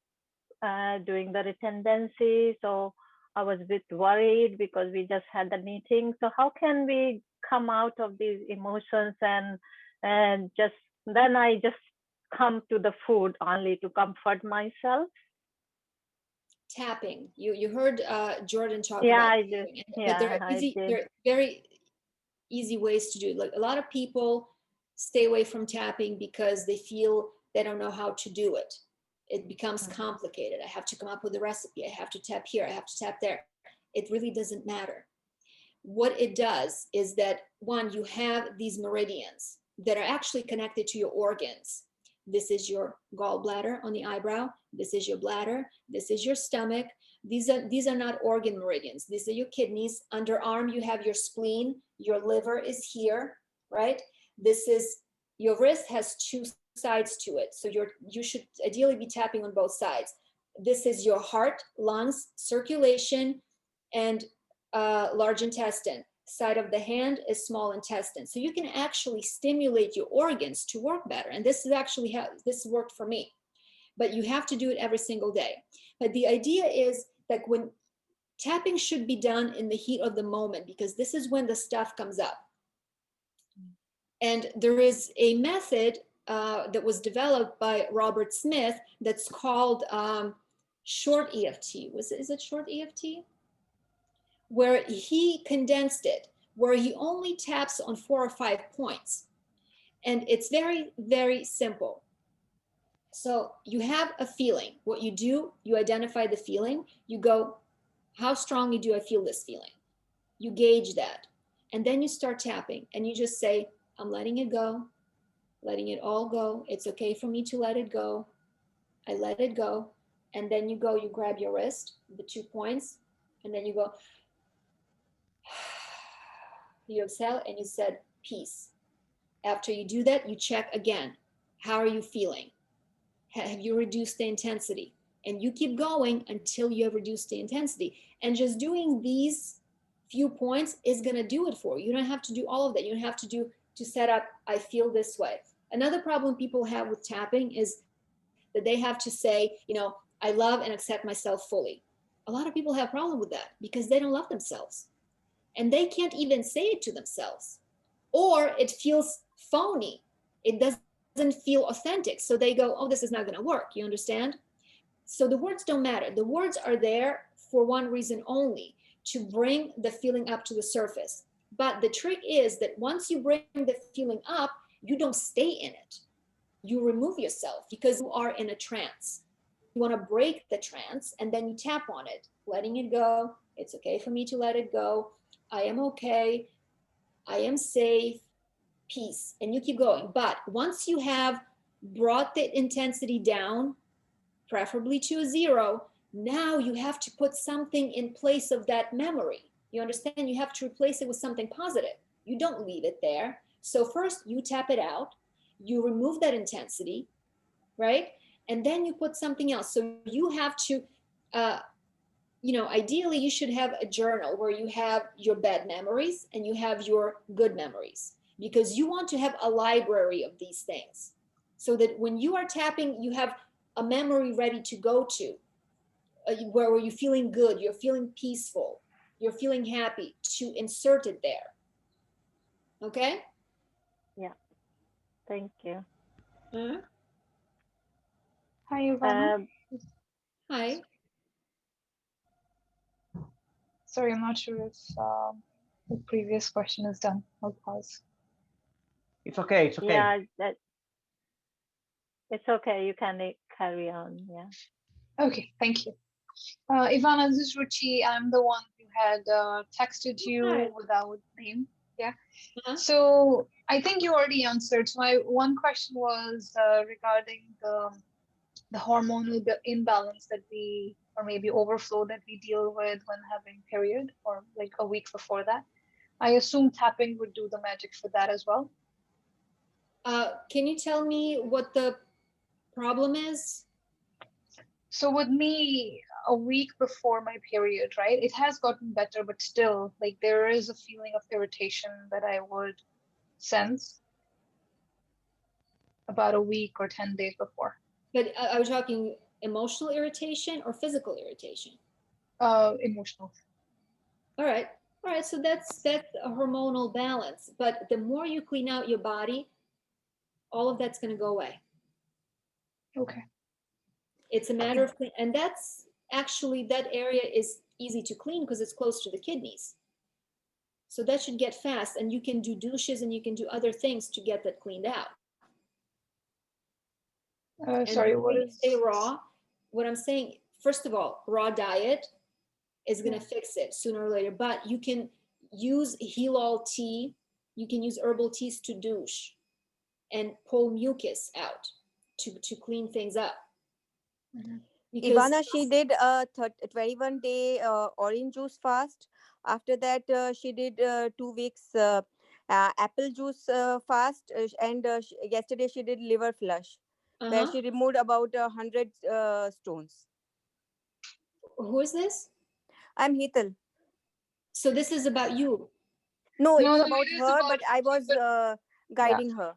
doing the redundancy. So I was a bit worried because we just had the meeting. So how can we come out of these emotions, and just then I just come to the food only to comfort myself? Tapping. You heard Jordan talk Yeah, about I do. tapping, but Yeah, I did. there are very easy ways to do it. Like a lot of people stay away from tapping because they feel they don't know how to do it. It becomes complicated. I have to come up with a recipe. I have to tap here. I have to tap there. It really doesn't matter. What it does is that, one, you have these meridians that are actually connected to your organs. This is your gallbladder on the eyebrow. This is your bladder. This is your stomach. These are not organ meridians. These are your kidneys. Underarm, you have your spleen. Your liver is here, right? This is your wrist has two sides to it. So you should ideally be tapping on both sides. This is your heart, lungs, circulation, and large intestine. Side of the hand is small intestine. So you can actually stimulate your organs to work better. And this is actually how this worked for me. But you have to do it every single day. But the idea is that when tapping should be done in the heat of the moment, because this is when the stuff comes up. And there is a method that was developed by Robert Smith that's called short EFT. Is it short EFT? Where he condensed it, where he only taps on 4 or 5 points. And it's very, very simple. So you have a feeling. What you do, you identify the feeling. You go, how strongly do I feel this feeling? You gauge that. And then you start tapping and you just say, I'm letting it go, letting it all go. It's okay for me to let it go. I let it go. And then you go, you grab your wrist, the 2 points, and then you go, you exhale and you said peace. After you do that, you check again. How are you feeling? Have you reduced the intensity? And you keep going until you have reduced the intensity. And just doing these few points is going to do it for you. You don't have to do all of that. You don't have to set up, I feel this way. Another problem people have with tapping is that they have to say, I love and accept myself fully. A lot of people have a problem with that because they don't love themselves. And they can't even say it to themselves. Or it feels phony. It doesn't feel authentic. So they go, oh, this is not going to work. You understand? So the words don't matter. The words are there for one reason only, to bring the feeling up to the surface. But the trick is that once you bring the feeling up, you don't stay in it. You remove yourself because you are in a trance. You want to break the trance and then you tap on it, letting it go. It's okay for me to let it go. I am okay. I am safe. Peace. And you keep going. But once you have brought the intensity down, preferably to a 0, now you have to put something in place of that memory. You understand? You have to replace it with something positive. You don't leave it there. So first you tap it out, you remove that intensity, right? And then you put something else. So you have to, ideally you should have a journal where you have your bad memories and you have your good memories, because you want to have a library of these things so that when you are tapping, you have a memory ready to go to, where you're feeling good, you're feeling peaceful, you're feeling happy, to insert it there. Okay? Yeah. Thank you. Uh-huh. Hi, Ivana. Hi. Sorry, I'm not sure if the previous question is done. I'll pause. It's okay. It's okay. Yeah, it's okay. You can carry on. Yeah. Okay, thank you. Ivana, this is Ruchi. I'm the one who had texted you Hi. without name. Yeah. Uh-huh. So I think you already answered. So my one question was regarding the hormonal imbalance that we, or maybe overflow that we deal with when having period, or like a week before that. I assume tapping would do the magic for that as well. Can you tell me what the problem is? So with me, a week before my period, right, it has gotten better, but still, like, there is a feeling of irritation that I would sense about a week or 10 days before. But I was talking emotional irritation or physical irritation? Emotional. All right. All right. So that's a hormonal balance. But the more you clean out your body, all of that's going to go away. Okay. It's a matter of clean, and that's actually, that area is easy to clean because it's close to the kidneys. So that should get fast, and you can do douches and you can do other things to get that cleaned out. Sorry, what is? Stay raw. What I'm saying, first of all, raw diet is going to fix it sooner or later. But you can use Hilal tea. You can use herbal teas to douche and pull mucus out to clean things up. Because Ivana, she did a 21-day orange juice fast. After that, she did 2 weeks apple juice fast. And yesterday she did liver flush, where she removed about 100 stones. Who is this? I'm Hetal. So this is about you? No, it's No, about it is her, about but I was guiding her.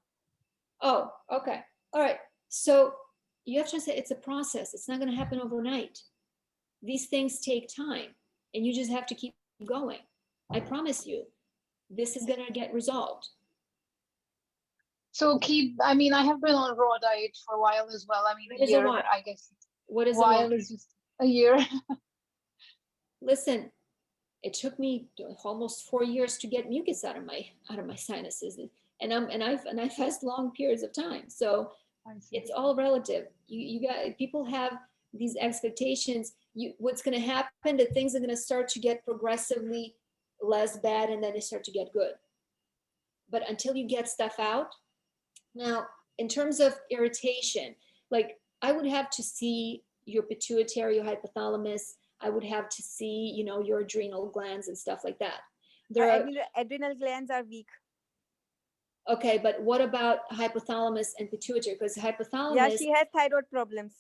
Oh, okay. All right. So you have to say it's a process. It's not going to happen overnight. These things take time, and you just have to keep going. I promise you, this is going to get resolved. So I mean, I have been on raw diet for a while as well. I mean, What a is a year, while? I guess. What is a while while? is just a year. Listen, it took me almost 4 years to get mucus out of my sinuses, and I've had long periods of time. So it's all relative. You got, people have these expectations. What's going to happen? That things are going to start to get progressively less bad, and then they start to get good. But until you get stuff out, now in terms of irritation, like I would have to see your pituitary, your hypothalamus. I would have to see, your adrenal glands and stuff like that. Adrenal glands are weak. Okay, but what about hypothalamus and pituitary? Because hypothalamus. Yeah, she has thyroid problems.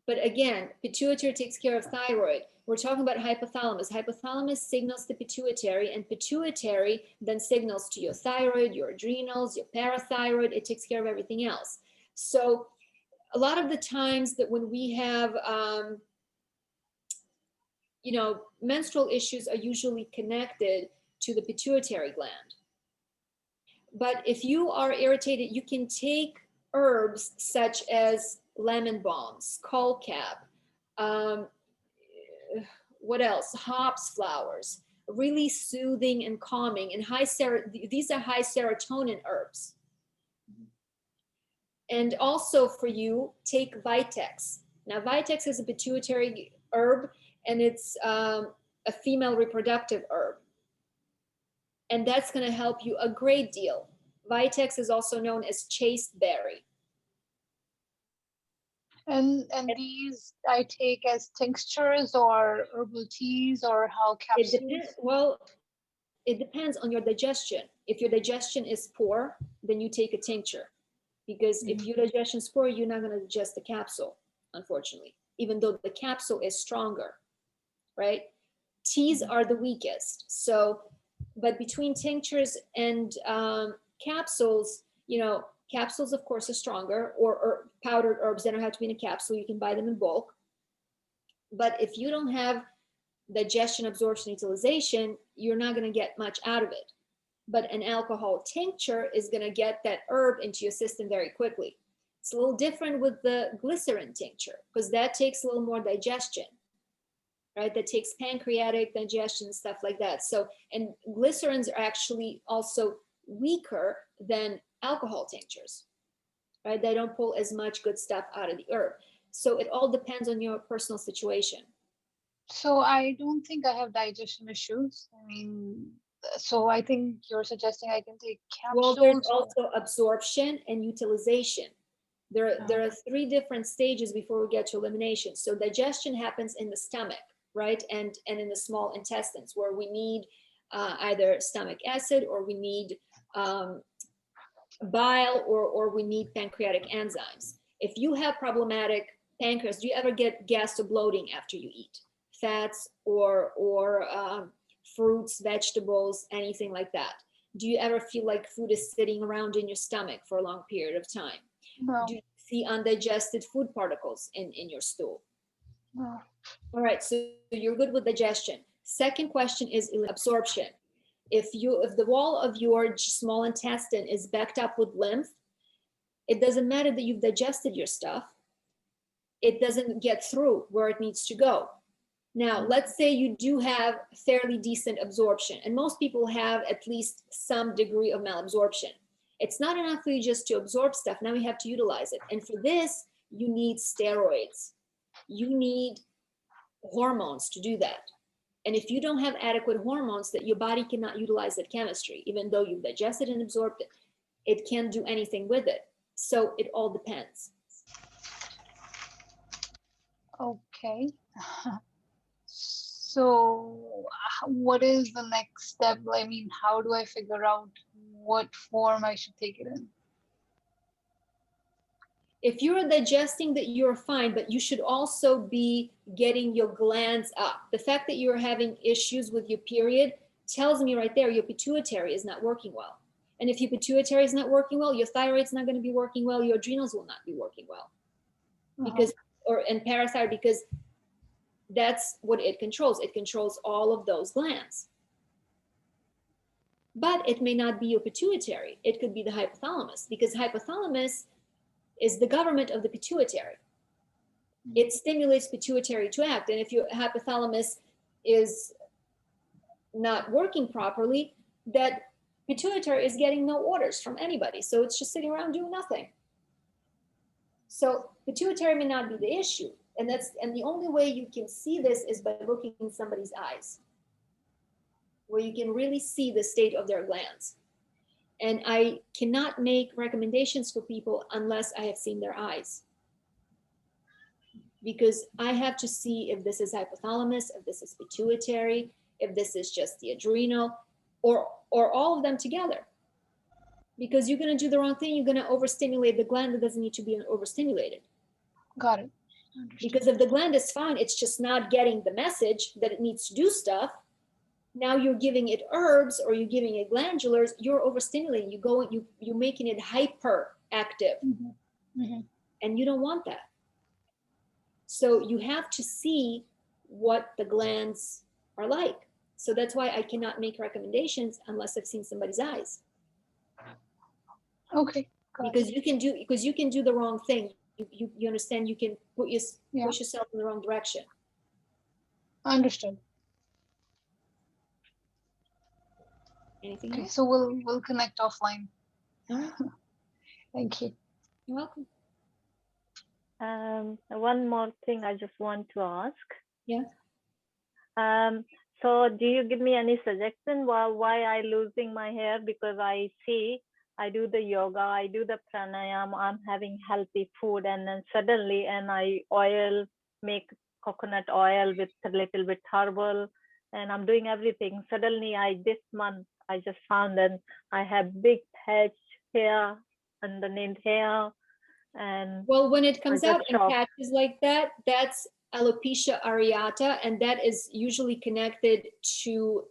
But again, pituitary takes care of thyroid. We're talking about hypothalamus. Hypothalamus signals the pituitary, and pituitary then signals to your thyroid, your adrenals, your parathyroid. It takes care of everything else. So a lot of the times that when we have, menstrual issues are usually connected to the pituitary gland. But if you are irritated, you can take herbs such as lemon balm, skullcap, what else? Hops flowers, really soothing and calming. And these are high serotonin herbs. And also for you, take Vitex. Now, Vitex is a pituitary herb, and it's a female reproductive herb. And that's going to help you a great deal. Vitex is also known as chasteberry. And these I take as tinctures or herbal teas, or how capsules? It depends on your digestion. If your digestion is poor, then you take a tincture. Because if your digestion is poor, you're not going to digest the capsule, unfortunately, even though the capsule is stronger, right? Teas are the weakest. So, but between tinctures and capsules, capsules, of course, are stronger, or powdered herbs that don't have to be in a capsule. You can buy them in bulk. But if you don't have digestion, absorption, utilization, you're not going to get much out of it. But an alcohol tincture is going to get that herb into your system very quickly. It's a little different with the glycerin tincture, because that takes a little more digestion, right? That takes pancreatic digestion, stuff like that. So, and glycerins are actually also weaker than alcohol tinctures, right? They don't pull as much good stuff out of the herb. So it all depends on your personal situation. So I don't think I have digestion issues. I mean, so I think you're suggesting I can take capsules. Well, there's also absorption and utilization. There are 3 different stages before we get to elimination. So digestion happens in the stomach, right? And in the small intestines, where we need either stomach acid, or we need bile, or we need pancreatic enzymes. If you have problematic pancreas, do you ever get gas or bloating after you eat? Fats or fruits, vegetables, anything like that? Do you ever feel like food is sitting around in your stomach for a long period of time? No. Do you see undigested food particles in your stool? No. All right, so you're good with digestion. Second question is absorption. If the wall of your small intestine is backed up with lymph, it doesn't matter that you've digested your stuff. It doesn't get through where it needs to go. Now, let's say you do have fairly decent absorption, and most people have at least some degree of malabsorption. It's not enough for you just to absorb stuff. Now you have to utilize it. And for this, you need steroids. You need hormones to do that. And if you don't have adequate hormones, that your body cannot utilize that chemistry, even though you've digested and absorbed it, it can't do anything with it. So it all depends. Okay. So what is the next step? I mean, how do I figure out what form I should take it in? If you're digesting, that you're fine, but you should also be getting your glands up. The fact that you're having issues with your period tells me right there your pituitary is not working well. And if your pituitary is not working well, your thyroid's not going to be working well, your adrenals will not be working well. And parathyroid, because that's what it controls. It controls all of those glands. But it may not be your pituitary. It could be the hypothalamus, because hypothalamus is the government of the pituitary. It stimulates pituitary to act. And if your hypothalamus is not working properly, that pituitary is getting no orders from anybody. So it's just sitting around doing nothing. So pituitary may not be the issue. And the only way you can see this is by looking in somebody's eyes, where you can really see the state of their glands. And I cannot make recommendations for people unless I have seen their eyes, because I have to see if this is hypothalamus, if this is pituitary, if this is just the adrenal, or all of them together. Because you're going to do the wrong thing. You're going to overstimulate the gland that doesn't need to be overstimulated. Got it. Understood. Because if the gland is fine, it's just not getting the message that it needs to do stuff. Now you're giving it herbs, or you're giving it glandulars, you're overstimulating. You're making it hyperactive. And you don't want that. So you have to see what the glands are like. So that's why I cannot make recommendations unless I've seen somebody's eyes. Okay. Because you can do the wrong thing. You understand, you can push yourself in the wrong direction. Understood. Anything Okay, else? so we'll connect offline. All right. Thank you. You're welcome. One more thing I just want to ask. Yeah. So do you give me any suggestion why I losing my hair? Because I see I do the yoga, I do the pranayama, I'm having healthy food, and then suddenly, and I make coconut oil with a little bit herbal, and I'm doing everything. Suddenly, this month, I just found that I have big patch hair underneath hair. And well, when it comes out in shocked. patches like that, that's alopecia areata, and that is usually connected to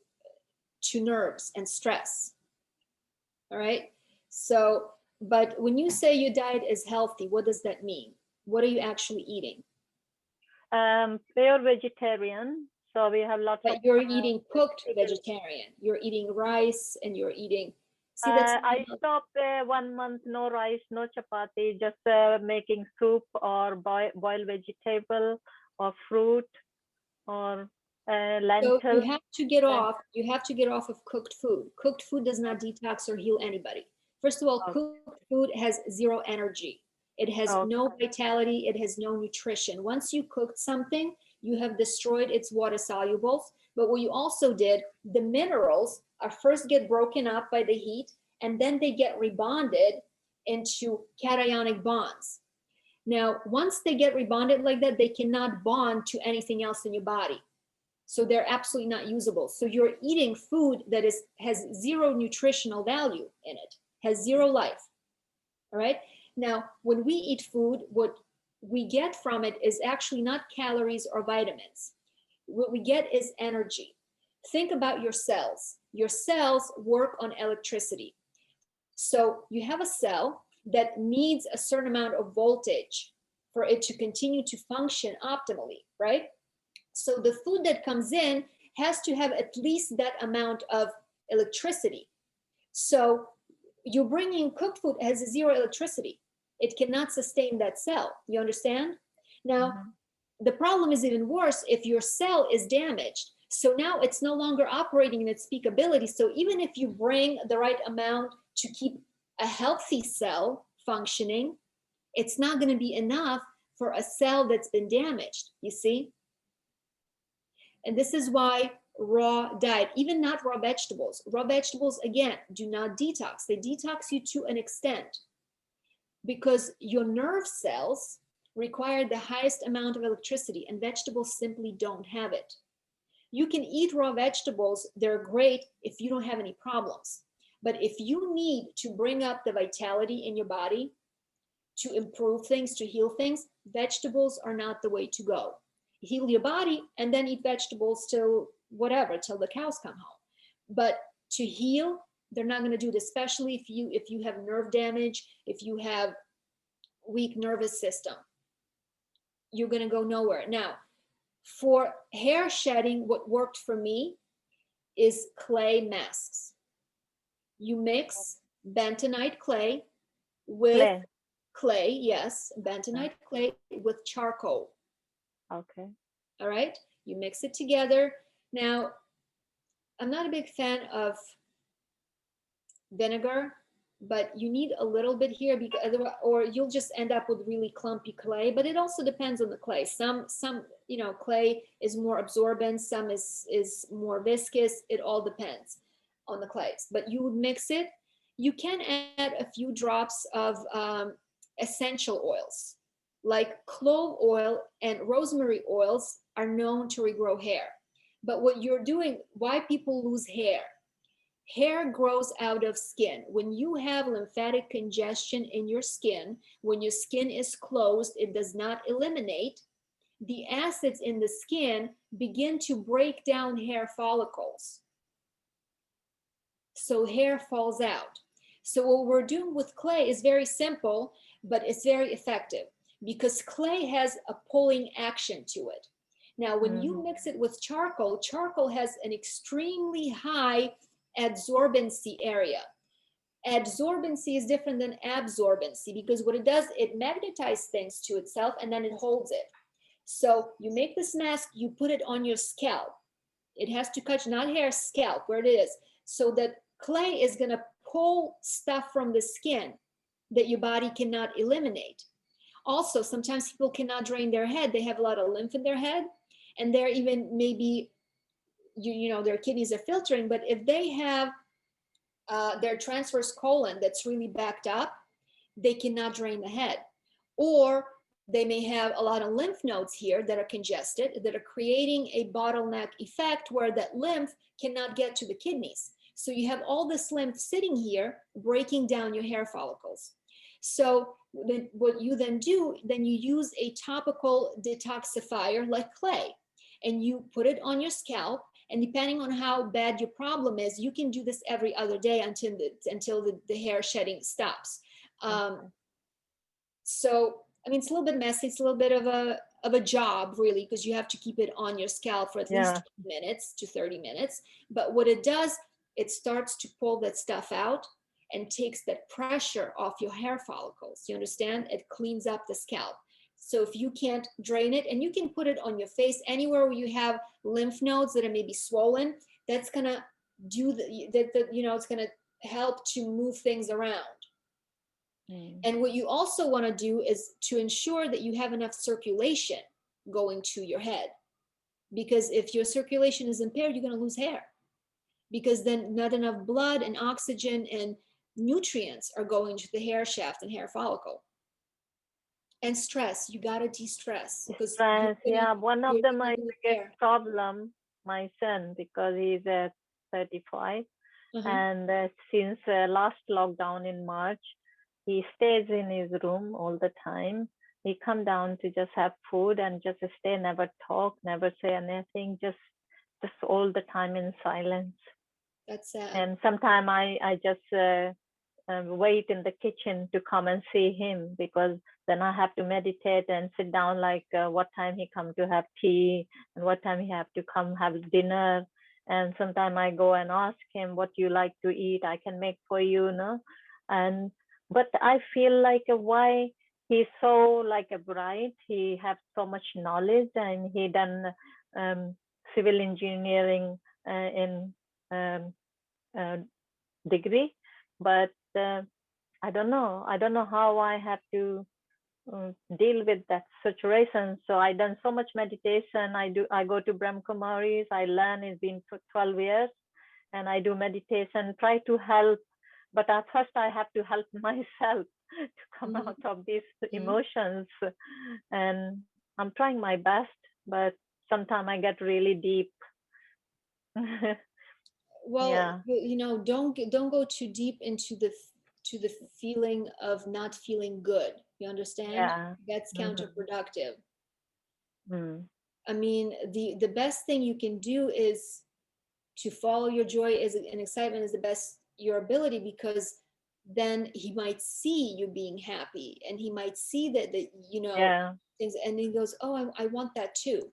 nerves and stress. All right. So, but when you say your diet is healthy, what does that mean? What are you actually eating? Pure vegetarian. So we have lots of. But you're eating cooked vegetarian. You're eating rice, and you're eating. See, that's I stopped 1 month, no rice, no chapati, just making soup or boiled vegetable or fruit or lentils. So you have to get off. You have to get off of cooked food. Cooked food does not detox or heal anybody. First of all, cooked food has zero energy. It has no vitality. It has no nutrition. Once you cooked something, you have destroyed its water solubles. But what you also did, the minerals are first get broken up by the heat, and then they get rebonded into cationic bonds. Now, once they get rebonded like that, they cannot bond to anything else in your body. So they're absolutely not usable. So you're eating food that has zero nutritional value in it, has zero life. All right. Now, when we eat food, what we get from it is actually not calories or vitamins. What we get is energy. Think about your cells. Your cells work on electricity. So you have a cell that needs a certain amount of voltage for it to continue to function optimally, right? So the food that comes in has to have at least that amount of electricity. So you're bringing cooked food has zero electricity. It cannot sustain that cell. You understand? Now, the problem is even worse if your cell is damaged. So now it's no longer operating in its peak ability. So even if you bring the right amount to keep a healthy cell functioning, it's not going to be enough for a cell that's been damaged, you see? And this is why raw diet, even not raw vegetables, again, do not detox. They detox you to an extent because your nerve cells require the highest amount of electricity, and vegetables simply don't have it. You can eat raw vegetables. They're great if you don't have any problems. But if you need to bring up the vitality in your body, to improve things, to heal things, vegetables are not the way to go. Heal your body and then eat vegetables till the cows come home. But to heal, they're not going to do it, especially if you have nerve damage, if you have weak nervous system. You're going to go nowhere. Now, for hair shedding, what worked for me is clay masks. You mix bentonite clay with clay, yes, bentonite clay with charcoal. Okay. All right, you mix it together. Now, I'm not a big fan of vinegar, but you need a little bit here because otherwise, or you'll just end up with really clumpy clay. But it also depends on the clay. Some clay is more absorbent, some is more viscous. It all depends on the clays. But you would mix it. You can add a few drops of essential oils, like clove oil and rosemary oils are known to regrow hair. But what you're doing, why people lose hair? Hair grows out of skin. When you have lymphatic congestion in your skin, when your skin is closed, it does not eliminate. The acids in the skin begin to break down hair follicles. So hair falls out. So what we're doing with clay is very simple. but it's very effective because clay has a pulling action to it. Now, when you mix it with charcoal, charcoal has an extremely high adsorbency area. Adsorbency is different than absorbency because what it does, it magnetizes things to itself and then it holds it. So you make this mask, you put it on your scalp. It has to touch, not hair, scalp, where it is. So that clay is going to pull stuff from the skin that your body cannot eliminate. Also, sometimes people cannot drain their head. They have a lot of lymph in their head, and they're even maybe, their kidneys are filtering, but if they have their transverse colon that's really backed up, they cannot drain the head. Or they may have a lot of lymph nodes here that are congested, that are creating a bottleneck effect where that lymph cannot get to the kidneys. So you have all this lymph sitting here, breaking down your hair follicles. So then what you then do, then you use a topical detoxifier like clay, and you put it on your scalp. And depending on how bad your problem is, you can do this every other day until the hair shedding stops. So, I mean, it's a little bit messy. It's a little bit of a job, really, because you have to keep it on your scalp for at least 20 minutes to 30 minutes. But what it does, it starts to pull that stuff out and takes that pressure off your hair follicles. You understand? It cleans up the scalp. So if you can't drain it, and you can put it on your face anywhere where you have lymph nodes that are maybe swollen, that's gonna do it's gonna help to move things around. And what you also want to do is to ensure that you have enough circulation going to your head, because if your circulation is impaired, you're going to lose hair, because then not enough blood and oxygen and nutrients are going to the hair shaft and hair follicle. And stress, you got to de-stress. Stress, one of my biggest problem, my son, because he's 35, and since last lockdown in March, he stays in his room all the time. He come down to just have food and just stay, never talk, never say anything, just all the time in silence. That's sad. And sometimes I just wait in the kitchen to come and see him, because then I have to meditate and sit down, like what time he come to have tea and what time he have to come have dinner. And sometimes I go and ask him, what you like to eat, I can make for you, no? But I feel like why he's so like a bright, he have so much knowledge, and he done civil engineering in degree, but I don't know how I have to deal with that situation. So I done so much meditation. I go to Brahm Kumaris, I learn, it's been 12 years, and I do meditation, try to help. But at first I have to help myself to come out of these emotions. And I'm trying my best, but sometimes I get really deep. Well, don't go too deep into the feeling of not feeling good. You understand? That's counterproductive. I mean, the best thing you can do is to follow your joy and excitement is the best your ability, because then he might see you being happy, and he might see that things, and he goes, oh, I want that too,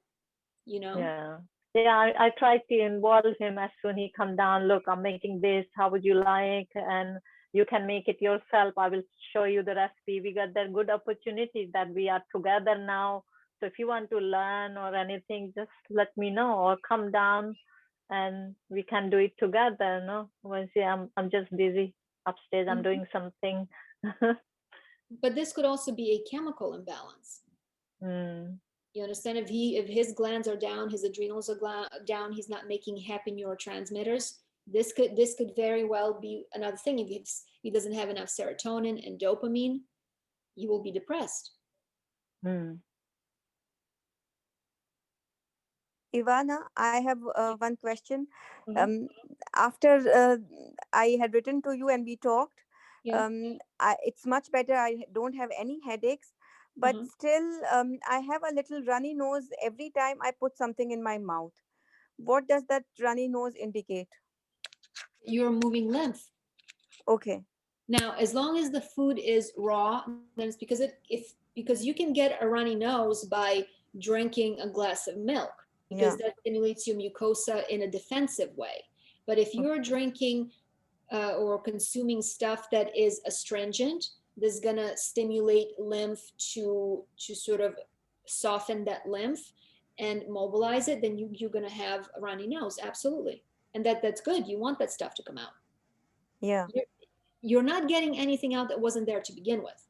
I try to involve him as soon he come down. Look, I'm making this, how would you like? And you can make it yourself. I will show you the recipe. We got that good opportunity that we are together now. So if you want to learn or anything, just let me know, or come down and we can do it together. No, I'm just busy upstairs. I'm doing something. But this could also be a chemical imbalance. You understand? If his glands are down, his adrenals are down, he's not making happy neurotransmitters. This could very well be another thing. If he doesn't have enough serotonin and dopamine, he will be depressed. Ivana, I have one question. After I had written to you and we talked, it's much better. I don't have any headaches, but still I have a little runny nose every time I put something in my mouth. What does that runny nose indicate? You're moving lymph. Okay. Now, as long as the food is raw, then it's because because you can get a runny nose by drinking a glass of milk, because Yeah. that stimulates your mucosa in a defensive way. But if Okay. you're drinking or consuming stuff that is astringent, that's gonna stimulate lymph to sort of soften that lymph and mobilize it, then you're gonna have a runny nose, absolutely. And that's good. You want that stuff to come out. Yeah. You're not getting anything out that wasn't there to begin with,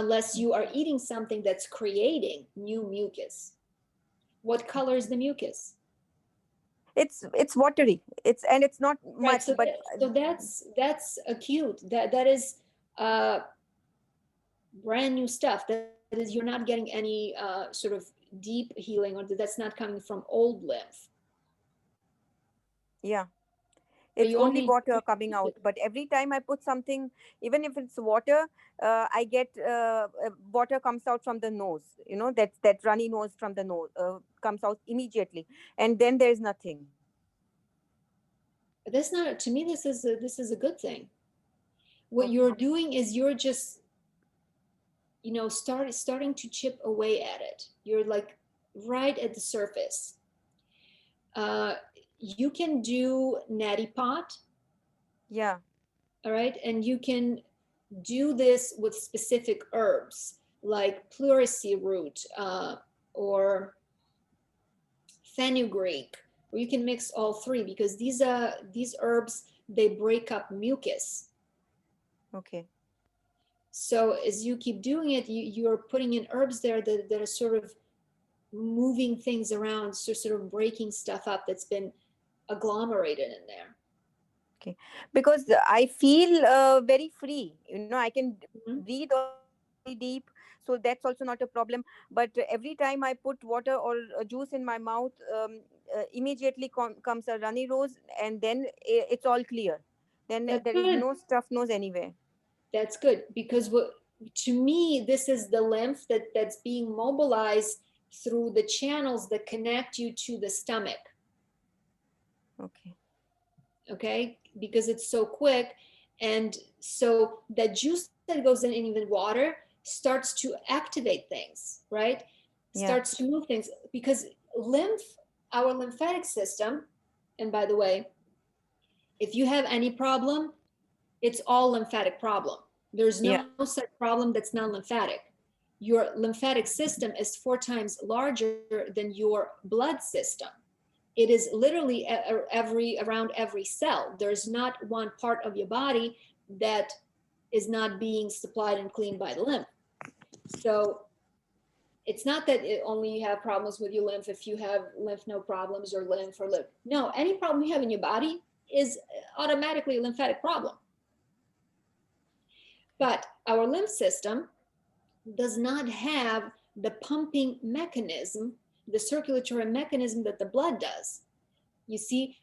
unless you are eating something that's creating new mucus. What color is the mucus? It's watery. It's not Right. much, but So that's acute. That is brand new stuff. That is, you're not getting any sort of deep healing, or that's not coming from old lymph. yeah, But it's you only only water coming out. But every time I put something, even if it's water, I get water comes out from the nose. That runny nose from the nose comes out immediately, and then there's nothing. that's not, to me, this is a good thing. What Okay. you're doing is you're just starting to chip away at it. You're like right at the surface. uh, you can do neti pot, Yeah. all right, and you can do this with specific herbs like pleurisy root, or fenugreek, or you can mix all three, because these herbs, they break up mucus. Okay. So as you keep doing it, you're putting in herbs there that are sort of moving things around, so sort of breaking stuff up that's been agglomerated in there. Okay. Because I feel very free. I can Mhm. breathe also very deep. So that's also not a problem. But every time I put water or juice in my mouth, immediately comes a runny nose, and then it's all clear. Then That's there is good. no stuff nose anywhere. That's good, because to me, this is the lymph that's being mobilized through the channels that connect you to the stomach. Okay. Okay, because it's so quick. And so that juice that goes in, and even water, starts to activate things, right? Yeah. Starts to move things, because lymph, our lymphatic system, and by the way, if you have any problem, it's all lymphatic problem. There's no Yeah. such problem that's non-lymphatic. Your lymphatic system is 4 times larger than your blood system. It is literally around every cell. There's not one part of your body that is not being supplied and cleaned by the lymph. So it's not that only you have problems with your lymph if you have lymph node problems or lymph or lymph. No, any problem you have in your body is automatically a lymphatic problem. But our lymph system does not have the pumping mechanism, the circulatory mechanism that the blood does. You see,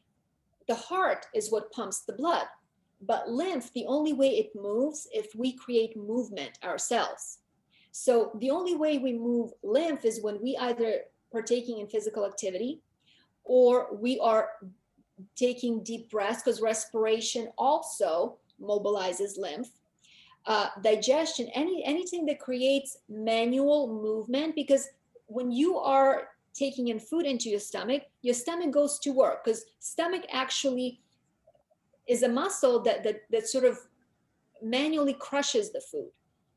the heart is what pumps the blood, but lymph, the only way it moves if we create movement ourselves. So the only way we move lymph is when we either partaking in physical activity, or we are taking deep breaths, because respiration also mobilizes lymph. Digestion, anything that creates manual movement, because when you are taking in food into your stomach goes to work, because stomach actually is a muscle that sort of manually crushes the food.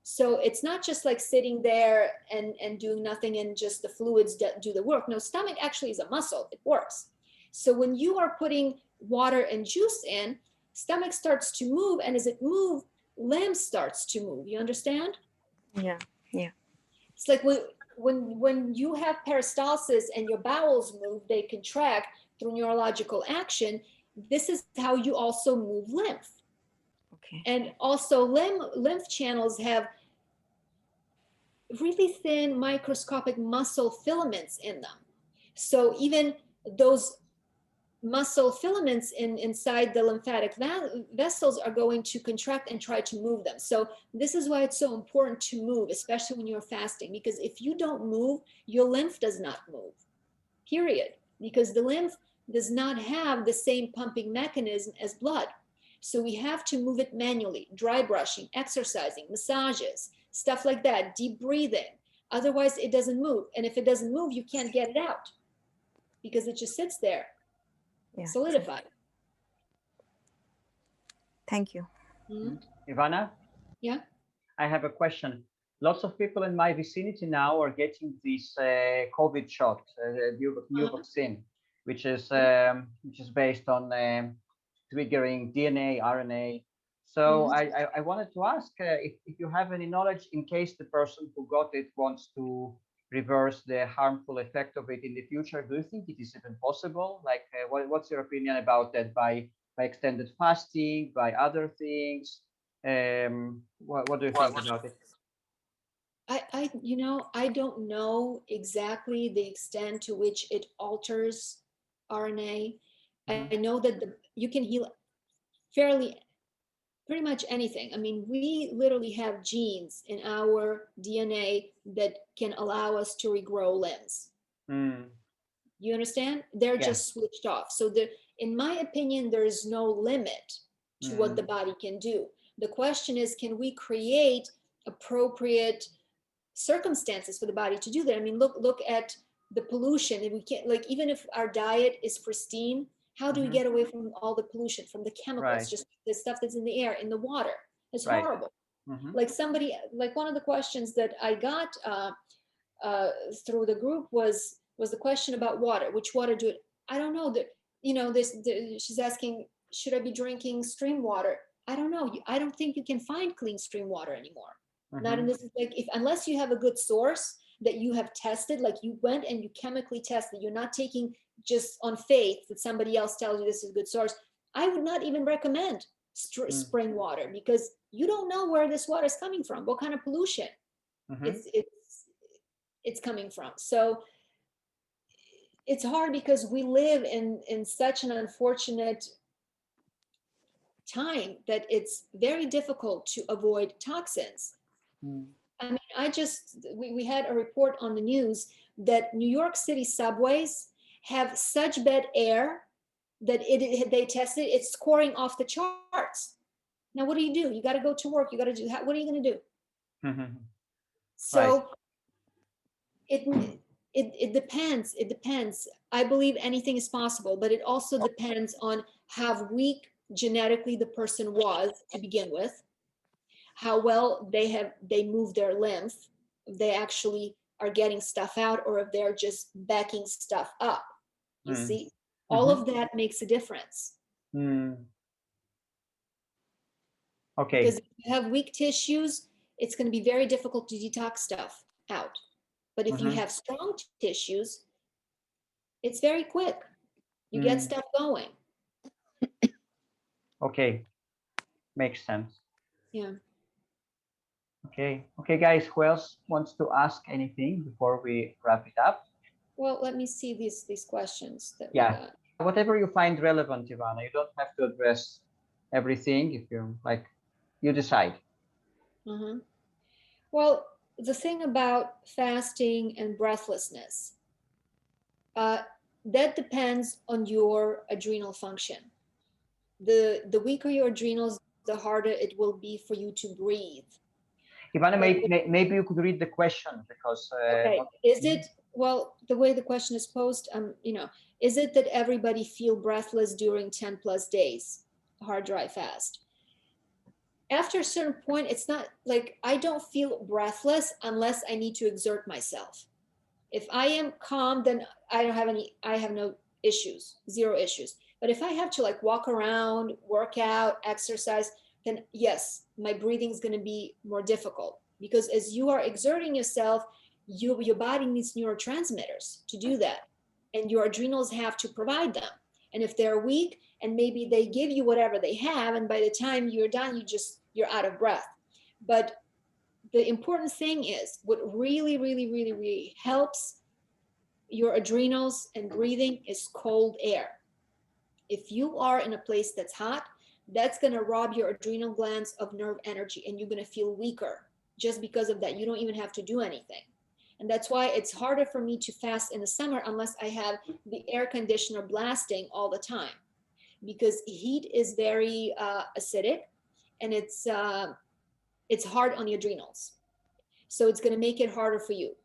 So it's not just like sitting there and doing nothing and just the fluids do the work. No, stomach actually is a muscle. It works. So when you are putting water and juice in, stomach starts to move, and as it moves, lymph starts to move. You understand? Yeah. Yeah. It's like when you have peristalsis and your bowels move, they contract through neurological action. This is how you also move lymph. Okay. And also lymph channels have really thin microscopic muscle filaments in them. So even those muscle filaments inside the lymphatic vessels are going to contract and try to move them. So this is why it's so important to move, especially when you're fasting, because if you don't move, your lymph does not move, period, because the lymph does not have the same pumping mechanism as blood. So we have to move it manually, dry brushing, exercising, massages, stuff like that, deep breathing. Otherwise, it doesn't move. And if it doesn't move, you can't get it out because it just sits there, Yeah, solidified. thank you. Mhm. Ivana, Yeah. I have a question. Lots of people in my vicinity now are getting this COVID shot, new vaccine, which is based on triggering DNA, RNA. So I wanted to ask if you have any knowledge in case the person who got it wants to reverse the harmful effect of it in the future. Do you think it is even possible? Like, what's your opinion about that? By extended fasting, by other things? What do you think about it? I don't know exactly the extent to which it alters RNA. I know that you can heal fairly pretty much anything. I mean, we literally have genes in our DNA that can allow us to regrow limbs. Mm. You understand? They're Yeah. just switched off. So in my opinion, there is no limit to what the body can do. The question is, can we create appropriate circumstances for the body to do that? I mean, look at the pollution. And we can't, like, even if our diet is pristine, how do we get away from all the pollution, from the chemicals, Right. just the stuff that's in the air, in the water? It's Right. horrible. Like one of the questions that I got through the group was the question about water. Which water do it? I don't know. That she's asking, should I be drinking stream water? I don't know. I don't think you can find clean stream water anymore. Not in this, like, unless you have a good source that you have tested, like you went and you chemically tested, you're not taking just on faith that somebody else tells you this is a good source. I would not even recommend spring water, because you don't know where this water is coming from, what kind of pollution it's coming from. So it's hard because we live in such an unfortunate time that it's very difficult to avoid toxins. I mean, we had a report on the news that New York City subways have such bad air that they tested, it's scoring off the charts. Now, what do? You got to go to work. You got to do, what are you going to do? So it depends. It depends. I believe anything is possible, but it also depends on how weak genetically the person was to begin with, how well they move their lymph, if they actually are getting stuff out, or if they're just backing stuff up. You see, all of that makes a difference. Okay. Because if you have weak tissues, it's going to be very difficult to detox stuff out. But if you have strong tissues, it's very quick. You get stuff going. Okay. Makes sense. Yeah. Okay. Okay, guys, who else wants to ask anything before we wrap it up? Well, let me see these questions that we got. Whatever you find relevant, Ivana. You don't have to address everything. If you like, you decide. Well, the thing about fasting and breathlessness, that depends on your adrenal function. The weaker your adrenals, the harder it will be for you to breathe. Ivana, maybe you could read the question, because okay. Is it, well, the way the question is posed, is it that everybody feel breathless during 10 plus days, hard dry fast? After a certain point, it's not like, I don't feel breathless unless I need to exert myself. If I am calm, then I have no issues, zero issues. But if I have to, like, walk around, work out, exercise, then yes, my breathing is going to be more difficult, because as you are exerting yourself, your body needs neurotransmitters to do that, and your adrenals have to provide them. And if they're weak, and maybe they give you whatever they have, and by the time you're done, you're out of breath. But the important thing is, what really, really, really, really helps your adrenals and breathing is cold air. If you are in a place that's hot, that's going to rob your adrenal glands of nerve energy, and you're going to feel weaker just because of that. You don't even have to do anything. And that's why it's harder for me to fast in the summer unless I have the air conditioner blasting all the time. because heat is very acidic, and it's hard on the adrenals. So it's going to make it harder for you.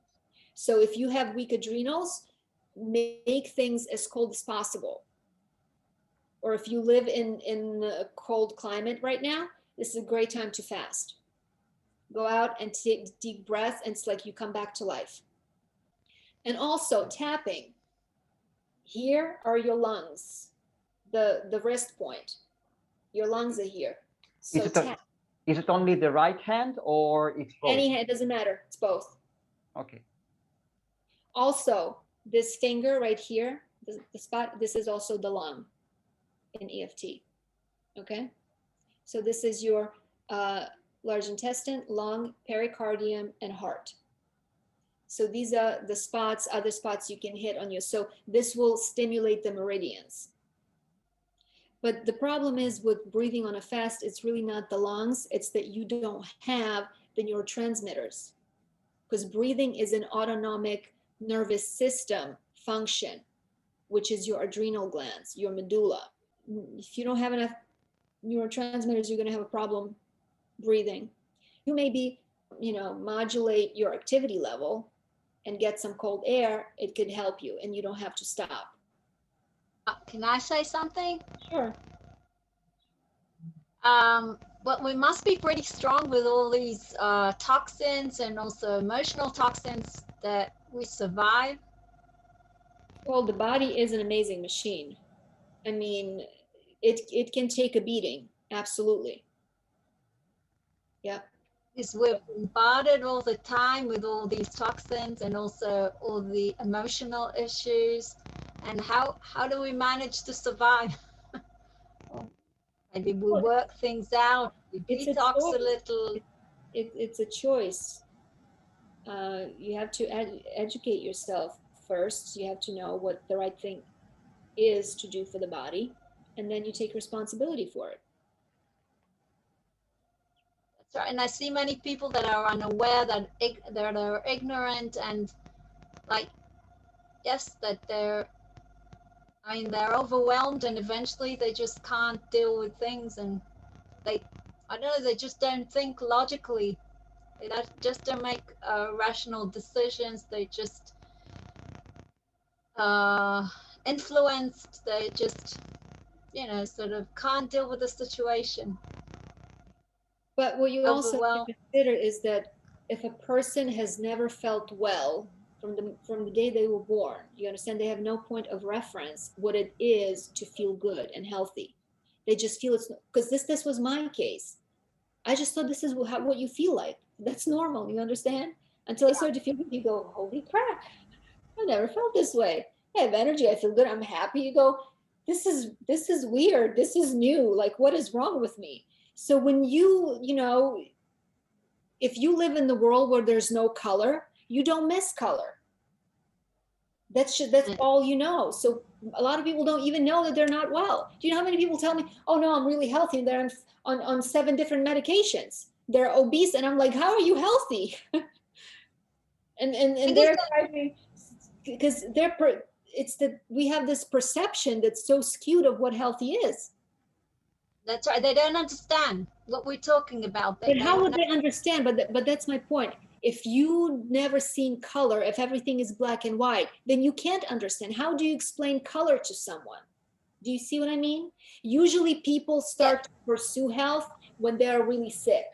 So if you have weak adrenals, make things as cold as possible. Or if you live in a cold climate right now, this is a great time to fast. Go out and take deep breaths, and it's like you come back to life. And also tapping. Here are your lungs, the wrist point. Your lungs are here. So tap. Is it only the right hand or it's both? Any hand, doesn't matter. It's both. Okay. Also, this finger right here, the spot, this is also the lung in EFT. Okay? So this is your large intestine, lung, pericardium, and heart. So these are the spots, other spots you can hit on you. So this will stimulate the meridians. But the problem is with breathing on a fast, it's really not the lungs, it's that you don't have the neurotransmitters. Because breathing is an autonomic nervous system function, which is your adrenal glands, your medulla. If you don't have enough neurotransmitters, you're going to have a problem breathing. You maybe, modulate your activity level and get some cold air. It could help you, and you don't have to stop. Can I say something? Sure. But we must be pretty strong with all these toxins and also emotional toxins that we survive. Well, the body is an amazing machine. I mean, it can take a beating. Absolutely. Yeah. Because we're bombarded all the time with all these toxins and also all the emotional issues. And how do we manage to survive? Maybe we work things out, we detox a little. It's a choice. You have to educate yourself first. You have to know what the right thing is to do for the body, and then you take responsibility for it. That's right. And I see many people that are unaware, that are ignorant, and that they're overwhelmed, and eventually they just can't deal with things, and they just don't think logically. They just don't make rational decisions. They just influenced. They just, sort of can't deal with the situation. But what you also have to consider is that if a person has never felt well from the day they were born, you understand, they have no point of reference what it is to feel good and healthy. They just feel it's, because this was my case. I just thought this is what you feel like. That's normal, you understand? Until I started to feel good, you go, holy crap, I never felt this way. I have energy, I feel good, I'm happy. You go, this is weird, this is new, like what is wrong with me? So when if you live in the world where there's no color, you don't miss color. That's all you know. So a lot of people don't even know that they're not well. Do you know how many people tell me, oh no, I'm really healthy, and they're on 7 different medications. They're obese, and I'm like, how are you healthy? and they're driving, because we have this perception that's so skewed of what healthy is. That's right. They don't understand what we're talking about. But how would they understand? But that's my point. If you never seen color, if everything is black and white, then you can't understand. How do you explain color to someone? Do you see what I mean? Usually people start to pursue health when they're really sick.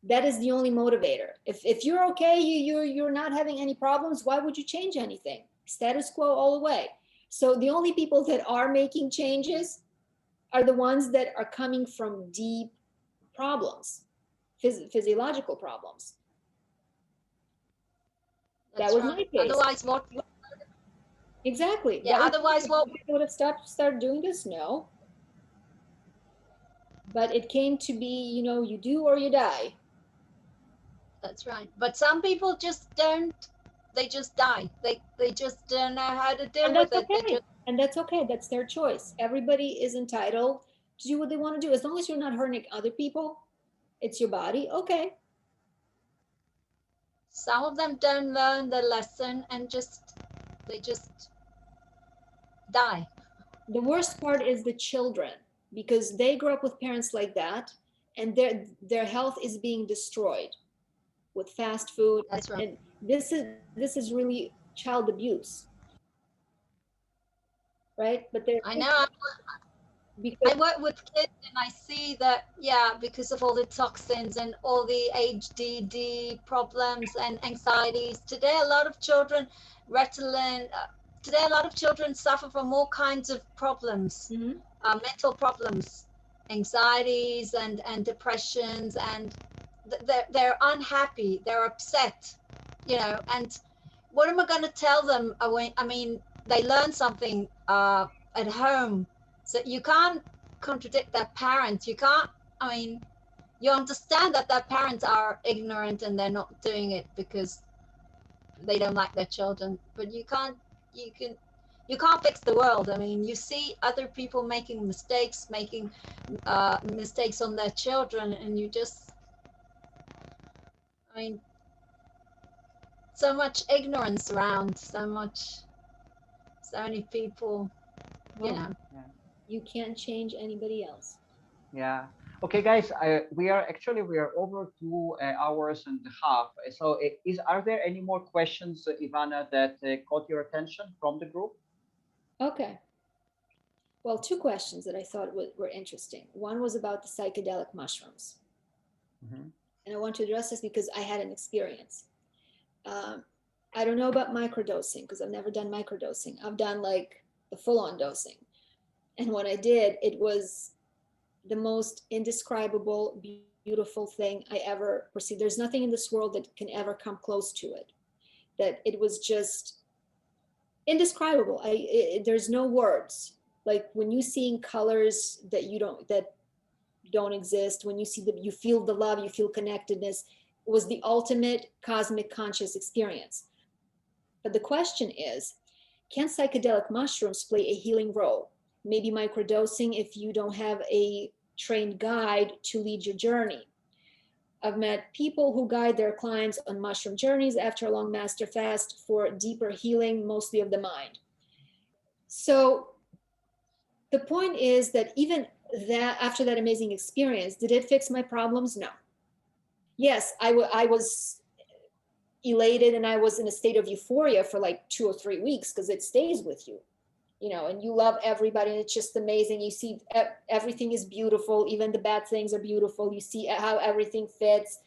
That is the only motivator. If you're okay, you're not having any problems, why would you change anything? Status quo all the way. So the only people that are making changes are the ones that are coming from deep problems, physiological problems. That was my case. Otherwise, what? Exactly. Yeah. Otherwise, what? Would have started doing this? No. But it came to be, you do or you die. That's right. But some people just don't. They just die. They just don't know how to deal with it. Okay. And that's okay. That's their choice. Everybody is entitled to do what they want to do. As long as you're not hurting other people, it's your body. Okay. Some of them don't learn the lesson and they just die. The worst part is the children, because they grow up with parents like that, and their health is being destroyed with fast food. That's right. And this is really child abuse, right? But they're I know. because I work with kids and I see that, yeah, because of all the toxins and all the HDD problems and anxieties. Today, a lot of children, Ritalin, today, a lot of children suffer from all kinds of problems, Mhm. mental problems, anxieties and depressions, and they're unhappy, they're upset, you know, and what am I going to tell them? I mean, they learn something at home, so you can't contradict their parents. You can't. I mean, you understand that their parents are ignorant and they're not doing it because they don't like their children. But you can't. You can. You can't fix the world. I mean, you see other people making mistakes on their children, and you just. I mean, so much ignorance around. So many people. You Well, know. Yeah. you can't change anybody else. Yeah. Okay, guys, we are over 2 hours and a half. So, are there any more questions, Ivana, that caught your attention from the group? Okay. Well, two questions that I thought were interesting. One was about the psychedelic mushrooms. Mhm. And I want to address this because I had an experience. Um, I don't know about microdosing because I've never done microdosing. I've done like the full on dosing. And when I did, it was the most indescribable, beautiful thing I ever perceived. There's nothing in this world that can ever come close to it. That it was just indescribable. There's no words. Like when you seeing colors that don't exist, when you see you feel the love, you feel connectedness. It was the ultimate cosmic conscious experience. But the question is, can psychedelic mushrooms play a healing role? Maybe microdosing if you don't have a trained guide to lead your journey. I've met people who guide their clients on mushroom journeys after a long master fast for deeper healing, mostly of the mind. So the point is that even that after that amazing experience, did it fix my problems? No. Yes, I was elated and I was in a state of euphoria for like 2 or 3 weeks because it stays with you, and you love everybody and it's just amazing. You see everything is beautiful, even the bad things are beautiful. You see how everything fits.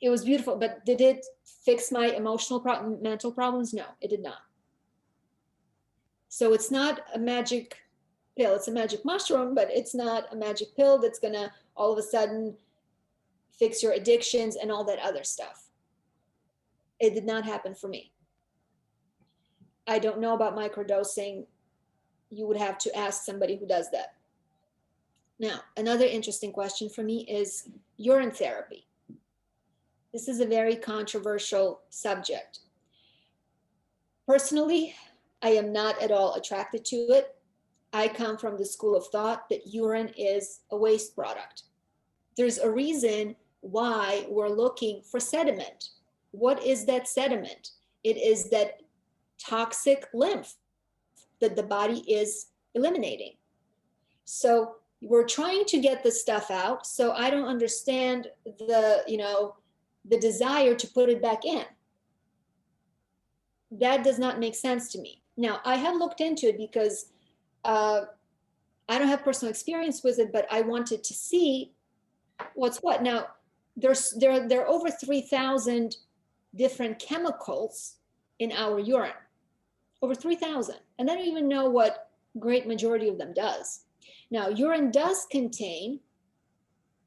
It was beautiful, but did it fix my mental problems? No, it did not. So it's not a magic pill. It's a magic mushroom, but it's not a magic pill that's gonna all of a sudden fix your addictions and all that other stuff. It did not happen for me. I don't know about microdosing. You would have to ask somebody who does that. Now, another interesting question for me is urine therapy. This is a very controversial subject. Personally, I am not at all attracted to it. I come from the school of thought that urine is a waste product. There's a reason why we're looking for sediment. What is that sediment? It is that toxic lymph that the body is eliminating. So we're trying to get the stuff out. So I don't understand the desire to put it back in. That does not make sense to me. Now, I have looked into it because uh, I don't have personal experience with it, but I wanted to see what's what. Now, there are over 3,000 different chemicals in our urine, over 3,000. And I don't even know what great majority of them does. Now, urine does contain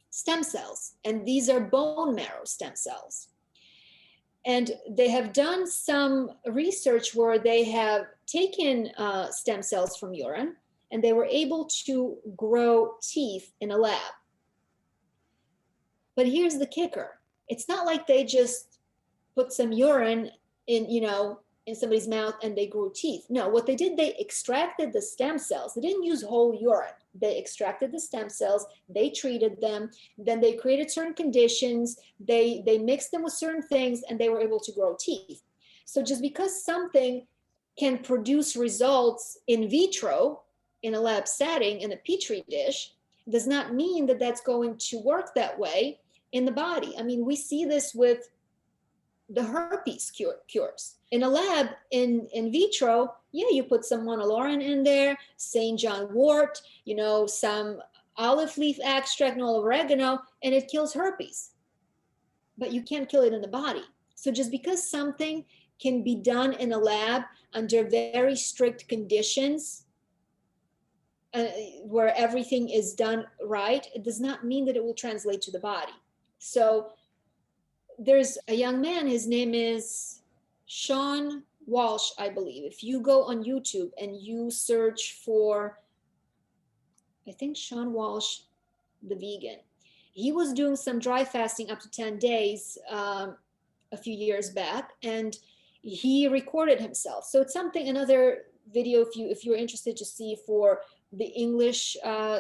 stem cells, and these are bone marrow stem cells. And they have done some research where they have taken stem cells from urine and they were able to grow teeth in a lab. But here's the kicker. It's not like they just put some urine in somebody's mouth and they grew teeth. No, what they did, they extracted the stem cells. They didn't use whole urine. They extracted the stem cells, they treated them, then they created certain conditions, they mixed them with certain things, and they were able to grow teeth. So just because something can produce results in vitro in a lab setting in a petri dish does not mean that that's going to work that way in the body. I mean, we see this with the herpes cures. In a lab, in vitro, yeah, you put some monolaurin in there, St. John wort, some olive leaf extract, no oregano, and it kills herpes. But you can't kill it in the body. So just because something can be done in a lab under very strict conditions, where everything is done right, it does not mean that it will translate to the body. So there's a young man, his name is Sean Walsh, I believe. If you go on YouTube and you search for, I think, Sean Walsh, the vegan, he was doing some dry fasting up to 10 days a few years back, and he recorded himself. So it's something, another video, if you're interested to see, for the English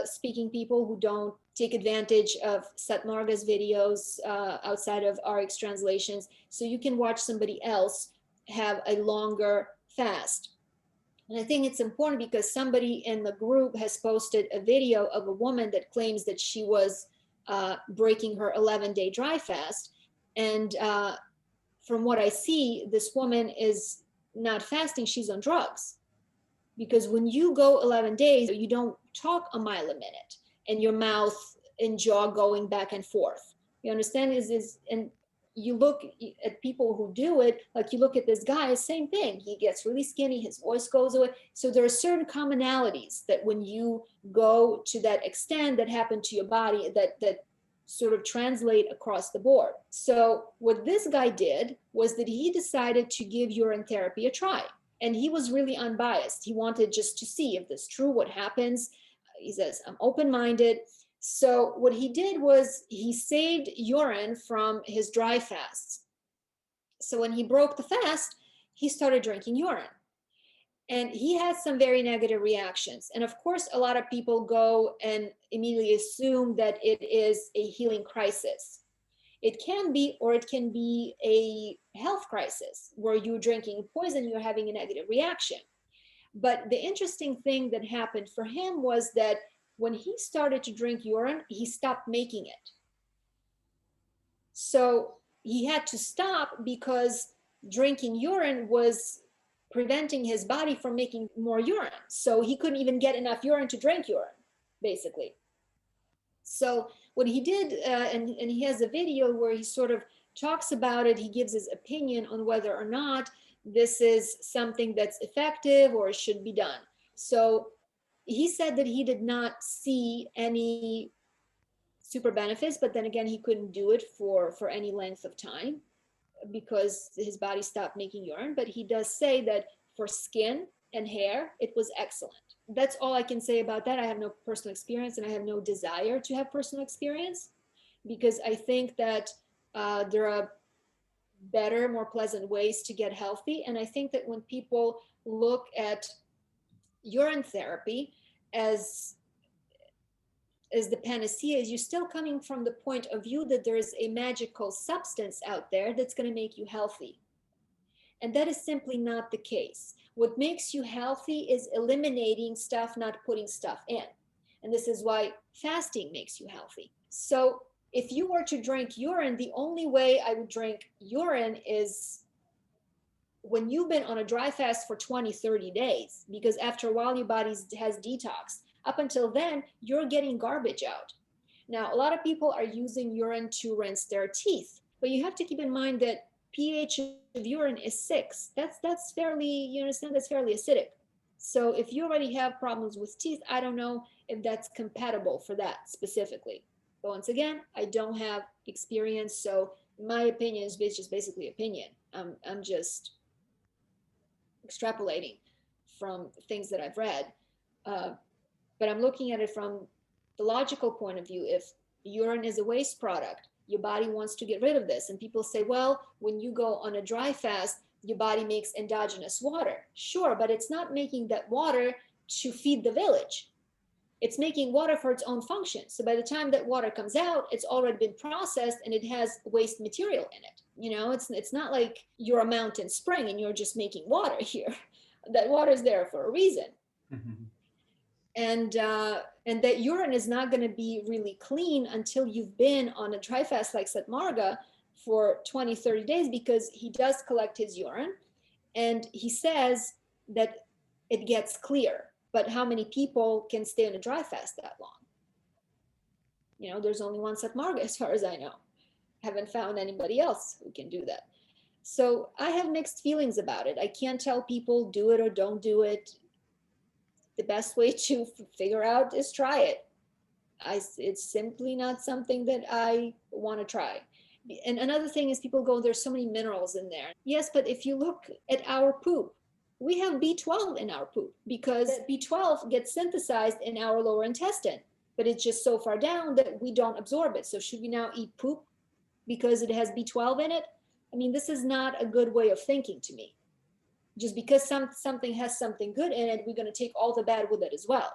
speaking people who don't take advantage of Satmarga's videos outside of RX translations, so you can watch somebody else have a longer fast. And I think it's important because somebody in the group has posted a video of a woman that claims that she was breaking her 11-day dry fast. And from what I see, this woman is not fasting, she's on drugs. Because when you go 11 days, you don't talk a mile a minute and your mouth and jaw going back and forth. You understand? And you look at people who do it, like you look at this guy, same thing. He gets really skinny, his voice goes away. So there are certain commonalities that when you go to that extent that happen to your body, that sort of translate across the board. So what this guy did was that he decided to give urine therapy a try. And he was really unbiased. He wanted just to see if this is true, what happens. He says, I'm open-minded. So what he did was he saved urine from his dry fasts. So when he broke the fast, he started drinking urine. And he had some very negative reactions. And of course, a lot of people go and immediately assume that it is a healing crisis. It can be, or it can be a health crisis where you're drinking poison, you're having a negative reaction. But the interesting thing that happened for him was that when he started to drink urine, he stopped making it. So he had to stop because drinking urine was preventing his body from making more urine. So he couldn't even get enough urine to drink urine, basically. So what he did, and he has a video where he sort of talks about it, he gives his opinion on whether or not this is something that's effective or should be done. So he said that he did not see any super benefits, but then again, he couldn't do it for any length of time because his body stopped making urine. But he does say that for skin and hair, it was excellent. That's all I can say about that. I have no personal experience and I have no desire to have personal experience because I think that there are better, more pleasant ways to get healthy. And I think that when people look at urine therapy as the panacea, is you're still coming from the point of view that there is a magical substance out there that's going to make you healthy. And that is simply not the case. What makes you healthy is eliminating stuff, not putting stuff in. And this is why fasting makes you healthy. So if you were to drink urine, the only way I would drink urine is when you've been on a dry fast for 20, 30 days, because after a while your body has detoxed. Up until then, you're getting garbage out. Now, a lot of people are using urine to rinse their teeth, but you have to keep in mind that pH of urine is 6. That's fairly, you understand, that's fairly acidic. So if you already have problems with teeth, I don't know if that's compatible for that specifically. But once again, I don't have experience, so my opinion is just basically opinion. I'm just extrapolating from things that I've read. But I'm looking at it from the logical point of view. If urine is a waste product, your body wants to get rid of this. And people say, well, when you go on a dry fast, your body makes endogenous water. Sure, but it's not making that water to feed the village. It's making water for its own function. So by the time that water comes out, it's already been processed and it has waste material in it. You know, it's not like you're a mountain spring and you're just making water here. That water is there for a reason. And that urine is not going to be really clean until you've been on a dry fast like Satmarga for 20, 30 days, because he does collect his urine and he says that it gets clear. But how many people can stay on a dry fast that long? You know, there's only one Satmarga as far as I know. Haven't found anybody else who can do that. So I have mixed feelings about it. I can't tell people do it or don't do it. The best way to figure out is try it. It's simply not something that I want to try. And another thing is people go, there's so many minerals in there. Yes, but if you look at our poop, we have B12 in our poop because B12 gets synthesized in our lower intestine, but it's just so far down that we don't absorb it. So should we now eat poop because it has B12 in it? I mean, this is not a good way of thinking to me. Just because something has something good in it, we're going to take all the bad with it as well.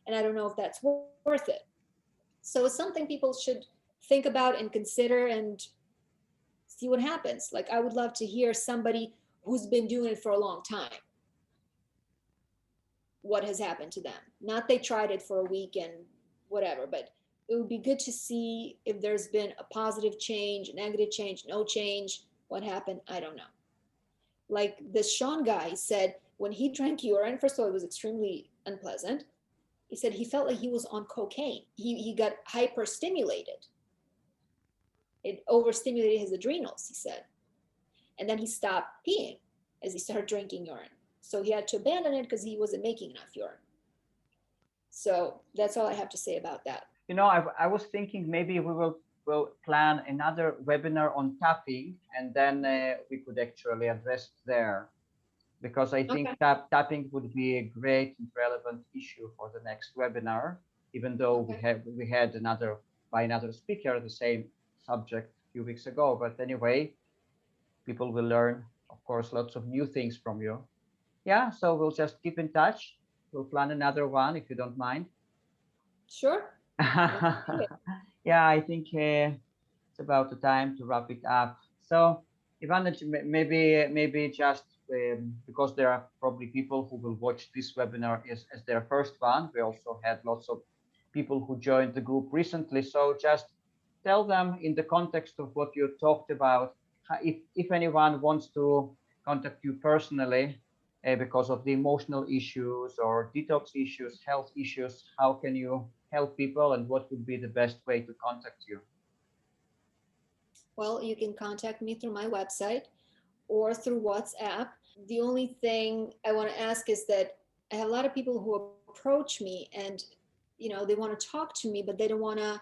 And I don't know if that's worth it. So it's something people should think about and consider and see what happens. Like, I would love to hear somebody who's been doing it for a long time, what has happened to them. Not they tried it for a week and whatever, but it would be good to see if there's been a positive change, a negative change, no change. What happened? I don't know. Like this Sean guy said, when he drank urine, first of all, it was extremely unpleasant. He said he felt like he was on cocaine. He got hyperstimulated. It overstimulated his adrenals, he said. And then he stopped peeing as he started drinking urine. So he had to abandon it because he wasn't making enough urine. So that's all I have to say about that. You know, I was thinking maybe we'll plan another webinar on tapping, and then we could actually address there, because I think tapping would be a great and relevant issue for the next webinar, even though we had another speaker the same subject a few weeks ago. But anyway, people will learn, of course, lots of new things from you. Yeah, so we'll just keep in touch. We'll plan another one if you don't mind. Sure. Yeah, I think it's about the time to wrap it up. So, Ivana, maybe just because there are probably people who will watch this webinar as their first one. We also had lots of people who joined the group recently. So just tell them in the context of what you talked about, if anyone wants to contact you personally because of the emotional issues or detox issues, health issues, how can you help people, and what would be the best way to contact you? Well, you can contact me through my website or through WhatsApp. The only thing I want to ask is that I have a lot of people who approach me and, you know, they want to talk to me, but they don't want to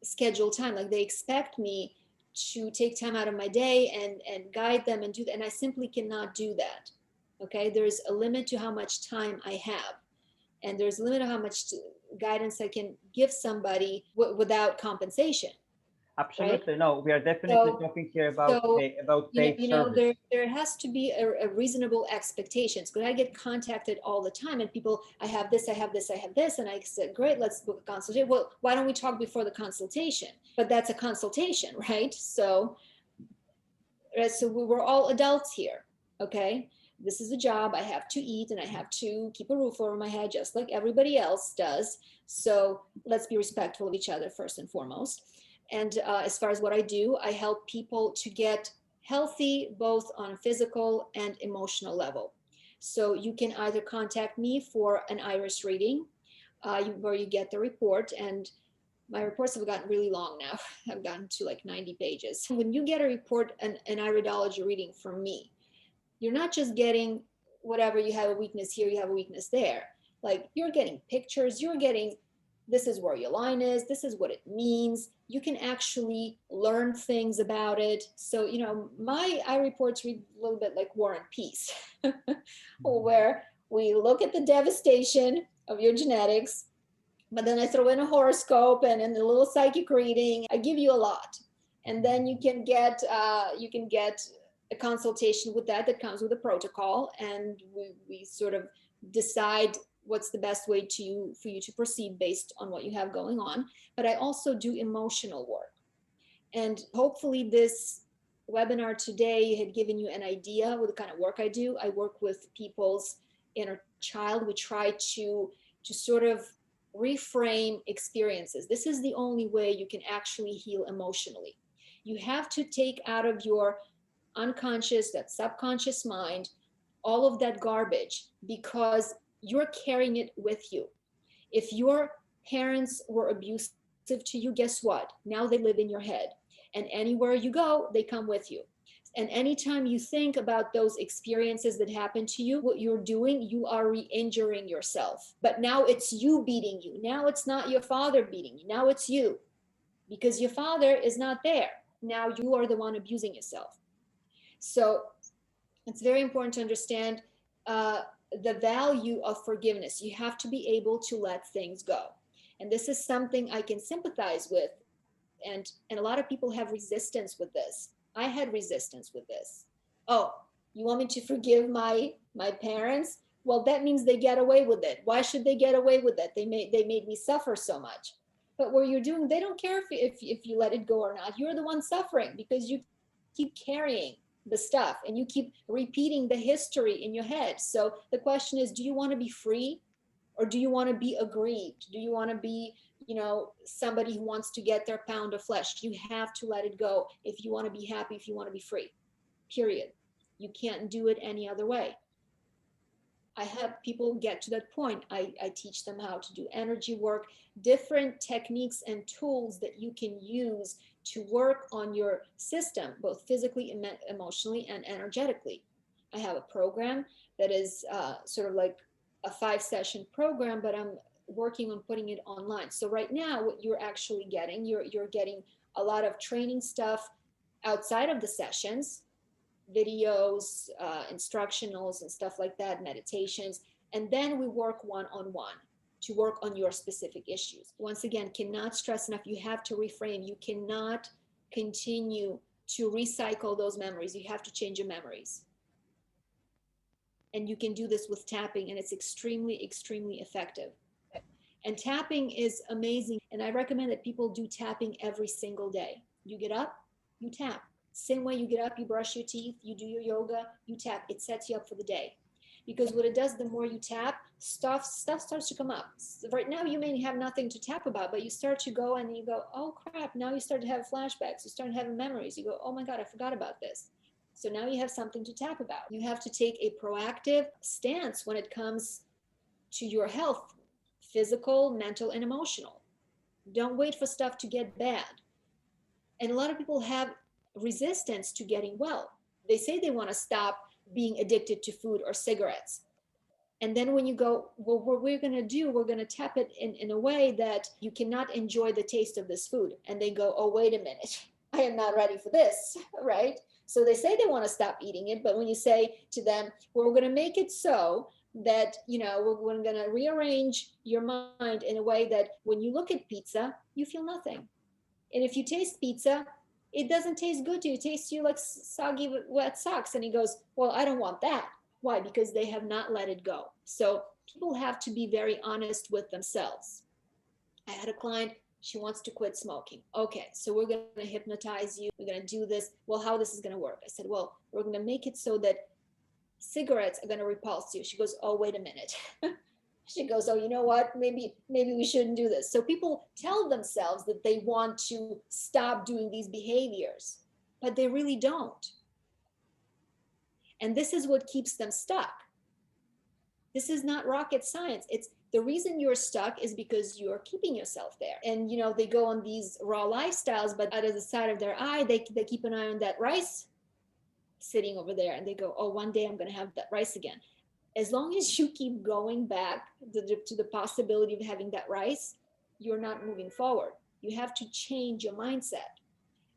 schedule time. Like they expect me to take time out of my day and guide them and do that. And I simply cannot do that. Okay. There's a limit to how much time I have. And there's a limit to how much guidance I can give somebody without compensation. Absolutely. Right? No, we are definitely talking here about paid service. There has to be a reasonable expectations. Because I get contacted all the time and people, I have this, I have this, I have this. And I said, great, let's book a consultation. Well, why don't we talk before the consultation? But that's a consultation, right? So we're all adults here, okay? This is a job. I have to eat and I have to keep a roof over my head just like everybody else does. So let's be respectful of each other first and foremost. And as far as what I do, I help people to get healthy, both on a physical and emotional level. So you can either contact me for an iris reading, where you get the report. And my reports have gotten really long now. I've gotten to like 90 pages. When you get a report, an iridology reading from me, you're not just getting whatever, you have a weakness here, you have a weakness there. Like you're getting pictures, you're getting, this is where your line is, this is what it means. You can actually learn things about it. So, you know, my eye reports read a little bit like War and Peace, where we look at the devastation of your genetics, but then I throw in a horoscope and in a little psychic reading. I give you a lot. And then you can get a consultation with that comes with a protocol, and we sort of decide what's the best way for you to proceed based on what you have going on. But I also do emotional work, and hopefully this webinar today had given you an idea with the kind of work I do. I work with people's inner child. We try to sort of reframe experiences. This is the only way you can actually heal emotionally. You have to take out of your unconscious, that subconscious mind, all of that garbage because you're carrying it with you. If your parents were abusive to you, guess what? Now they live in your head. And anywhere you go, they come with you. And anytime you think about those experiences that happened to you, what you're doing, you are re injuring yourself. But now it's you beating you. Now it's not your father beating you. Now it's you because your father is not there. Now you are the one abusing yourself. So it's very important to understand the value of forgiveness. You have to be able to let things go. And this is something I can sympathize with. And a lot of people have resistance with this. I had resistance with this. Oh, you want me to forgive my parents? Well, that means they get away with it. Why should they get away with it? They made me suffer so much. But what you're doing, they don't care if you let it go or not. You're the one suffering because you keep carrying the stuff and you keep repeating the history in your head. So the question is, do you want to be free or do you want to be aggrieved? Do you want to be, somebody who wants to get their pound of flesh? You have to let it go if you want to be happy, if you want to be free. Period. You can't do it any other way. I help people get to that point. I teach them how to do energy work, different techniques and tools that you can use to work on your system, both physically, emotionally, and energetically. I have a program that is sort of like a 5-session program, but I'm working on putting it online. So right now, what you're actually getting, you're getting a lot of training stuff outside of the sessions, videos, instructionals and stuff like that, meditations. And then we work one-on-one to work on your specific issues. Once again, cannot stress enough, you have to reframe. You cannot continue to recycle those memories. You have to change your memories. And you can do this with tapping, and it's extremely, extremely effective. And tapping is amazing. And I recommend that people do tapping every single day. You get up, you tap. Same way you get up, you brush your teeth, you do your yoga, you tap. It sets you up for the day. Because what it does, the more you tap, stuff starts to come up. So right now, you may have nothing to tap about, but you start to go and you go, oh crap, now you start to have flashbacks. You start having memories. You go, oh my God, I forgot about this. So now you have something to tap about. You have to take a proactive stance when it comes to your health, physical, mental, and emotional. Don't wait for stuff to get bad. And a lot of people have resistance to getting well. They say they want to stop being addicted to food or cigarettes. And then when you go, well, what we're going to do, we're going to tap it in a way that you cannot enjoy the taste of this food. And they go, oh, wait a minute, I am not ready for this, right? So they say they want to stop eating it. But when you say to them, well, we're going to make it so that, we're going to rearrange your mind in a way that when you look at pizza, you feel nothing. And if you taste pizza, it doesn't taste good to you. It tastes to you like soggy, wet socks. And he goes, well, I don't want that. Why? Because they have not let it go. So people have to be very honest with themselves. I had a client, she wants to quit smoking. Okay, so we're going to hypnotize you. We're going to do this. Well, how this is going to work? I said, well, we're going to make it so that cigarettes are going to repulse you. She goes, oh, wait a minute. She goes, oh, you know what? Maybe we shouldn't do this. So people tell themselves that they want to stop doing these behaviors, but they really don't. And this is what keeps them stuck. This is not rocket science. It's the reason you're stuck is because you're keeping yourself there. And, they go on these raw lifestyles, but out of the side of their eye, they keep an eye on that rice sitting over there. And they go, oh, one day I'm going to have that rice again. As long as you keep going back to the possibility of having that rice, you're not moving forward. You have to change your mindset.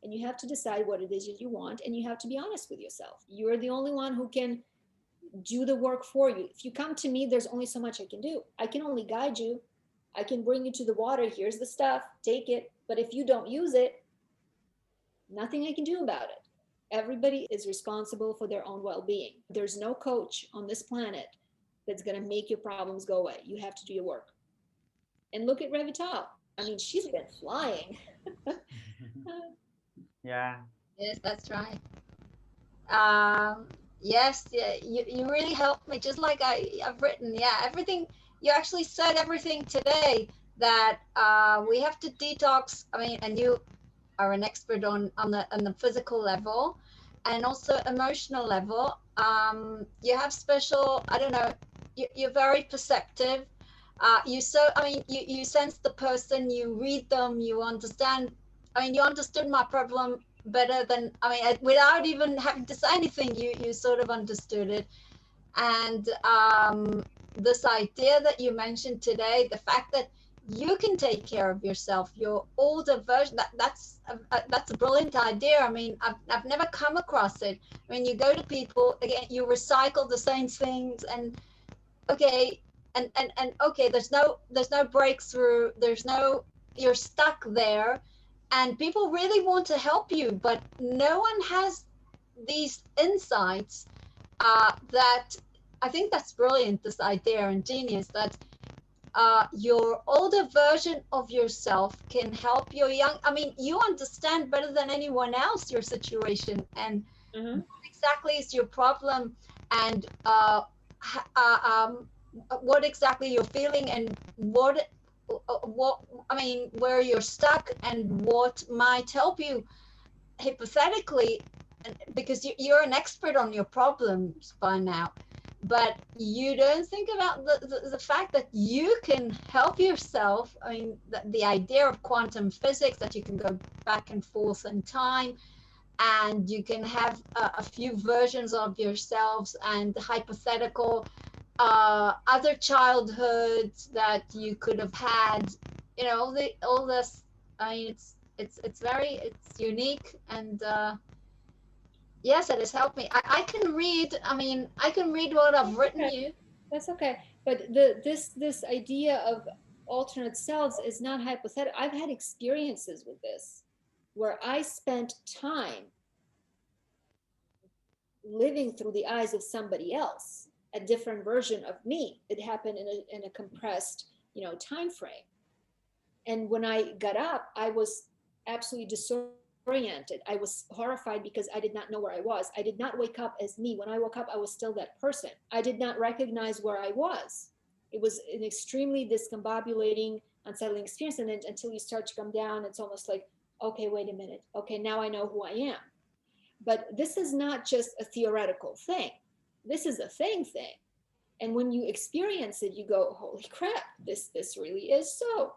And you have to decide what it is that you want, and you have to be honest with yourself. You're the only one who can do the work for you. If you come to me, there's only so much I can do. I can only guide you. I can bring you to the water. Here's the stuff. Take it. But if you don't use it, nothing I can do about it. Everybody is responsible for their own well-being. There's no coach on this planet that's going to make your problems go away. You have to do your work. And look at Revital. I mean, she's been flying. Yeah. Yes, that's right. Yes, yeah, you really helped me. Just like I've written, yeah, everything you actually said everything today that we have to detox. I mean, and you are an expert on the physical level and also emotional level. You have special, I don't know, you're very perceptive. I mean, you sense the person, you read them, you understand. I mean, you understood my problem better than, I mean, without even having to say anything, you sort of understood it. And this idea that you mentioned today, the fact that you can take care of yourself, your older version, that's a brilliant idea. I mean, I've never come across it. When you go to people, again, you recycle the same things, and okay, and okay, there's no breakthrough, you're stuck there, and people really want to help you, but no one has these insights that I think that's brilliant, this idea, and genius, that your older version of yourself can help your young. I mean, you understand better than anyone else your situation and what exactly is your problem, and what exactly you're feeling, and what I mean, where you're stuck, and what might help you hypothetically, because you're an expert on your problems by now, but you don't think about the fact that you can help yourself. I mean, the idea of quantum physics, that you can go back and forth in time, and you can have a few versions of yourselves, and hypothetical other childhoods that you could have had, you know, all this. I mean, it's unique, and yes, it has helped me. I can read. I mean, I can read what I've written Okay. you. That's okay. But this idea of alternate selves is not hypothetical. I've had experiences with this where I spent time living through the eyes of somebody else, a different version of me. It happened in a compressed, time frame. And when I got up, I was absolutely disoriented. I was horrified because I did not know where I was. I did not wake up as me. When I woke up, I was still that person. I did not recognize where I was. It was an extremely discombobulating, unsettling experience. And then until you start to come down, it's almost like, okay, wait a minute. Okay, now I know who I am. But this is not just a theoretical thing. This is a thing. And when you experience it, you go, holy crap, this really is so.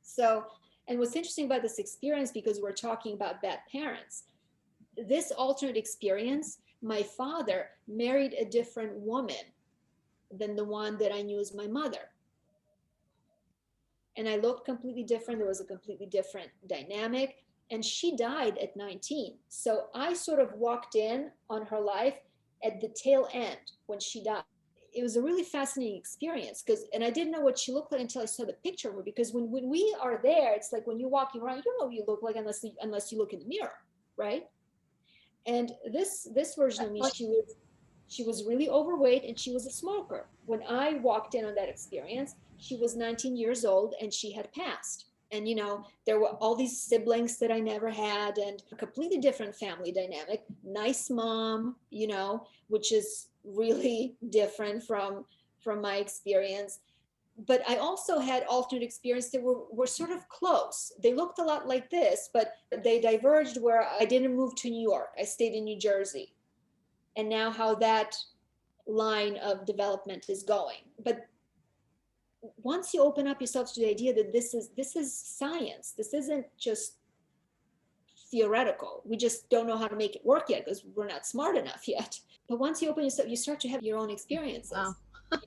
So, and what's interesting about this experience, because we're talking about bad parents, this alternate experience, my father married a different woman than the one that I knew as my mother. And I looked completely different. There was a completely different dynamic. And she died at 19. So I sort of walked in on her life at the tail end when she died. It was a really fascinating experience, and I didn't know what she looked like until I saw the picture of her, because when we are there, it's like when you're walking around, you don't know what you look like unless you look in the mirror, right? And this version of me, she was really overweight, and she was a smoker. When I walked in on that experience, she was 19 years old and she had passed. And there were all these siblings that I never had, and a completely different family dynamic. Nice mom, which is really different from my experience. But I also had alternate experiences that were sort of close. They looked a lot like this, but they diverged, where I didn't move to New York. I stayed in New Jersey. And now how that line of development is going. But once you open up yourself to the idea that this is science, this isn't just theoretical. We just don't know how to make it work yet because we're not smart enough yet. But once you open yourself, you start to have your own experiences. Wow.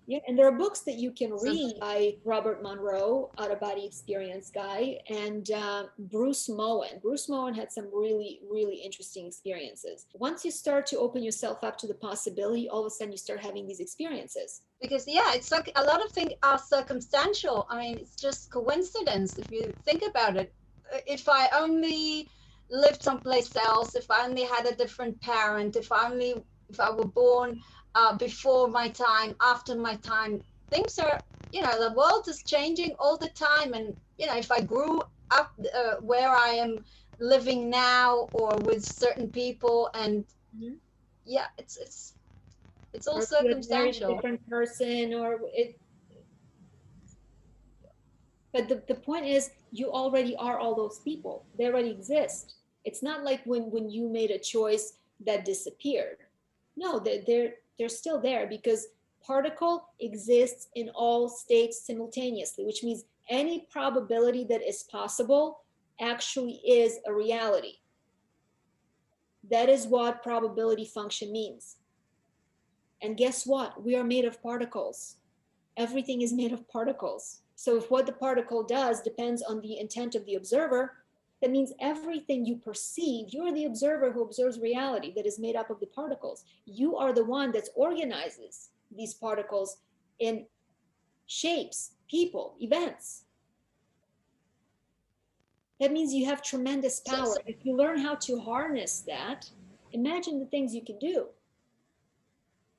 Yeah, and there are books that you can read by Robert Monroe, Out of Body Experience guy, and Bruce Moen. Bruce Moen had some really, really interesting experiences. Once you start to open yourself up to the possibility, all of a sudden you start having these experiences. Because it's like a lot of things are circumstantial. I mean, it's just coincidence if you think about it. If I only lived someplace else, if I only had a different parent, if I were born before my time, after my time, things are, the world is changing all the time. And, if I grew up where I am living now or with certain people, and Mhm. yeah, it's all Or if you had married a circumstantial. different person, or it. But the point is, you already are all those people. They already exist. It's not like when you made a choice that disappeared. No, they're still there, because particle exists in all states simultaneously, which means any probability that is possible actually is a reality. That is what probability function means. And guess what? We are made of particles. Everything is made of particles. So if what the particle does depends on the intent of the observer, that means everything you perceive, you're the observer who observes reality that is made up of the particles. You are the one that organizes these particles in shapes, people, events. That means you have tremendous So, power. If you learn how to harness that, imagine the things you can do.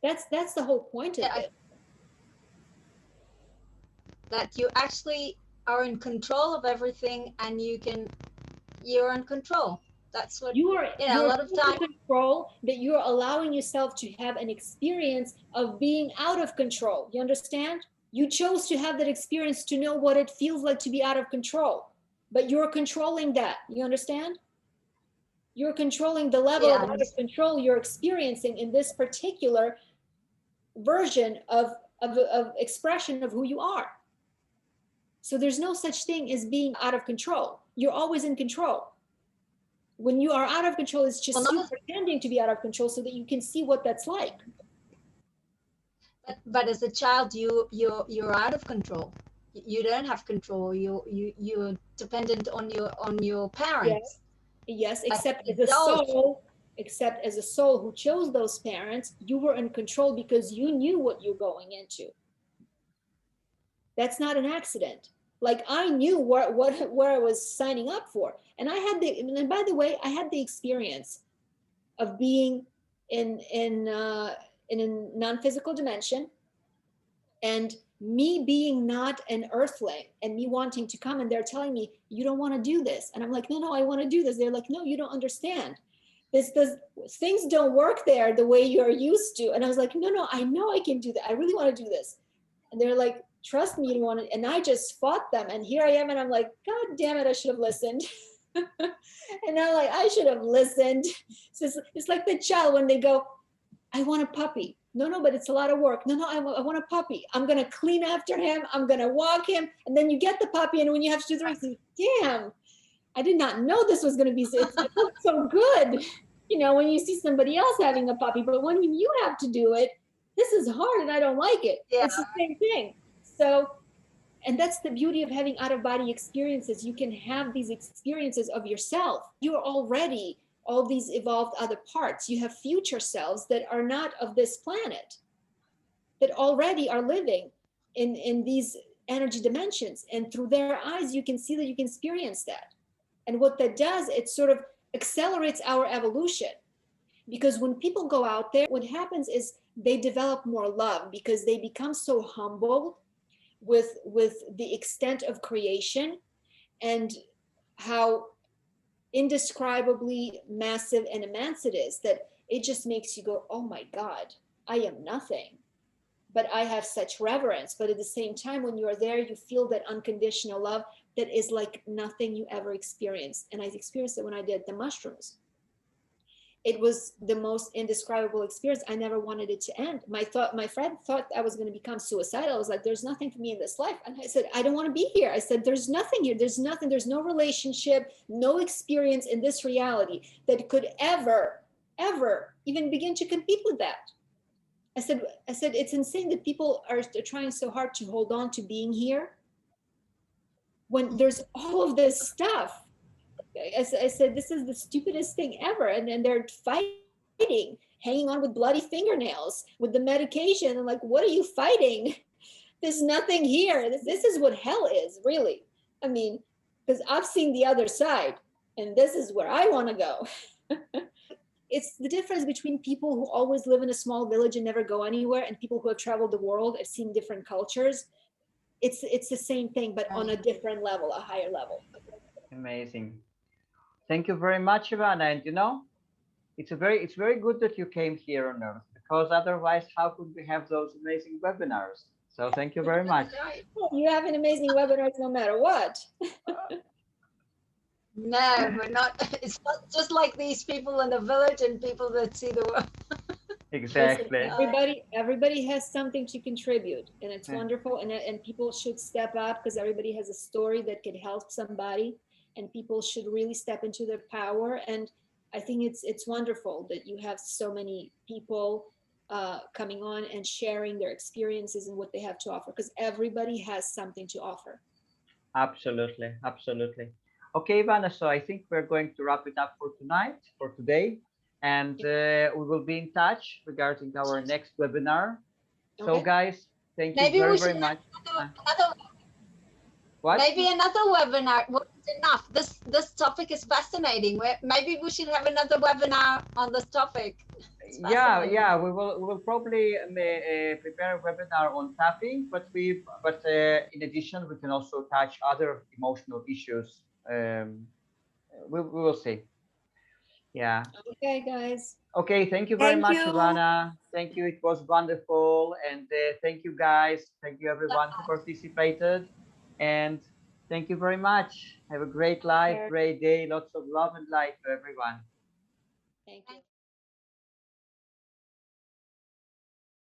That's the whole point of it. that you actually are in control of everything, and you're in control. That's what, You're a lot of in time. control, but you're allowing yourself to have an experience of being out of control. You understand? You chose to have that experience to know what it feels like to be out of control, but you're controlling that. You understand? You're controlling the level of Yeah, out of control you're experiencing in this particular version of expression of who you are. So there's no such thing as being out of control. You're always in control. When you are out of control, it's just you pretending to be out of control so that you can see what that's like. but as a child, you're out of control. You don't have control. You're dependent on your parents. Yes, As except an as a adult, soul, except as a soul who chose those parents, you were in control because you knew what you're going into. That's not an accident. Like I knew where I was signing up for, and I had the. And by the way, I had the experience of being in a non-physical dimension, and me being not an earthling and me wanting to come, and they're telling me you don't want to do this, and I'm like, no, I want to do this. They're like, no, you don't understand. This does Things don't work there the way you're used to. And I was like, no, I know I can do that. I really want to do this. And they're like, trust me, you don't want to. And I just fought them, and here I am, and I'm like, god damn it, I should have listened. And I'm like, I should have listened. So it's like the child when they go, I want a puppy. No, but it's a lot of work. No, I want a puppy. I'm going to clean after him. I'm going to walk him. And then you get the puppy. And when you have to do the rest, damn, I did not know this was going to be, it looks so good. You know, when you see somebody else having a puppy, but when you have to do it, this is hard and I don't like it. Yeah. It's the same thing. So, and that's the beauty of having out of body experiences. You can have these experiences of yourself. You're already all these evolved other parts. You have future selves that are not of this planet, that already are living in these energy dimensions. And through their eyes, you can see that you can experience that. And what that does, it sort of accelerates our evolution. Because when people go out there, what happens is they develop more love because they become so humbled with the extent of creation and how indescribably massive and immense it is, that it just makes you go, oh my God, I am nothing. But I have such reverence. But at the same time, when you are there, you feel that unconditional love that is like nothing you ever experienced. And I experienced it when I did the mushrooms. It was the most indescribable experience. I never wanted it to end. My friend thought I was going to become suicidal. I was like, there's nothing for me in this life. And I said, I don't want to be here. I said, there's nothing here. There's nothing. There's no relationship, no experience in this reality that could ever even begin to compete with that. I said, it's insane that people are trying so hard to hold on to being here when there's all of this stuff. I said, this is the stupidest thing ever. And then they're fighting, hanging on with bloody fingernails with the medication. I'm like, what are you fighting? There's nothing here. This is what hell is, really. I mean, because I've seen the other side, and this is where I want to go. It's the difference between people who always live in a small village and never go anywhere and people who have traveled the world, have seen different cultures. It's the same thing, but on a different level, a higher level. Amazing. Thank you very much, Ivana. And it's very good that you came here on Earth, because otherwise, how could we have those amazing webinars? So thank you very much. Right. You have an amazing webinar no matter what. No, we're not. It's not just like these people in the village and people that see the world. Exactly. Listen, everybody has something to contribute, and it's Yeah. wonderful. And people should step up, because everybody has a story that could help somebody, and people should really step into their power. And I think it's wonderful that you have so many people coming on and sharing their experiences and what they have to offer, because everybody has something to offer. Absolutely, absolutely. Okay, Ivana, so I think we're going to wrap it up for tonight, for today, and we will be in touch regarding our next webinar. So, Okay. guys, thank you Maybe very, we very should much. have another, What? maybe another webinar. Well, enough. This topic is fascinating. Maybe we should have another webinar on this topic. It's fascinating. Yeah, we will probably prepare a webinar on tapping, but in addition, we can also touch other emotional issues. We will see. Yeah. Okay, guys. Okay, thank you very Thank much, you. Ivana. Thank you. It was wonderful. And thank you, guys. Thank you, everyone who participated. And thank you very much. Have a great life, great day. Lots of love and light to everyone. Thank you.